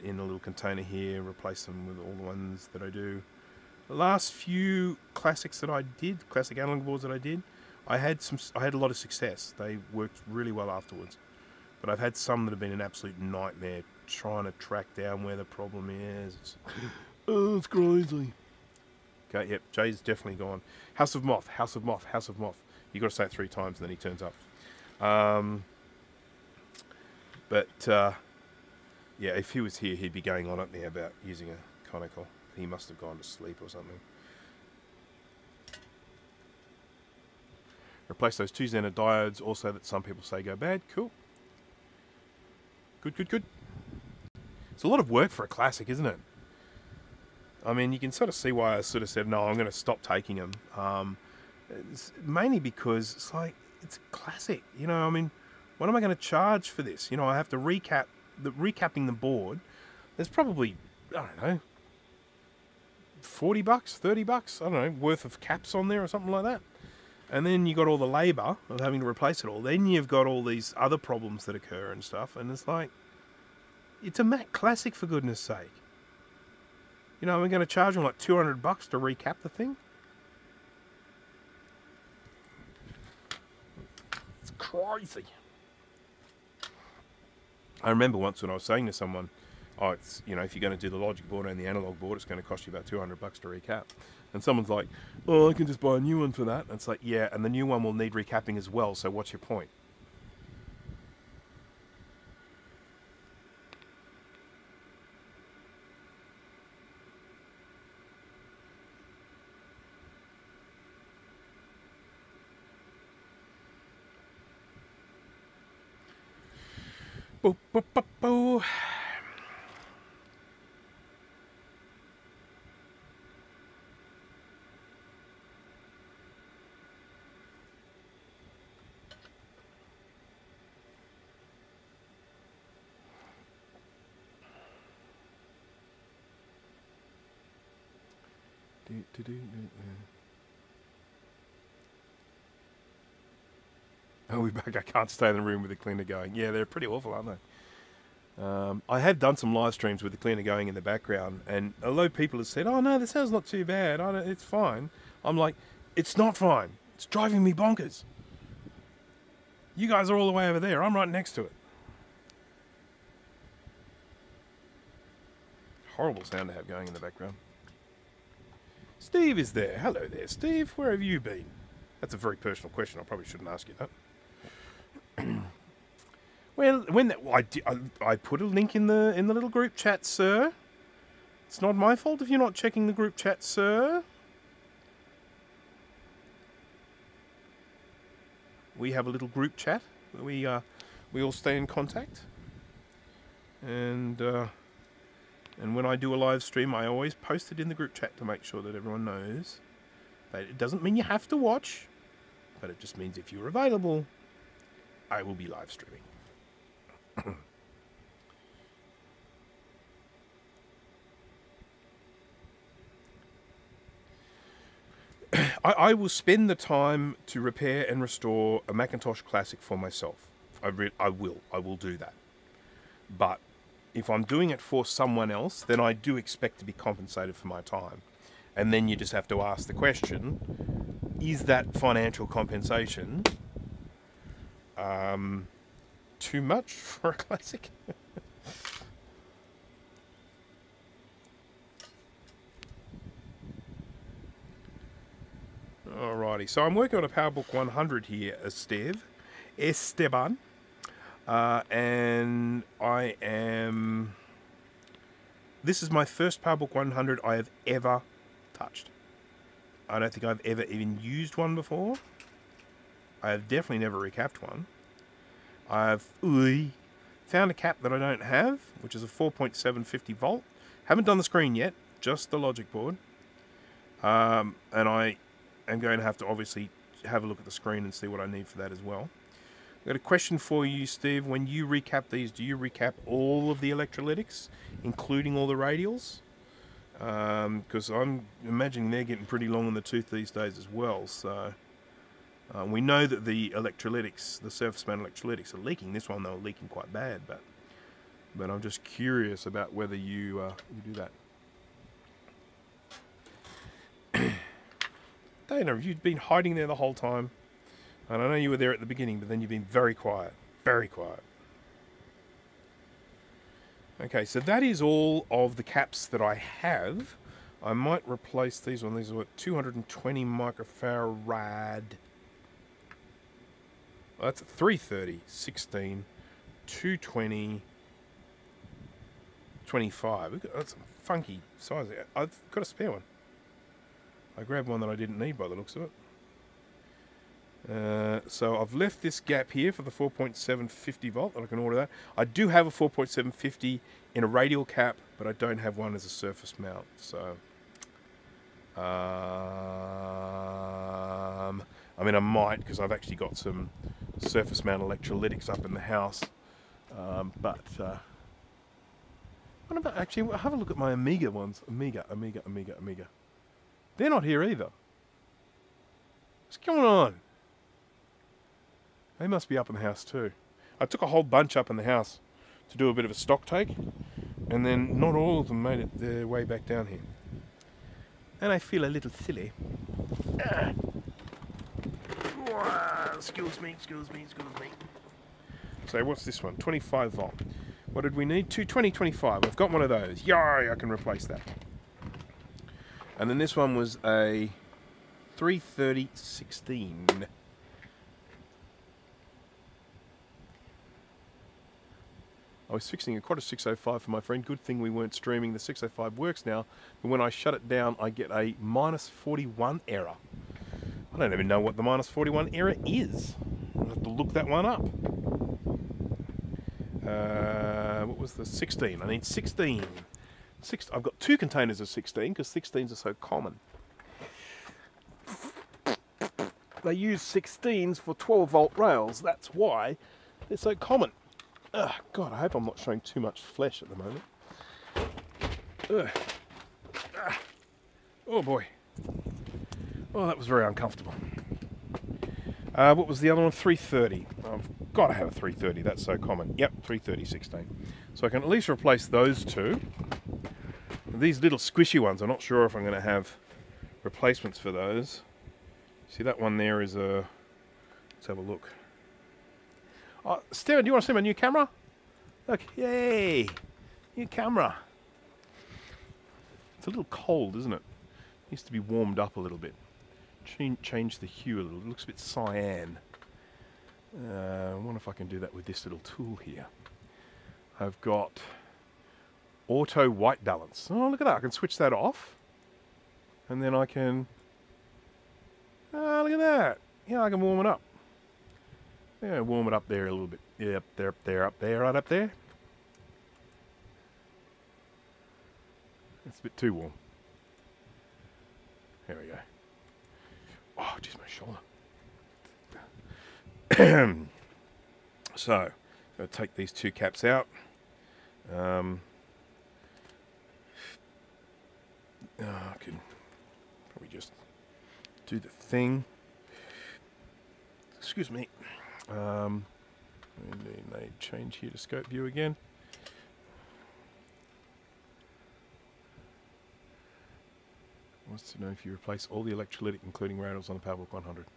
in a little container here, replace them with all the ones that I do. The last few classics that I did, classic analog boards that I did, I had a lot of success. They worked really well afterwards. But I've had some that have been an absolute nightmare trying to track down where the problem is. It's crazy. Okay, yep, Jay's definitely gone. House of Moth, House of Moth, House of Moth. You've got to say it 3 times and then he turns up. Yeah, if he was here, he'd be going on at me about using a conical. He must have gone to sleep or something. Replace those 2 Zener diodes also that some people say go bad. Cool. Good. It's a lot of work for a Classic, isn't it? I mean, you can sort of see why I sort of said, no, I'm going to stop taking them. It's mainly because it's like, it's a Classic. You know, I mean, what am I going to charge for this? You know, I have to recapping the board. There's probably, I don't know, $40, $30, I don't know, worth of caps on there or something like that. And then you got all the labour of having to replace it all. Then you've got all these other problems that occur and stuff. And it's like, it's a Mac Classic for goodness sake. You know, we're going to charge them like $200 to recap the thing. It's crazy. I remember once when I was saying to someone, oh, it's, you know, if you're going to do the logic board and the analog board, it's going to cost you about $200 to recap. And someone's like, oh, I can just buy a new one for that. And it's like, yeah, and the new one will need recapping as well, so what's your point? Boop, boop, boop, boop. Oh, we're back. I can't stay in the room with the cleaner going. Yeah, they're pretty awful, aren't they? I have done some live streams with the cleaner going in the background, and although people have said, oh no, the sound's not too bad, it's fine, I'm like, it's not fine. It's driving me bonkers. You guys are all the way over there. I'm right next to it. horrible sound to have going in the background. Steve is there. Hello there, Steve. Where have you been? That's a very personal question. I probably shouldn't ask you that. Well, I put a link in the little group chat, sir. It's not my fault if you're not checking the group chat, sir. We have a little group chat where we all stay in contact. And when I do a live stream, I always post it in the group chat to make sure that everyone knows. That it doesn't mean you have to watch, but it just means if you're available, I will be live streaming. I will spend the time to repair and restore a Macintosh Classic for myself. I will do that. But if I'm doing it for someone else, then I do expect to be compensated for my time. And then you just have to ask the question, is that financial compensation too much for a Classic? Alrighty, so I'm working on a PowerBook 100 here, Esteban. And I am... This is my first PowerBook 100 I have ever touched. I don't think I've ever even used one before. I have definitely never recapped one. I've found a cap that I don't have, which is a 4.750 volt. Haven't done the screen yet, just the logic board. And I am going to have to obviously have a look at the screen and see what I need for that as well. I've got a question for you, Steve. When you recap these, do you recap all of the electrolytics, including all the radials? Because I'm imagining they're getting pretty long in the tooth these days as well. So we know that the electrolytics, the surface mount electrolytics, are leaking. This one, they were leaking quite bad, but I'm just curious about whether you do that. Dana, you've been hiding there the whole time. And I know you were there at the beginning, but then you've been very quiet. Very quiet. Okay, so that is all of the caps that I have. I might replace these ones. These are what, 220 microfarad. Oh, that's 330, 16, 220, 25. That's a funky size. I've got a spare one. I grabbed one that I didn't need by the looks of it. So I've left this gap here for the 4.750 volt, and I can order that. I do have a 4.750 in a radial cap, but I don't have one as a surface mount. So, I mean, I might, because I've actually got some surface mount electrolytics up in the house. What about, actually, have a look at my Amiga ones. Amiga. They're not here either. What's going on? They must be up in the house too. I took a whole bunch up in the house to do a bit of a stock take, and then not all of them made it their way back down here. And I feel a little silly. Excuse me. So what's this one? 25 volt. What did we need? 220, 25. I've got one of those. Yay, I can replace that. And then this one was a 330, 16. I was fixing a Quad 605 for my friend. Good thing we weren't streaming. The 605 works now, but when I shut it down, I get a -41 error. I don't even know what the -41 error is. I'll have to look that one up. What was the 16? I need 16. I've got 2 containers of 16 because 16s are so common. They use 16s for 12 volt rails. That's why they're so common. God, I hope I'm not showing too much flesh at the moment. Oh boy. Oh, that was very uncomfortable. What was the other one? 330. I've got to have a 330. That's so common. Yep, 330, 16. So I can at least replace those 2. These little squishy ones, I'm not sure if I'm going to have replacements for those. See, that one there is a... Let's have a look. Steven, do you want to see my new camera? Look, yay! New camera. It's a little cold, isn't it? Needs to be warmed up a little bit. Change the hue a little. It looks a bit cyan. I wonder if I can do that with this little tool here. I've got auto white balance. Oh, look at that. I can switch that off. And then I can... Oh, look at that. Yeah, I can warm it up. Yeah, warm it up there a little bit. Yeah, up there, up there, up there, right up there. It's a bit too warm. There we go. Oh, just my shoulder. So, I'll take these two caps out. I can probably just do the thing. Excuse me. And then they change here to scope view again. Wants to know if you replace all the electrolytic, including radals, on the PowerBook 100. So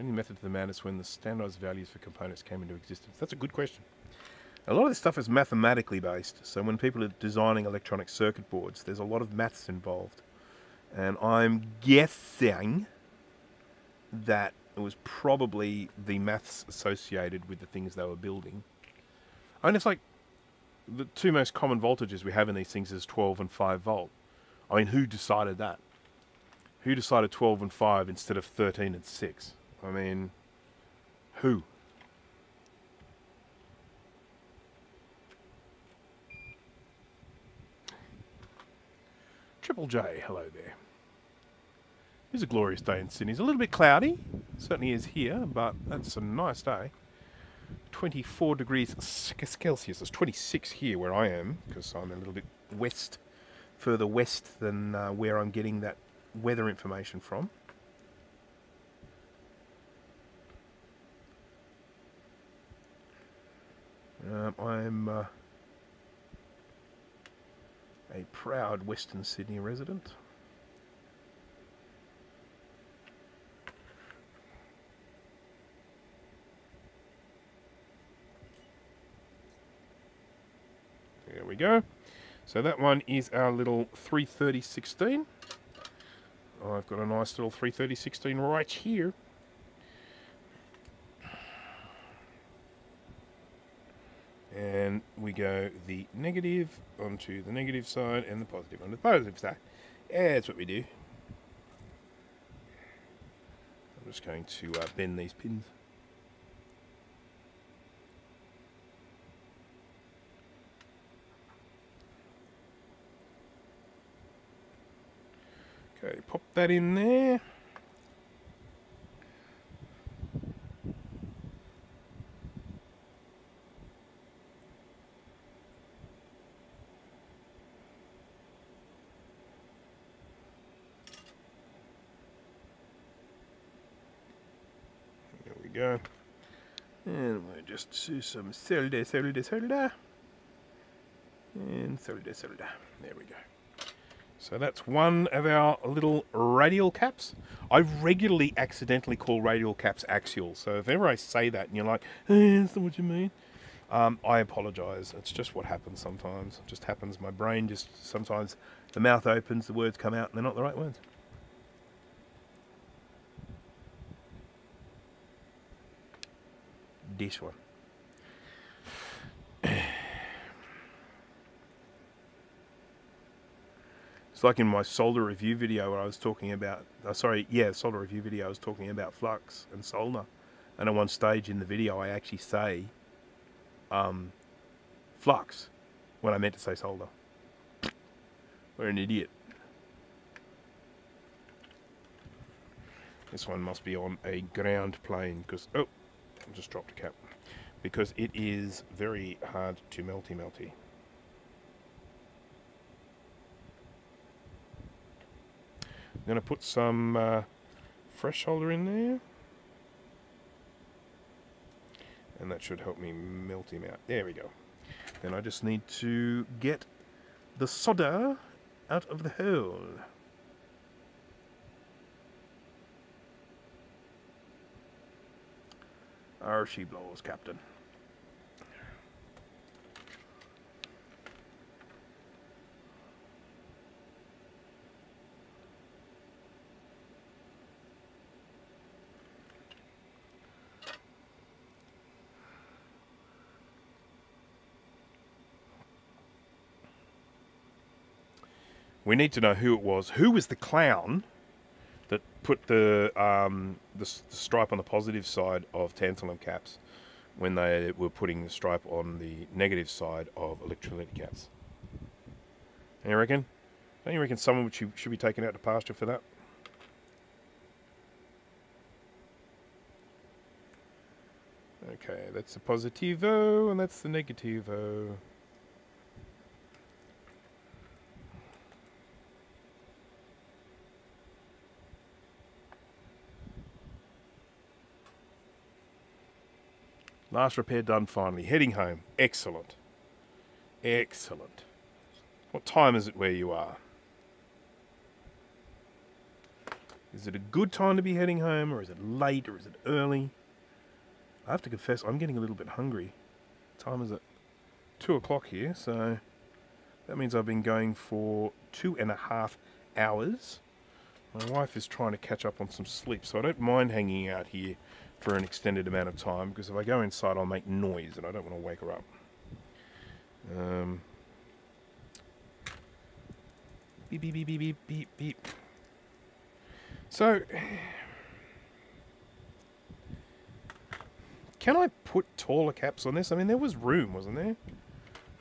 any method to the madness when the standardized values for components came into existence? That's a good question. A lot of this stuff is mathematically based. So when people are designing electronic circuit boards, there's a lot of maths involved. And I'm guessing that it was probably the maths associated with the things they were building. I mean, it's like the two most common voltages we have in these things is 12 and 5 volt. I mean, who decided that? Who decided 12 and 5 instead of 13 and 6? I mean, who? Triple J, hello there. It's a glorious day in Sydney. It's a little bit cloudy, certainly is here, but that's a nice day. 24 degrees Celsius. It's 26 here where I am, because I'm a little bit west, further west than where I'm getting that weather information from. I'm a proud Western Sydney resident. There we go. So that one is our little 33016. I've got a nice little 33016 right here. And we go the negative onto the negative side and the positive onto the positive side. Yeah, that's what we do. I'm just going to bend these pins. Okay, pop that in there. There we go. And we'll just do some solder. And solder. There we go. So that's one of our little radial caps. I regularly accidentally call radial caps axial. So if ever I say that and you're like, hey, that's not what you mean, I apologise. It's just what happens sometimes. It just happens. My brain just, sometimes the mouth opens, the words come out, and they're not the right words. This one. It's like in my solder review video where I was talking about, solder review video I was talking about flux and solder. And at one stage in the video I actually say flux when I meant to say solder. We're an idiot. This one must be on a ground plane because, oh, I just dropped a cap. Because it is very hard to melty. I'm going to put some fresh solder in there. And that should help me melt him out. There we go. Then I just need to get the solder out of the hole. There she blows, Captain. We need to know who it was. Who was the clown that put the stripe on the positive side of tantalum caps when they were putting the stripe on the negative side of electrolytic caps? Don't you reckon? Don't you reckon someone should be taken out to pasture for that? Okay, that's the positivo and that's the negativo. Last repair done finally. Heading home. Excellent. Excellent. What time is it where you are? Is it a good time to be heading home, or is it late, or is it early? I have to confess, I'm getting a little bit hungry. What time is it? 2 o'clock here, so that means I've been going for 2.5 hours. My wife is trying to catch up on some sleep, so I don't mind hanging out here for an extended amount of time, because if I go inside I'll make noise and I don't want to wake her up. Beep, beep, beep, beep, beep, beep, beep. So, can I put taller caps on this? I mean, there was room, wasn't there?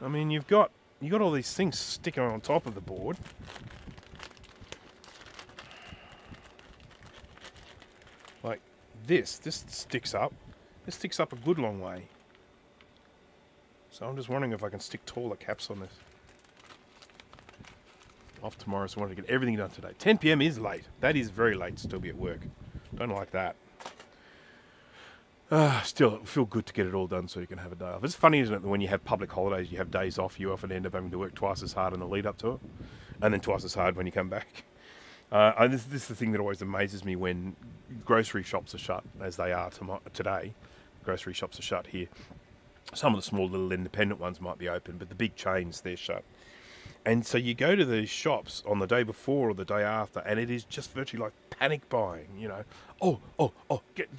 I mean, you got all these things sticking on top of the board. Like this sticks up. This sticks up a good long way. So I'm just wondering if I can stick taller caps on this. Off tomorrow, so I wanted to get everything done today. 10 PM is late. That is very late to still be at work. Don't like that. Still, it'll feel good to get it all done so you can have a day off. It's funny, isn't it, that when you have public holidays, you have days off, you often end up having to work twice as hard in the lead up to it, and then twice as hard when you come back. This is the thing that always amazes me when grocery shops are shut, as they are today. Grocery shops are shut here. Some of the small little independent ones might be open, but the big chains, they're shut. And so you go to these shops on the day before or the day after, and it is just virtually like panic buying, you know.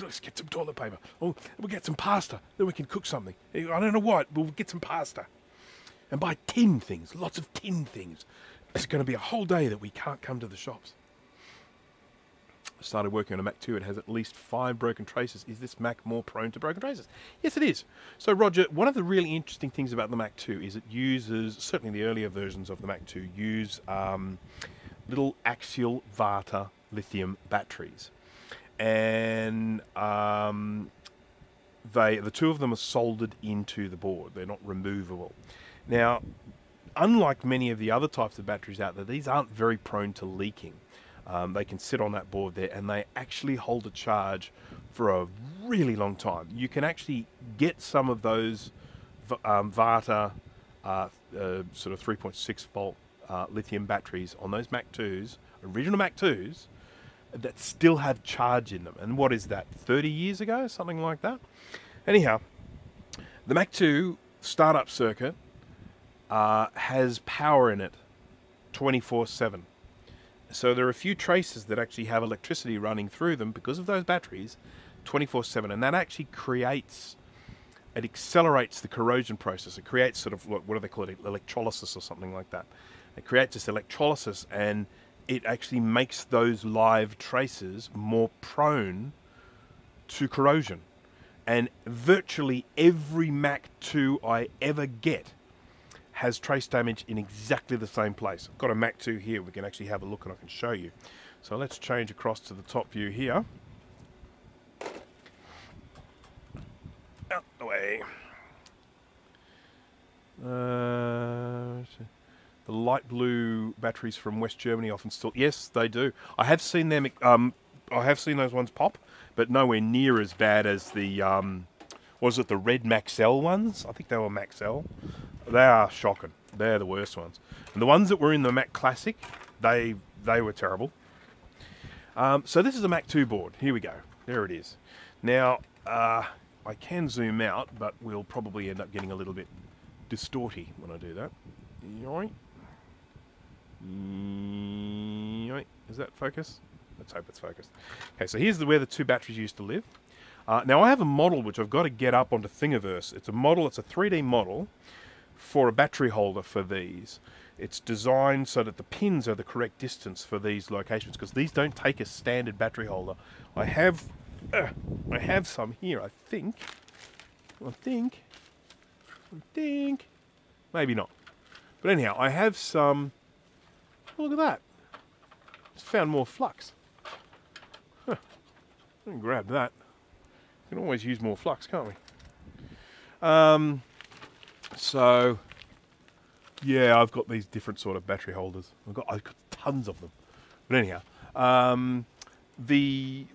Let's get some toilet paper. Oh, we'll get some pasta, then we can cook something. I don't know what, but we'll get some pasta. And buy tin things, lots of tin things. It's going to be a whole day that we can't come to the shops. I started working on a Mac 2. It has at least 5 broken traces. Is this Mac more prone to broken traces? Yes, it is. So, Roger, one of the really interesting things about the Mac 2 is it uses, certainly the earlier versions of the Mac 2, use little axial Vata lithium batteries. And the two of them are soldered into the board. They're not removable. Now, unlike many of the other types of batteries out there, these aren't very prone to leaking. They can sit on that board there and they actually hold a charge for a really long time. You can actually get some of those Vata sort of 3.6 volt lithium batteries on those Mac 2s, original Mac 2s, that still have charge in them. And what is that, 30 years ago? Something like that? Anyhow, the Mac 2 startup circuit has power in it 24/7. So there are a few traces that actually have electricity running through them because of those batteries 24/7, and that actually it accelerates the corrosion process. It creates sort of, what do they call it, electrolysis or something like that. It creates this electrolysis, and it actually makes those live traces more prone to corrosion. And virtually every Mac 2 I ever get has trace damage in exactly the same place. I've got a Mac 2 here. We can actually have a look and I can show you. So let's change across to the top view here. Out the way. The light blue batteries from West Germany often still... Yes, they do. I have seen them... I have seen those ones pop, but nowhere near as bad as the... was it the red Maxell ones? I think they were Maxell. They are shocking. They're the worst ones. And the ones that were in the Mac Classic, they were terrible. So this is a Mac 2 board. Here we go. There it is. Now, I can zoom out, but we'll probably end up getting a little bit distorty when I do that. Yoink. Yoink. Is that focus? Let's hope it's focused. Okay, so here's where the 2 batteries used to live. Now I have a model which I've got to get up onto Thingiverse. It's a model, it's a 3D model for a battery holder for these. it's designed so that the pins are the correct distance for these locations, because these don't take a standard battery holder. I have some here, I think, maybe not. But anyhow, I have some, look at that. Just found more flux. Huh. I can grab that. We can always use more flux, can't we? So, yeah, I've got these different sort of battery holders. I've got tons of them. But anyhow, the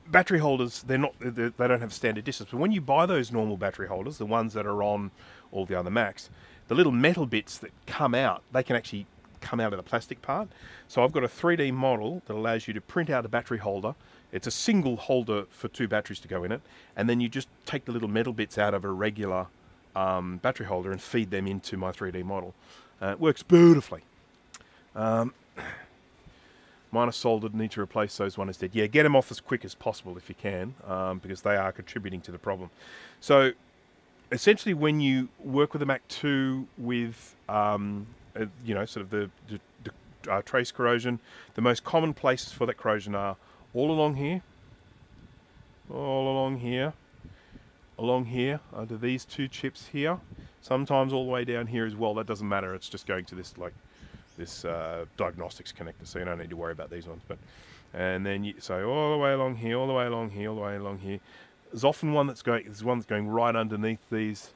battery holders, they don't have standard distance. But when you buy those normal battery holders, the ones that are on all the other Macs, the little metal bits that come out, they can actually come out of the plastic part. So I've got a 3D model that allows you to print out a battery holder. It's a single holder for 2 batteries to go in it, and then you just take the little metal bits out of a regular battery holder and feed them into my 3D model. It works beautifully. Mine are soldered, need to replace those. One is dead. Yeah, get them off as quick as possible if you can, because they are contributing to the problem. So essentially, when you work with a Mac 2 with you know, sort of the trace corrosion, the most common places for that corrosion are all along here, along here, under these 2 chips here, sometimes all the way down here as well. That doesn't matter, it's just going to this, like, this diagnostics connector, so you don't need to worry about these ones. But, and then you, so all the way along here, all the way along here, all the way along here. There's often one that's going, there's one that's going right underneath these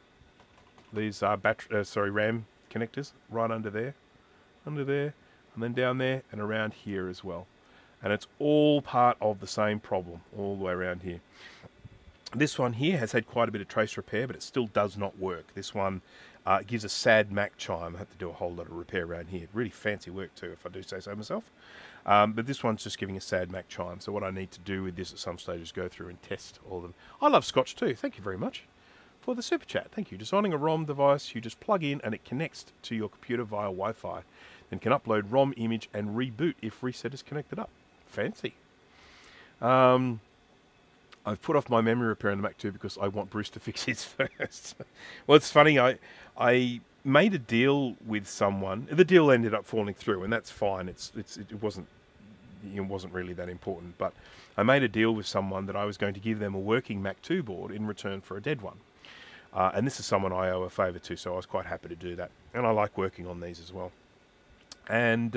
RAM connectors, right under there, and then down there, and around here as well. And it's all part of the same problem, all the way around here. This one here has had quite a bit of trace repair, but it still does not work. This one gives a sad Mac chime. I have to do a whole lot of repair around here. Really fancy work too, if I do say so myself. But this one's just giving a sad Mac chime. So what I need to do with this at some stage is go through and test all of them. I love Scotch too. Thank you very much for the super chat. Thank you. Designing a ROM device, you just plug in and it connects to your computer via Wi-Fi. Then can upload ROM image and reboot if reset is connected up. Fancy. I've put off my memory repair on the Mac 2 because I want Bruce to fix his first. Well, it's funny. I made a deal with someone. The deal ended up falling through, and that's fine. It wasn't really that important. But I made a deal with someone that I was going to give them a working Mac 2 board in return for a dead one. And this is someone I owe a favour to, so I was quite happy to do that. And I like working on these as well. And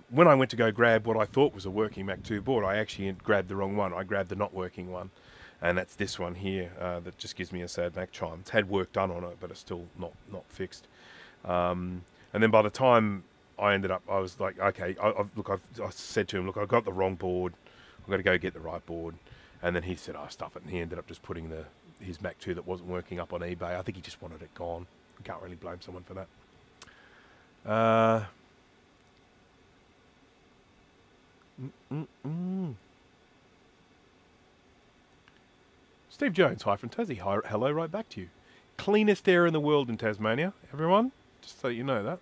when I went to go grab what I thought was a working Mac 2 board, I actually grabbed the wrong one. I grabbed the not working one, and that's this one here that just gives me a sad Mac chime. It's had work done on it, but it's still not fixed. And then by the time I ended up, I was like, okay, I said to him, look, I got the wrong board. I've got to go get the right board. And then he said, oh, stuff it. And he ended up just putting his Mac 2 that wasn't working up on eBay. I think he just wanted it gone. I can't really blame someone for that. Steve Jones, hi from Tassie. Hi, hello, right back to you. Cleanest air in the world in Tasmania, everyone. Just so you know that.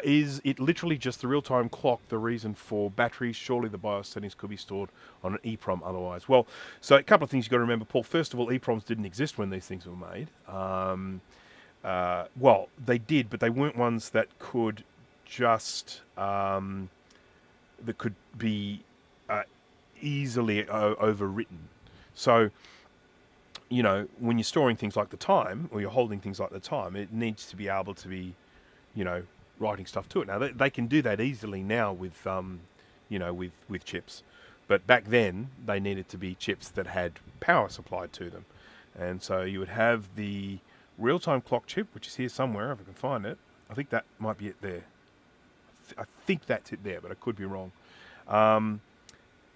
Is it literally just the real-time clock the reason for batteries? Surely the BIOS settings could be stored on an EEPROM otherwise. Well, so a couple of things you've got to remember, Paul. First of all, EEPROMs didn't exist when these things were made. Well, they did, but they weren't ones that could just that could be easily overwritten. So, you know, when you're storing things like the time, or you're holding things like the time, it needs to be able to be, you know, writing stuff to it. Now they can do that easily now with, you know, with chips, but back then they needed to be chips that had power supplied to them, and so you would have the real-time clock chip, which is here somewhere, if I can find it. I think that might be it there. I think that's it there, but I could be wrong.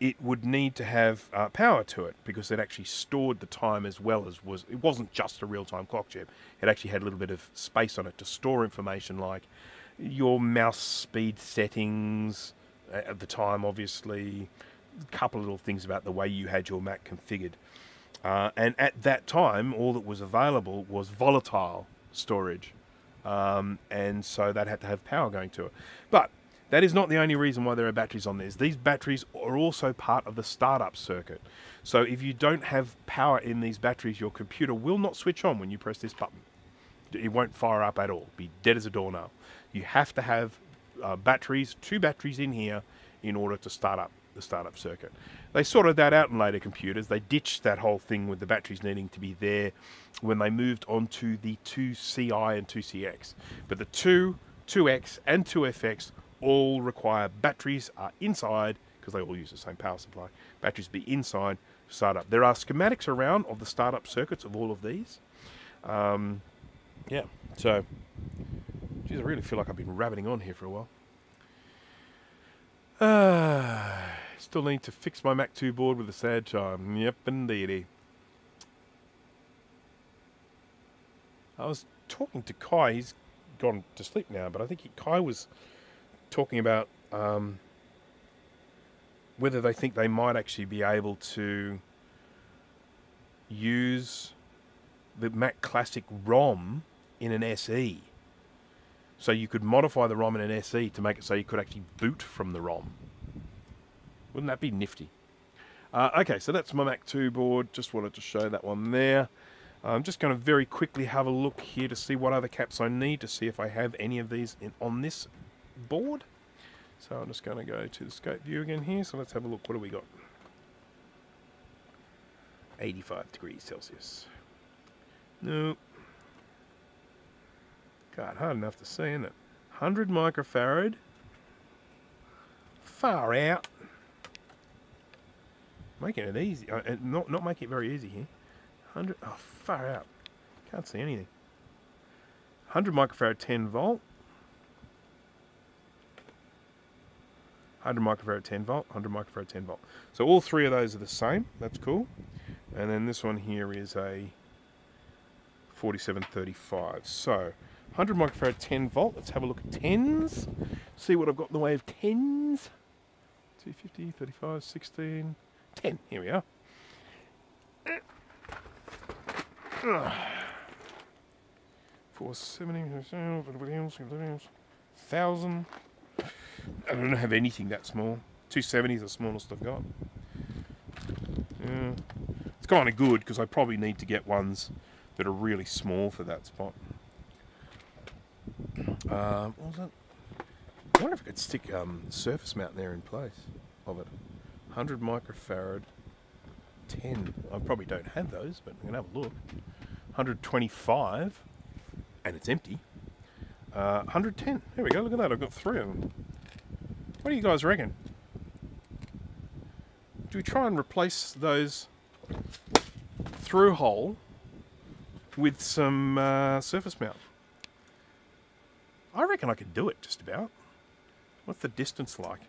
It would need to have power to it because it actually stored the time as well as it wasn't just a real-time clock chip. It actually had a little bit of space on it to store information like your mouse speed settings at the time, obviously, a couple of little things about the way you had your Mac configured. And at that time, all that was available was volatile storage. And so that had to have power going to it. But That is not the only reason why there are batteries on these. These batteries are also part of the startup circuit. So if you don't have power in these batteries, your computer will not switch on when you press this button. It won't fire up at all. Be dead as a doornail. You have to have batteries, 2 batteries in here, in order to start up the startup circuit. They sorted that out in later computers. They ditched that whole thing with the batteries needing to be there when they moved on to the 2CI and 2CX. But the 2, 2X and 2FX all require batteries are inside, because they all use the same power supply. Batteries be inside to start up. There are schematics around of the startup circuits of all of these. Yeah, so, geez, I really feel like I've been rabbiting on here for a while. Still need to fix my Mac 2 board with a sad chime. Yep, indeedy. I was talking to Kai. He's gone to sleep now, but I think Kai was talking about whether they think they might actually be able to use the Mac Classic ROM in an SE. So you could modify the ROM in an SE to make it so you could actually boot from the ROM. Wouldn't that be nifty? Okay, so that's my Mac 2 board. Just wanted to show that one there. I'm just going to very quickly have a look here to see what other caps I need, to see if I have any of these on this board. So I'm just going to go to the scope view again here. So let's have a look. What do we got? 85 degrees Celsius. Nope. God, hard enough to see, isn't it? 100 microfarad. Far out. Making it easy. Not making it very easy here. 100. Oh, far out. Can't see anything. 100 microfarad 10 volt. 100 microfarad 10 volt. 100 microfarad 10 volt. So all 3 of those are the same. That's cool. And then this one here is a 4735. So 100 microfarad 10 volt. Let's have a look at 10s. See what I've got in the way of 10s. 250, 35, 16, 10. Here we are. 470, 1000. I don't have anything that small. 270 is the smallest I've got. Yeah. It's kind of good because I probably need to get ones that are really small for that spot. What was that? I wonder if I could stick surface mount there in place of it. 100 microfarad 10. I probably don't have those, but I'm going to have a look. 125, and it's empty. 110. There we go, look at that. I've got 3 of them. What do you guys reckon? Do we try and replace those through hole with some surface mount? I reckon I could do it, just about. What's the distance like?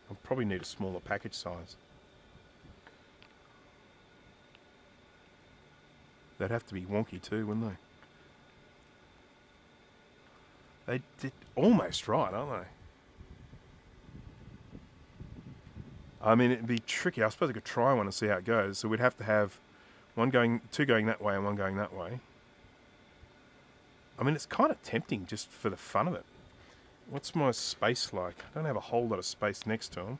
I'll probably need a smaller package size. They'd have to be wonky too, wouldn't they? They did almost right, aren't they? I mean, it'd be tricky. I suppose I could try one and see how it goes. So we'd have to have two going that way and one going that way. I mean, it's kind of tempting just for the fun of it. What's my space like? I don't have a whole lot of space next to them.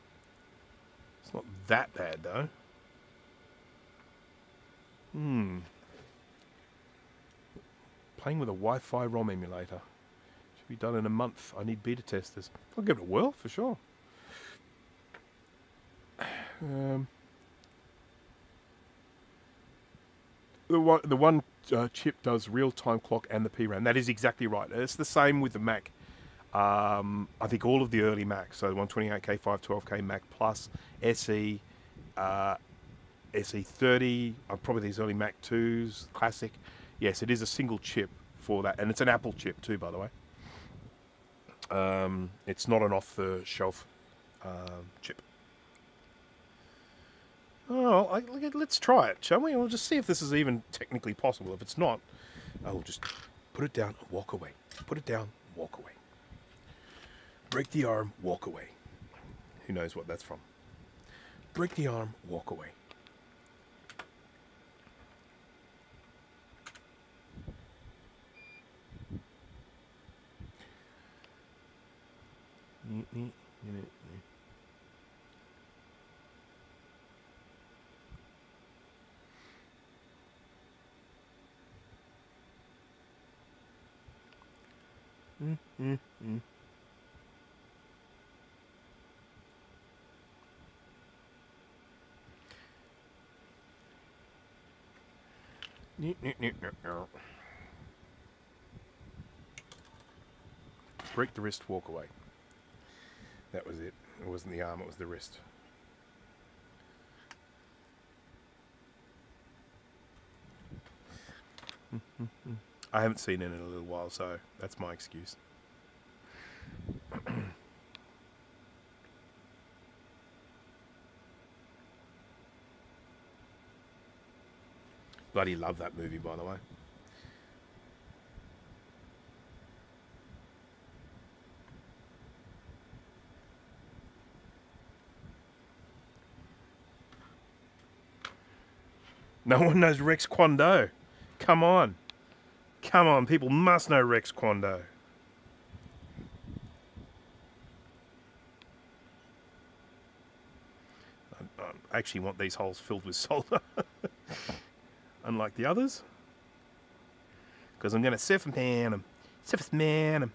It's not that bad, though. Playing with a Wi-Fi ROM emulator. Should be done in a month. I need beta testers. I'll give it a whirl, for sure. The one chip does real-time clock and the PRAM. That is exactly right. It's the same with the Mac. I think all of the early Macs, so the 128K, 512K Mac Plus, SE, SE30, probably these early Mac 2s, Classic. Yes, it is a single chip for that, and it's an Apple chip too, by the way. It's not an off-the-shelf chip. Oh, let's try it, shall we? We'll just see if this is even technically possible. If it's not, I will just put it down and walk away. Put it down, walk away. Break the arm, walk away. Who knows what that's from? Break the arm, walk away. Break the wrist, walk away. That was it. It wasn't the arm, it was the wrist. I haven't seen it in a little while, so that's my excuse. Bloody love that movie, by the way. No one knows Rex Kwon Do. Come on. Come on, people must know Rex Kwon Do. I actually want these holes filled with solder. Unlike the others. Because I'm going to surface man them. Surface man them.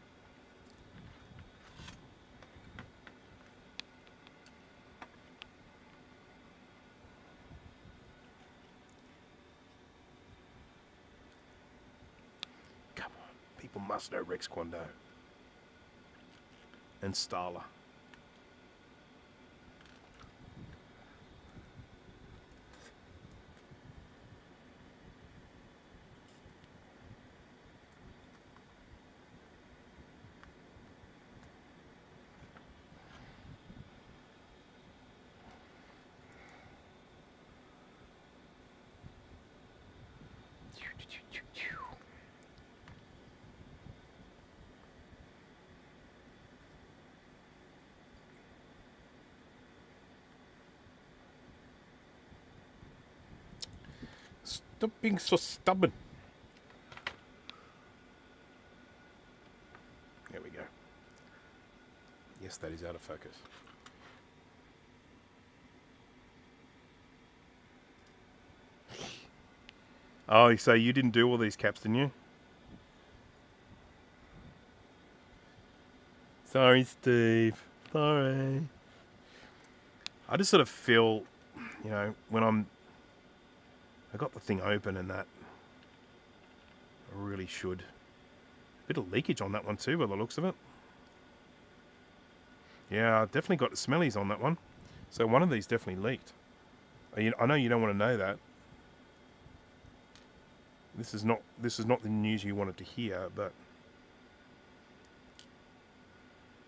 People must know Rex Kwon Do. And Starla. Stop being so stubborn. There we go. Yes, that is out of focus. Oh, so you didn't do all these caps, didn't you? Sorry, Steve. Sorry. I just sort of feel, you know, when I got the thing open and that, I really should. Bit of leakage on that one too, by the looks of it. Yeah, I definitely got the smellies on that one. So one of these definitely leaked. I know you don't want to know that. This is not the news you wanted to hear, but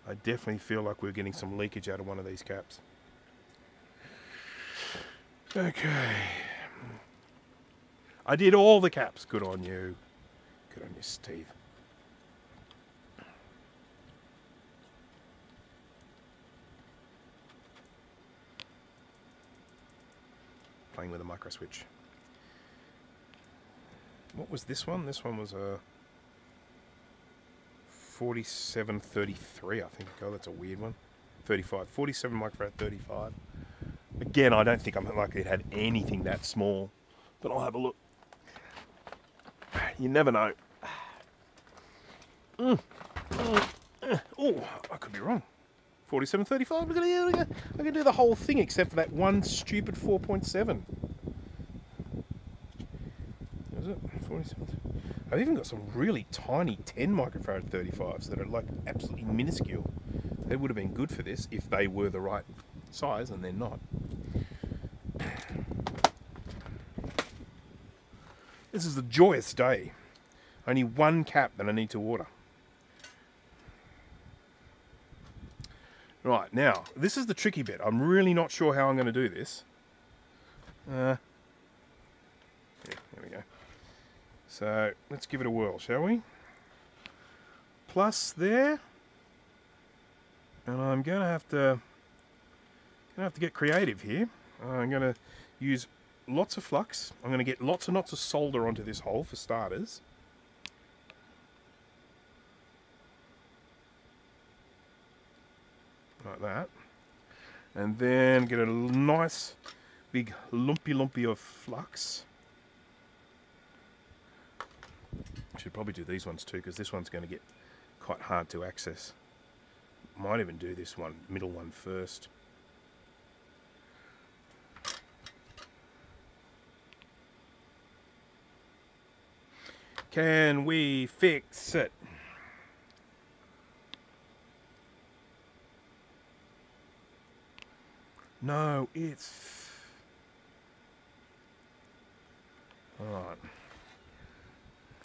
I definitely feel like we're getting some leakage out of one of these caps. Okay. I did all the caps. Good on you. Good on you, Steve. Playing with a micro switch. What was this one? This one was a 4733, I think. Oh, that's a weird one. 35. 47 microfarad 35. Again, I don't think I'm likely it had anything that small, but I'll have a look. You never know. Oh, I could be wrong. 4735. I can do the whole thing except for that one stupid 4.7. Is it 47? I've even got some really tiny 10 microfarad 35s that are like absolutely minuscule. They would have been good for this if they were the right size, and they're not. This is a joyous day. Only one cap that I need to order. Right, now, this is the tricky bit. I'm really not sure how I'm going to do this. Yeah, there we go. So, let's give it a whirl, shall we? Plus there. And I'm going to have to get creative here. I'm going to use lots of flux. I'm going to get lots and lots of solder onto this hole for starters. Like that. And then get a nice big lumpy of flux. Should probably do these ones too, because this one's going to get quite hard to access. Might even do this one, middle one first. Can we fix it? No, it's... Alright.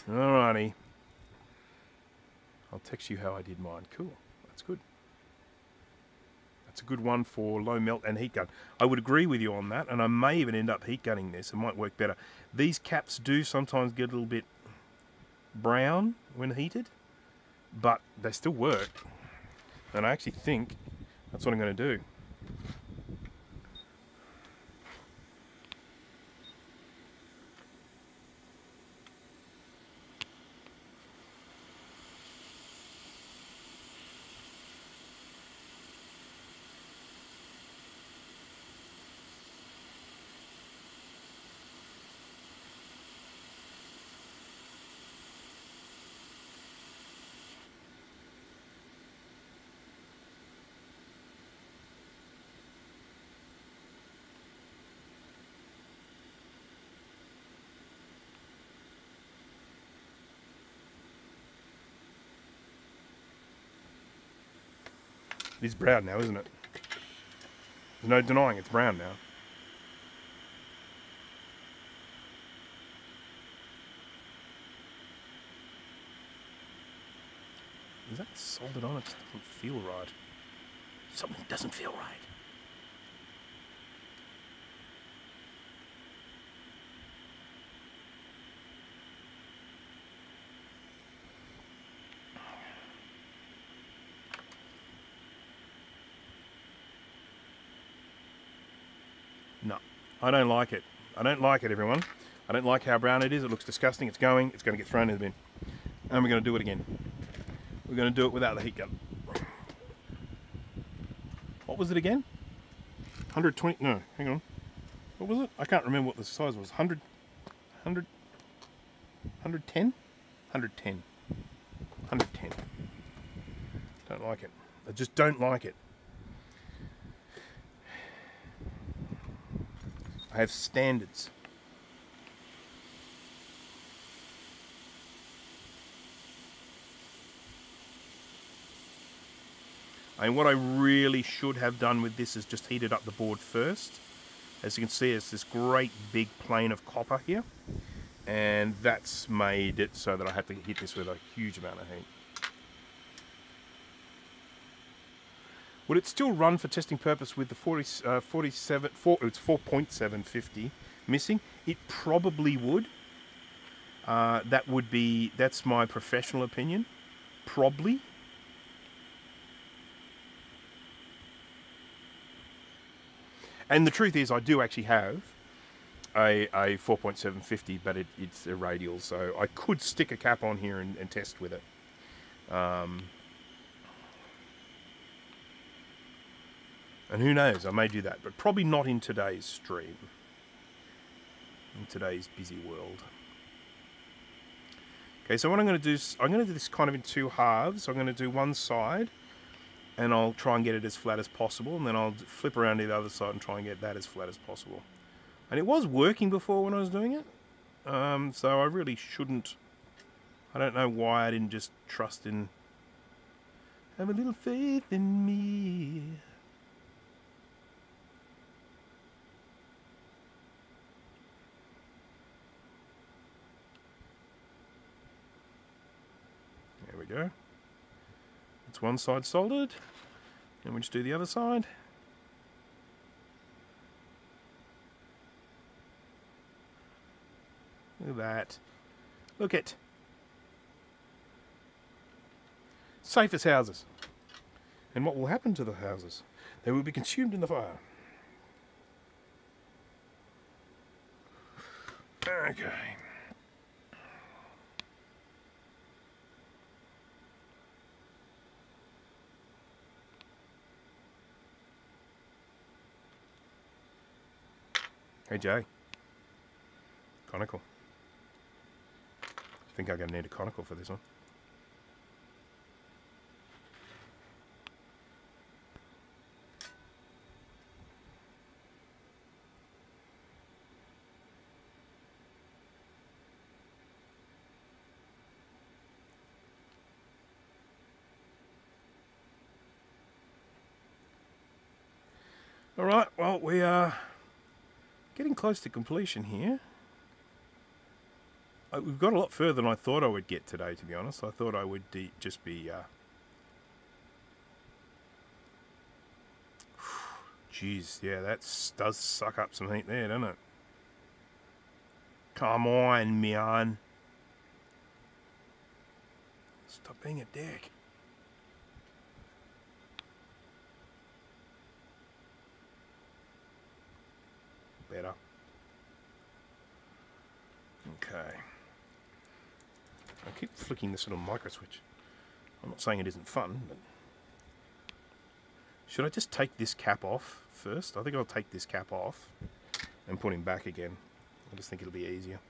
Alrighty. I'll text you how I did mine. Cool. That's good. That's a good one for low melt and heat gun. I would agree with you on that, and I may even end up heat gunning this. It might work better. These caps do sometimes get a little bit brown when heated, but they still work. And I actually think that's what I'm going to do. It is brown now, isn't it? There's no denying it's brown now. Is that soldered on? It just doesn't feel right. Something doesn't feel right. No, I don't like it. I don't like it, everyone. I don't like how brown it is. It looks disgusting. It's going to get thrown in the bin. And we're going to do it again. We're going to do it without the heat gun. What was it again? 120, no, hang on. What was it? I can't remember what the size was. 100, 100, 110? 110. 110. Don't like it. I just don't like it. I have standards. And what I really should have done with this is just heated up the board first. As you can see, it's this great big plane of copper here. And that's made it so that I have to hit this with a huge amount of heat. Would it still run for testing purpose with the 4.750 missing? It probably would. That's my professional opinion. Probably. And the truth is, I do actually have a 4.750, but it's a radial, so I could stick a cap on here and test with it. And who knows, I may do that, but probably not in today's stream, in today's busy world. Okay, so what I'm going to do is, I'm going to do this kind of in two halves. I'm going to do one side, and I'll try and get it as flat as possible, and then I'll flip around to the other side and try and get that as flat as possible. And it was working before when I was doing it, so I really shouldn't, I don't know why I didn't just trust in, have a little faith in me. There we go. That's one side soldered. And we just do the other side. Look at that. Look at. Safe as houses. And what will happen to the houses? They will be consumed in the fire. Okay. Hey Jay, conical. I think I'm going to need a conical for this one. Alright, well, we are getting close to completion here. We've got a lot further than I thought I would get today, to be honest. I thought I would just be... Jeez, yeah, that does suck up some heat there, doesn't it? Come on, man. Stop being a dick. Better. Okay. I keep flicking this little micro switch. I'm not saying it isn't fun, but... Should I just take this cap off first? I think I'll take this cap off and put him back again. I just think it'll be easier.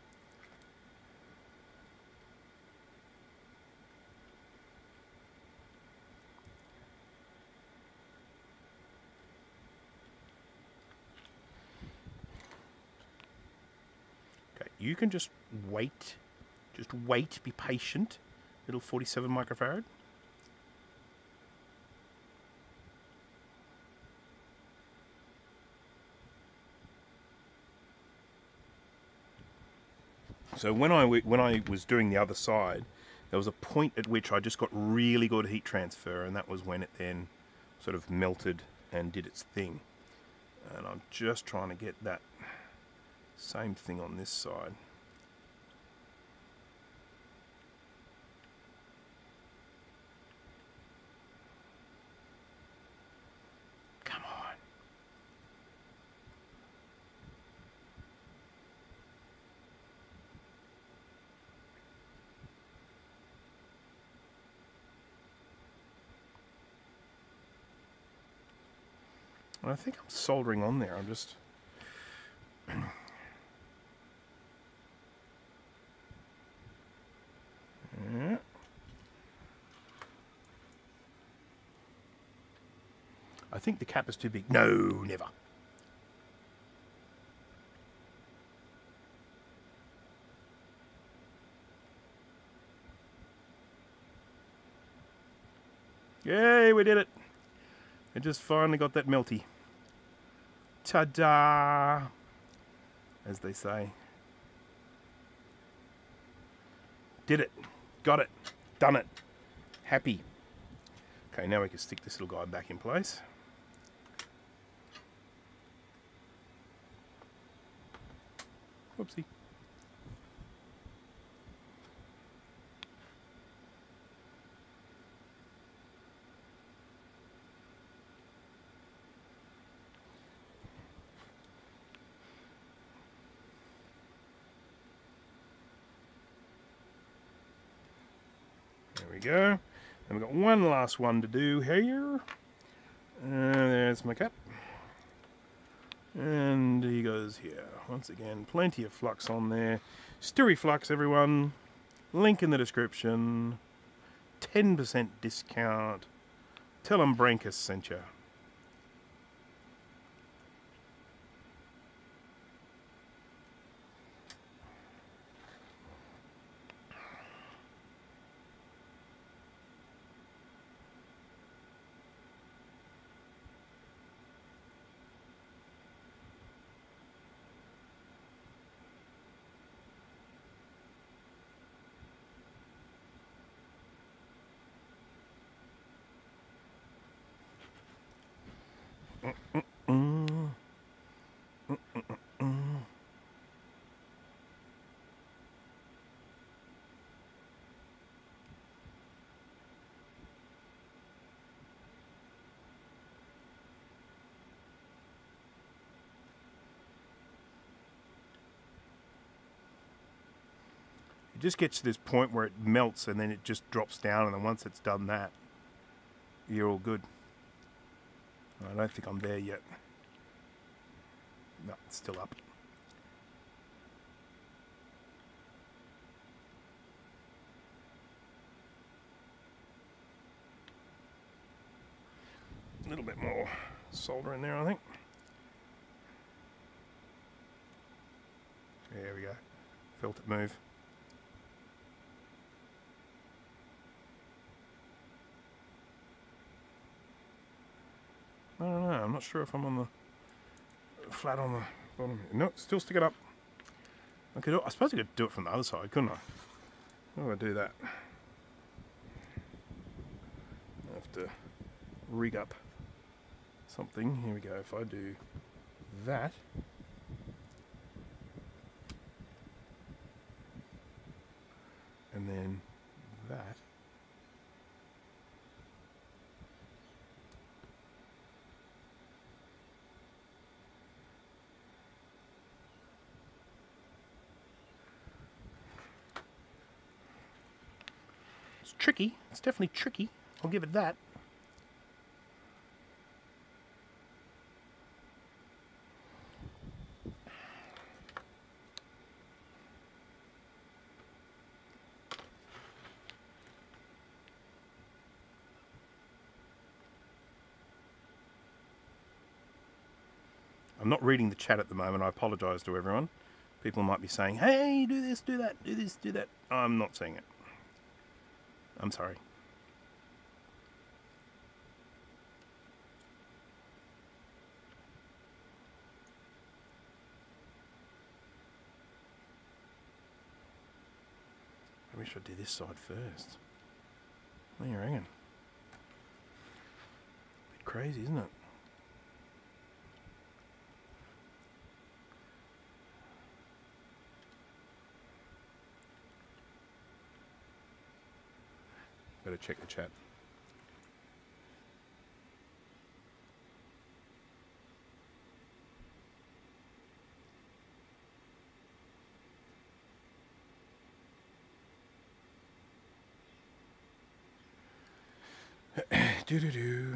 Okay, you can just wait. Just wait, be patient. Little 47 microfarad. So when I was doing the other side, there was a point at which I just got really good heat transfer, and that was when it then sort of melted and did its thing. And I'm just trying to get that same thing on this side. Come on. I think I'm soldering on there. I'm just... yeah. I think the cap is too big. No, never. Yay, we did it. It just finally got that melty. Ta-da! As they say. Did it. Got it. Done it. Happy. Okay, now we can stick this little guy back in place. Whoopsie. There we go. And we've got one last one to do here. There's my cap. And he goes here. Once again, plenty of flux on there. Stewie Flux, everyone. Link in the description. 10% discount. Tell them Brankus sent you. It just gets to this point where it melts and then it just drops down, and then once it's done that, you're all good. I don't think I'm there yet. No, it's still up. A little bit more solder in there, I think. There we go. Felt it move. I don't know, I'm not sure if I'm on the flat on the bottom. No, still stick it up. Okay, I suppose I could do it from the other side, couldn't I? How do I do that? I have to rig up something. Here we go. If I do that. And then that. It's tricky. It's definitely tricky. I'll give it that. I'm not reading the chat at the moment. I apologise to everyone. People might be saying, hey, do this, do that, do this, do that. I'm not seeing it. I'm sorry. I wish I'd do this side first. What do you reckon? Bit crazy, isn't it? Better check the chat. Do-do-do.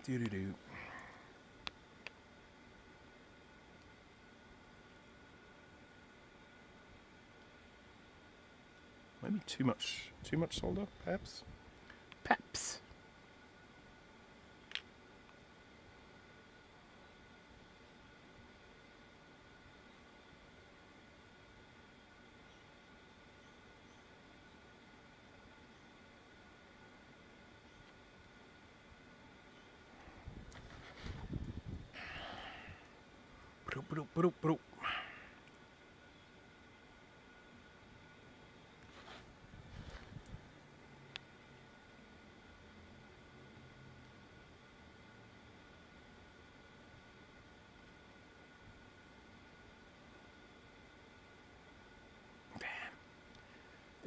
Do-do-do. Maybe too much solder, perhaps? Perhaps.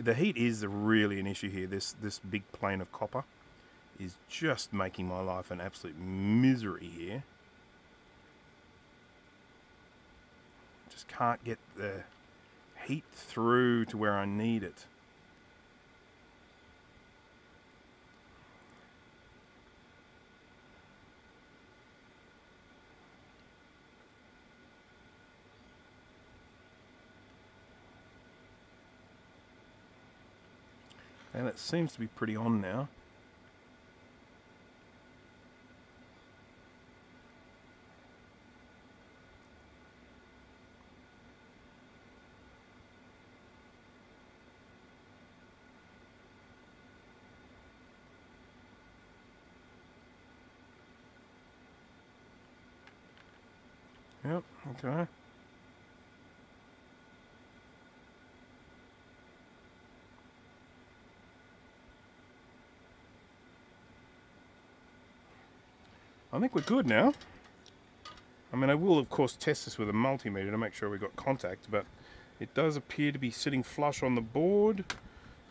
The heat is really an issue here. This big plane of copper is just making my life an absolute misery here. Just can't get the heat through to where I need it. And it seems to be pretty on now. Yep, okay. I think we're good now. I mean, I will of course test this with a multimeter to make sure we've got contact, but it does appear to be sitting flush on the board.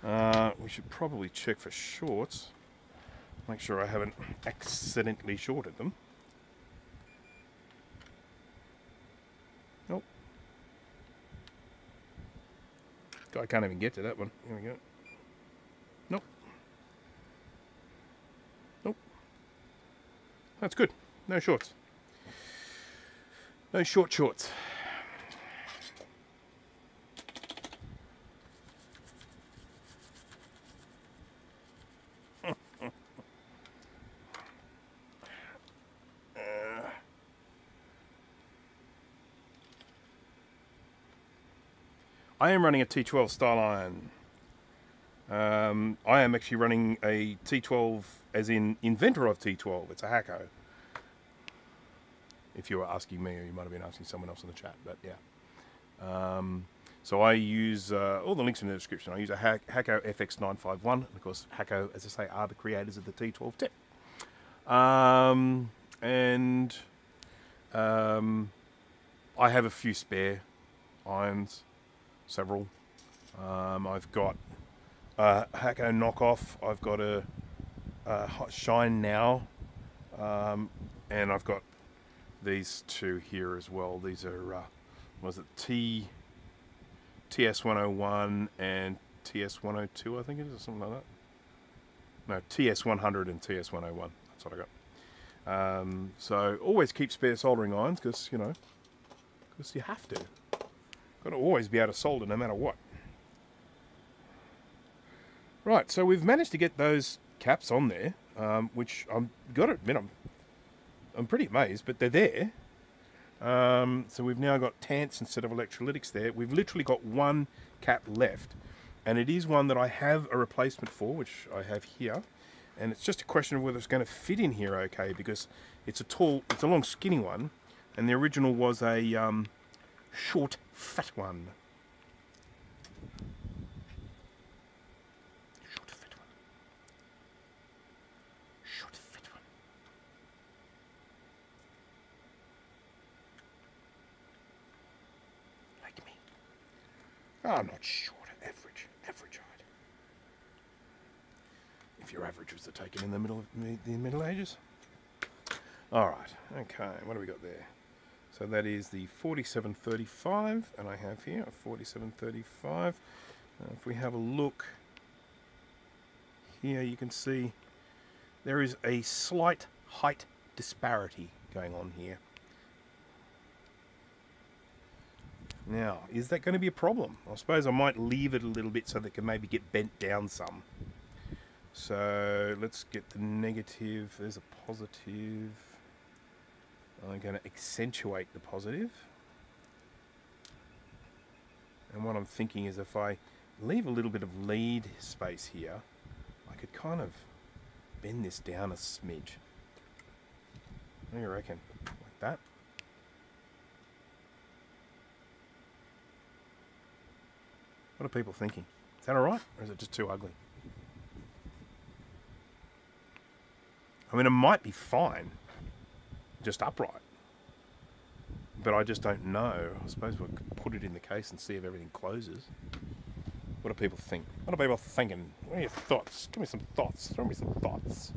We should probably check for shorts. Make sure I haven't accidentally shorted them. Nope. I can't even get to that one. Here we go. Nope. Nope. That's good. No shorts. No shorts. I am running a T12 style iron. I am actually running a T12 as in inventor of T12. It's a Hacko. if you were asking me, or you might have been asking someone else in the chat, but yeah. So I use all the links in the description. I use a Hacko FX951, and of course Hacko, as I say, are the creators of the T1210. I have a few spare irons, several. I've got a Hacko knockoff. I've got a Shine Now, and I've got these two here as well. These are was it TS101 and TS102, I think it is, or something like that. No, TS100 and TS101. That's what I got. So always keep spare soldering irons, because you know, because you have to. Got to always be able to solder no matter what. Right, so we've managed to get those caps on there, which I'm got to admit I'm pretty amazed, but they're there. So we've now got tants instead of electrolytics there. We've literally got one cap left, and it is one that I have a replacement for, which I have here. And it's just a question of whether it's going to fit in here okay, because it's a long skinny one, and the original was a short fat one. I'm not short, average height. If your average was taken in the Middle Ages. All right, okay, what do we got there? So that is the 4735, and I have here a 4735. If we have a look here, you can see there is a slight height disparity going on here. Now, is that going to be a problem? I suppose I might leave it a little bit so that it can maybe get bent down some. So let's get the negative. There's a positive. I'm going to accentuate the positive. And what I'm thinking is if I leave a little bit of lead space here, I could kind of bend this down a smidge. What do you reckon? Like that? What are people thinking? Is that alright? Or is it just too ugly? I mean, it might be fine, just upright. But I just don't know. I suppose we'll put it in the case and see if everything closes. What do people think? What are people thinking? What are your thoughts? Give me some thoughts. Throw me some thoughts.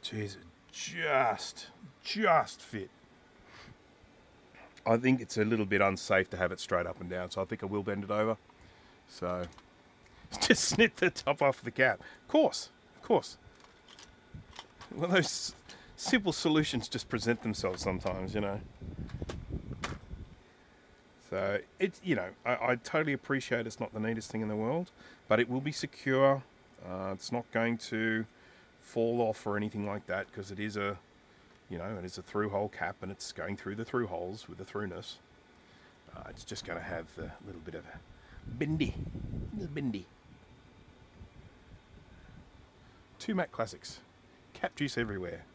Jeez, just fit. I think it's a little bit unsafe to have it straight up and down, so I think I will bend it over. So, just snip the top off the cap. Of course. Well, those simple solutions just present themselves sometimes, you know. So, it's, you know, I totally appreciate it's not the neatest thing in the world, but it will be secure. It's not going to fall off or anything like that, because it is a, you know, it is a through hole cap, and it's going through the through holes with the throughness. It's just going to have a little bit of a bendy. Two Mac Classics. Cap juice everywhere.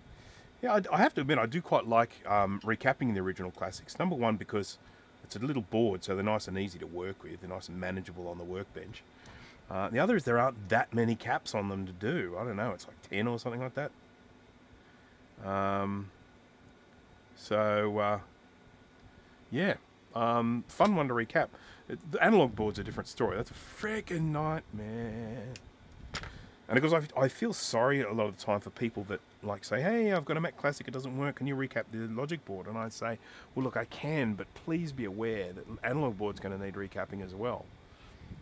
Yeah, I have to admit, I do quite like recapping the original Classics. Number one, because it's a little board, so they're nice and easy to work with. They're nice and manageable on the workbench. The other is there aren't that many caps on them to do. I don't know, it's like 10 or something like that. Yeah, fun one to recap. The analog board's a different story. That's a freaking nightmare. And because I feel sorry a lot of the time for people that like say, hey, I've got a Mac Classic, it doesn't work, can you recap the logic board? And I say, well, look, I can, but please be aware that analog board's going to need recapping as well.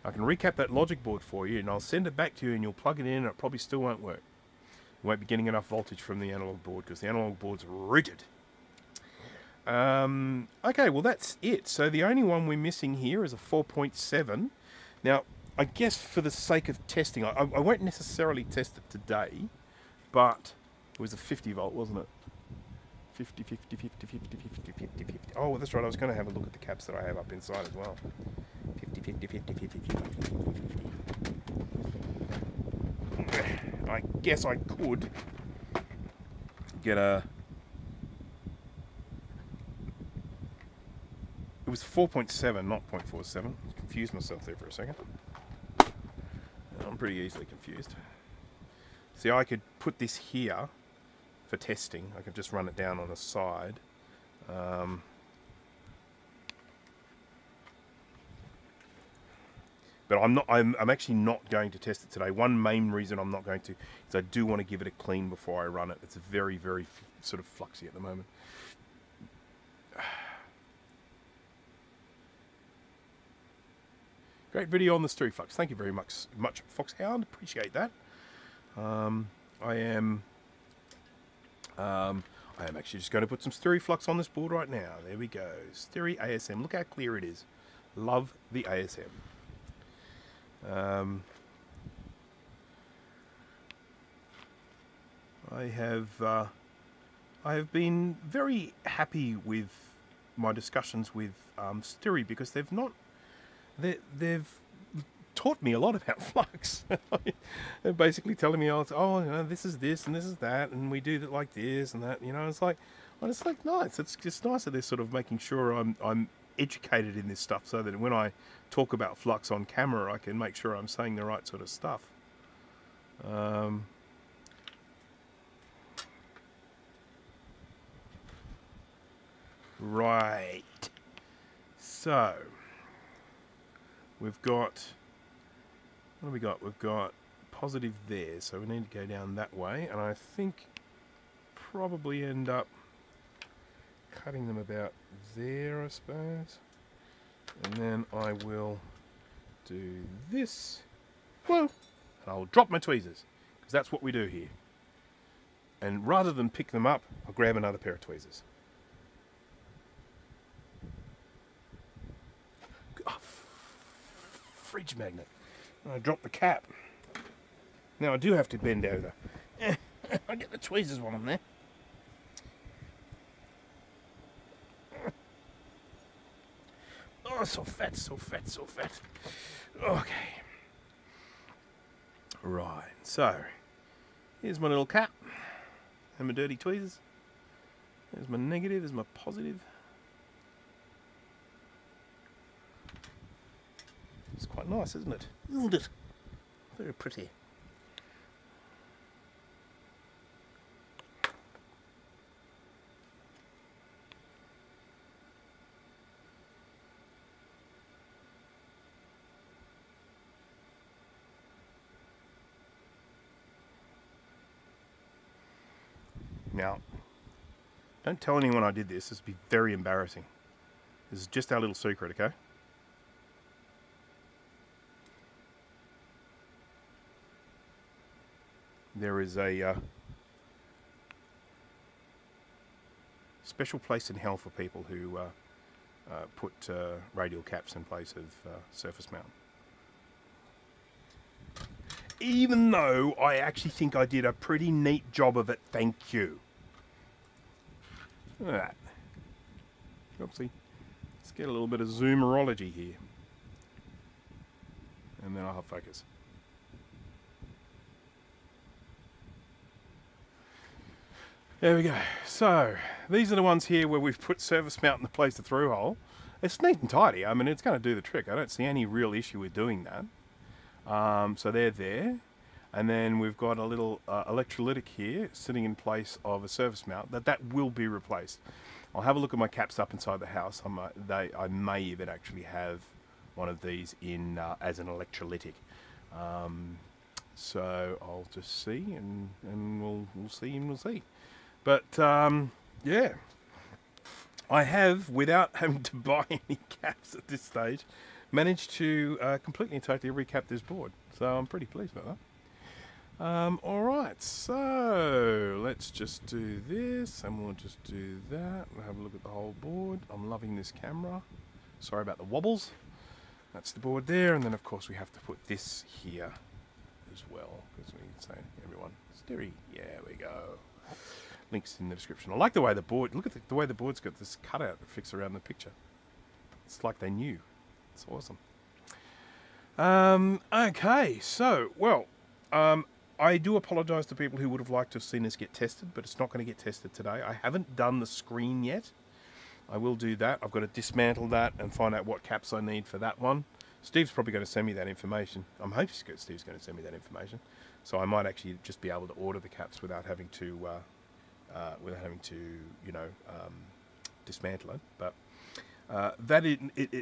I can recap that logic board for you, and I'll send it back to you, and you'll plug it in, and it probably still won't work. You won't be getting enough voltage from the analog board because the analog board's rigid. Okay, well that's it. So the only one we're missing here is a 4.7. Now, I guess for the sake of testing, I won't necessarily test it today, but it was a 50 volt, wasn't it? 50, 50, 50, 50, 50, 50, 50. Oh, well, that's right. I was going to have a look at the caps that I have up inside as well. 50, 50, 50, 50, 50, 50, 50. I guess I could get a... It was 4.7, not 0.47. Confused myself there for a second. I'm pretty easily confused. See, I could put this here for testing. I could just run it down on the side. But I'm actually not going to test it today. One main reason I'm not going to is I do want to give it a clean before I run it. It's very, very sort of fluxy at the moment. Great video on the stirry flux. Thank you very much, Foxhound. Appreciate that. I am actually just going to put some stirry flux on this board right now. There we go. Stirry ASM. Look how clear it is. Love the ASM. I have been very happy with my discussions with stirry because they've taught me a lot about flux. They're basically telling me, oh, you know, this is this and this is that, and we do it like this and that. You know, it's like, well, it's like nice. It's just nice that they're sort of making sure I'm educated in this stuff, so that when I talk about flux on camera, I can make sure I'm saying the right sort of stuff. Right. So we've got, what have we got? We've got positive there, so we need to go down that way, and I think probably end up cutting them about there, I suppose. And then I will do this. Whoa! And I'll drop my tweezers, because that's what we do here. And rather than pick them up, I'll grab another pair of tweezers. Oh, fridge magnet. And I drop the cap. Now I do have to bend over. I get the tweezers while I'm there. Oh, so fat, so fat, so fat. Okay. Right, so here's my little cap and my dirty tweezers. There's my negative, there's my positive. It's quite nice, isn't it? Isn't it? Very pretty. Now, don't tell anyone I did this. This would be very embarrassing. This is just our little secret, okay? There is a special place in hell for people who put radial caps in place of surface mount. Even though I actually think I did a pretty neat job of it, thank you. Look at that. Oopsie. Let's get a little bit of zoomerology here. And then I'll have focus. There we go. So, these are the ones here where we've put surface mount in place the through hole. It's neat and tidy. I mean, it's going to do the trick. I don't see any real issue with doing that. So they're there. And then we've got a little electrolytic here sitting in place of a surface mount. That will be replaced. I'll have a look at my caps up inside the house. I may even actually have one of these in as an electrolytic. So I'll just see, and we'll see, and we'll see. But yeah, I have, without having to buy any caps at this stage, managed to completely and totally recap this board. So I'm pretty pleased about that. Alright, so let's just do this, and we'll just do that. We'll have a look at the whole board. I'm loving this camera. Sorry about the wobbles. That's the board there, and then of course we have to put this here as well, because we say, everyone, Sterry, yeah, we go. Links in the description. I like the way the board, look at the way the board's got this cutout that fits around the picture. It's like they knew. It's awesome. Okay, so, well, I do apologise to people who would have liked to have seen this get tested, but it's not going to get tested today. I haven't done the screen yet. I will do that. I've got to dismantle that and find out what caps I need for that one. Steve's probably going to send me that information. I'm hoping Steve's going to send me that information. So I might actually just be able to order the caps without having to, you know, dismantle it. But that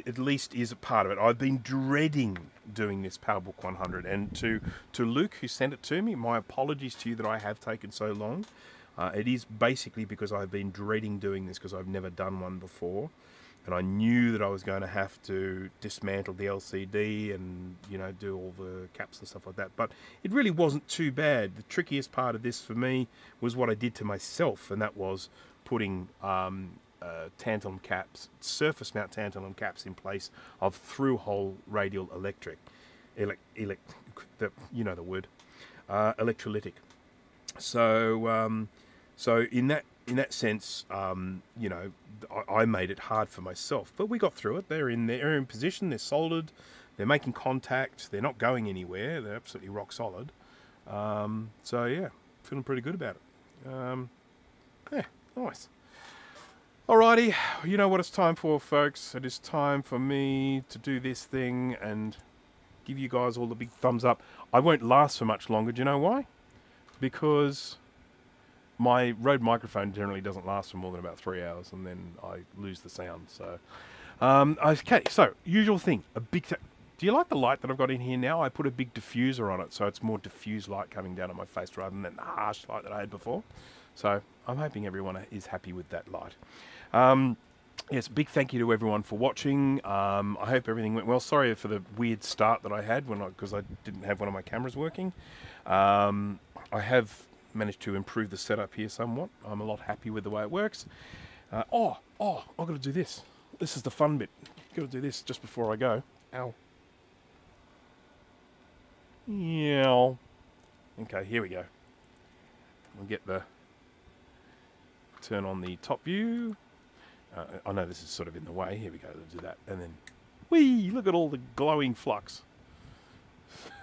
at least is a part of it. I've been dreading doing this PowerBook 100, and to Luke, who sent it to me, my apologies to you that I have taken so long. It is basically because I've been dreading doing this because I've never done one before, and I knew that I was going to have to dismantle the LCD and, you know, do all the caps and stuff like that. But it really wasn't too bad. The trickiest part of this for me was what I did to myself, and that was putting tantalum caps, surface mount tantalum caps in place of through-hole radial you know the word, electrolytic. So so in that sense, you know, I made it hard for myself, but we got through it. They're in position. They're soldered. They're making contact. They're not going anywhere. They're absolutely rock solid. So yeah, feeling pretty good about it. Yeah, nice. Alrighty, you know what it's time for, folks. It is time for me to do this thing and give you guys all the big thumbs up. I won't last for much longer. Do you know why? Because my Rode microphone generally doesn't last for more than about 3 hours, and then I lose the sound. So, okay, so usual thing, a big. Do you like the light that I've got in here now? I put a big diffuser on it, so it's more diffused light coming down on my face rather than the harsh light that I had before. So I'm hoping everyone is happy with that light. Yes, big thank you to everyone for watching. I hope everything went well. Sorry for the weird start that I had because I didn't have one of my cameras working. I have managed to improve the setup here somewhat. I'm a lot happy with the way it works. I've got to do this. This is the fun bit. Got to do this just before I go. Ow. Yeah. Okay, here we go. We'll get the turn on the top view. I know this is sort of in the way. Here we go. Let's do that, and then, whee! Look at all the glowing flux.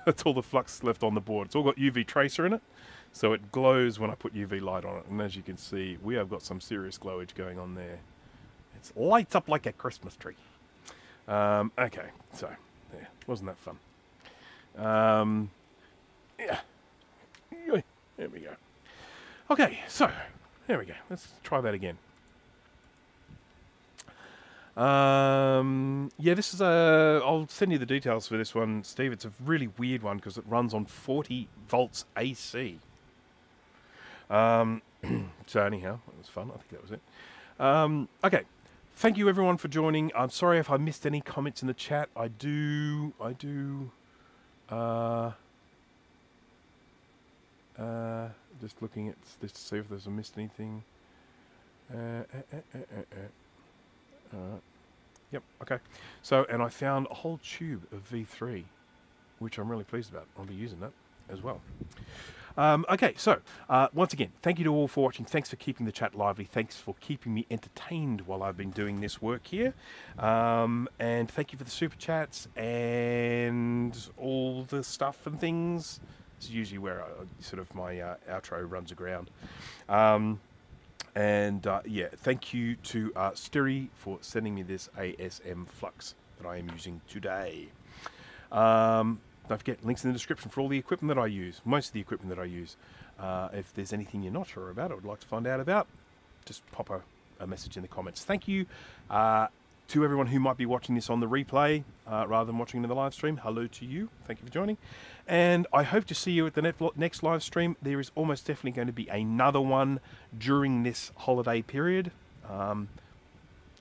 That's all the flux left on the board. It's all got UV tracer in it, so it glows when I put UV light on it. And as you can see, we have got some serious glowage going on there. It lights up like a Christmas tree. Okay, so yeah, wasn't that fun? Yeah. There we go. Okay, so there we go. Let's try that again. Yeah, this is I'll send you the details for this one, Steve. It's a really weird one because it runs on 40 volts AC. So anyhow, it was fun. I think that was it. Okay, thank you everyone for joining. I'm sorry if I missed any comments in the chat. I do. Just looking at this to see if there's missed anything. Yep, okay. So, and I found a whole tube of V3, which I'm really pleased about. I'll be using that as well. Okay, so, once again, thank you to all for watching. Thanks for keeping the chat lively. Thanks for keeping me entertained while I've been doing this work here. And thank you for the super chats and all the stuff and things. This is usually where sort of my outro runs aground. Yeah, thank you to Sterry for sending me this ASM Flux that I am using today. Don't forget, links in the description for all the equipment that I use, most of the equipment that I use. If there's anything you're not sure about or would like to find out about, just pop a message in the comments. Thank you to everyone who might be watching this on the replay rather than watching it in the live stream. Hello to you. Thank you for joining. And I hope to see you at the next live stream. There is almost definitely going to be another one during this holiday period.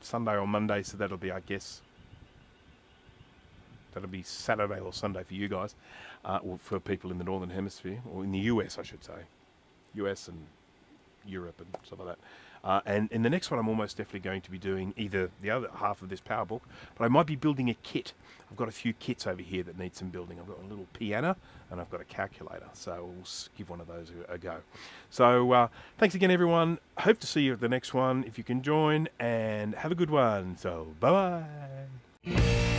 Sunday or Monday, so that'll be, I guess, That'll be Saturday or Sunday for you guys, or for people in the Northern Hemisphere, or in the US, I should say. US and Europe and stuff like that. And in the next one, I'm almost definitely going to be doing either the other half of this PowerBook, but I might be building a kit. I've got a few kits over here that need some building. I've got a little piano and I've got a calculator, so we'll give one of those a go. So thanks again, everyone. Hope to see you at the next one if you can join, and have a good one. So bye-bye.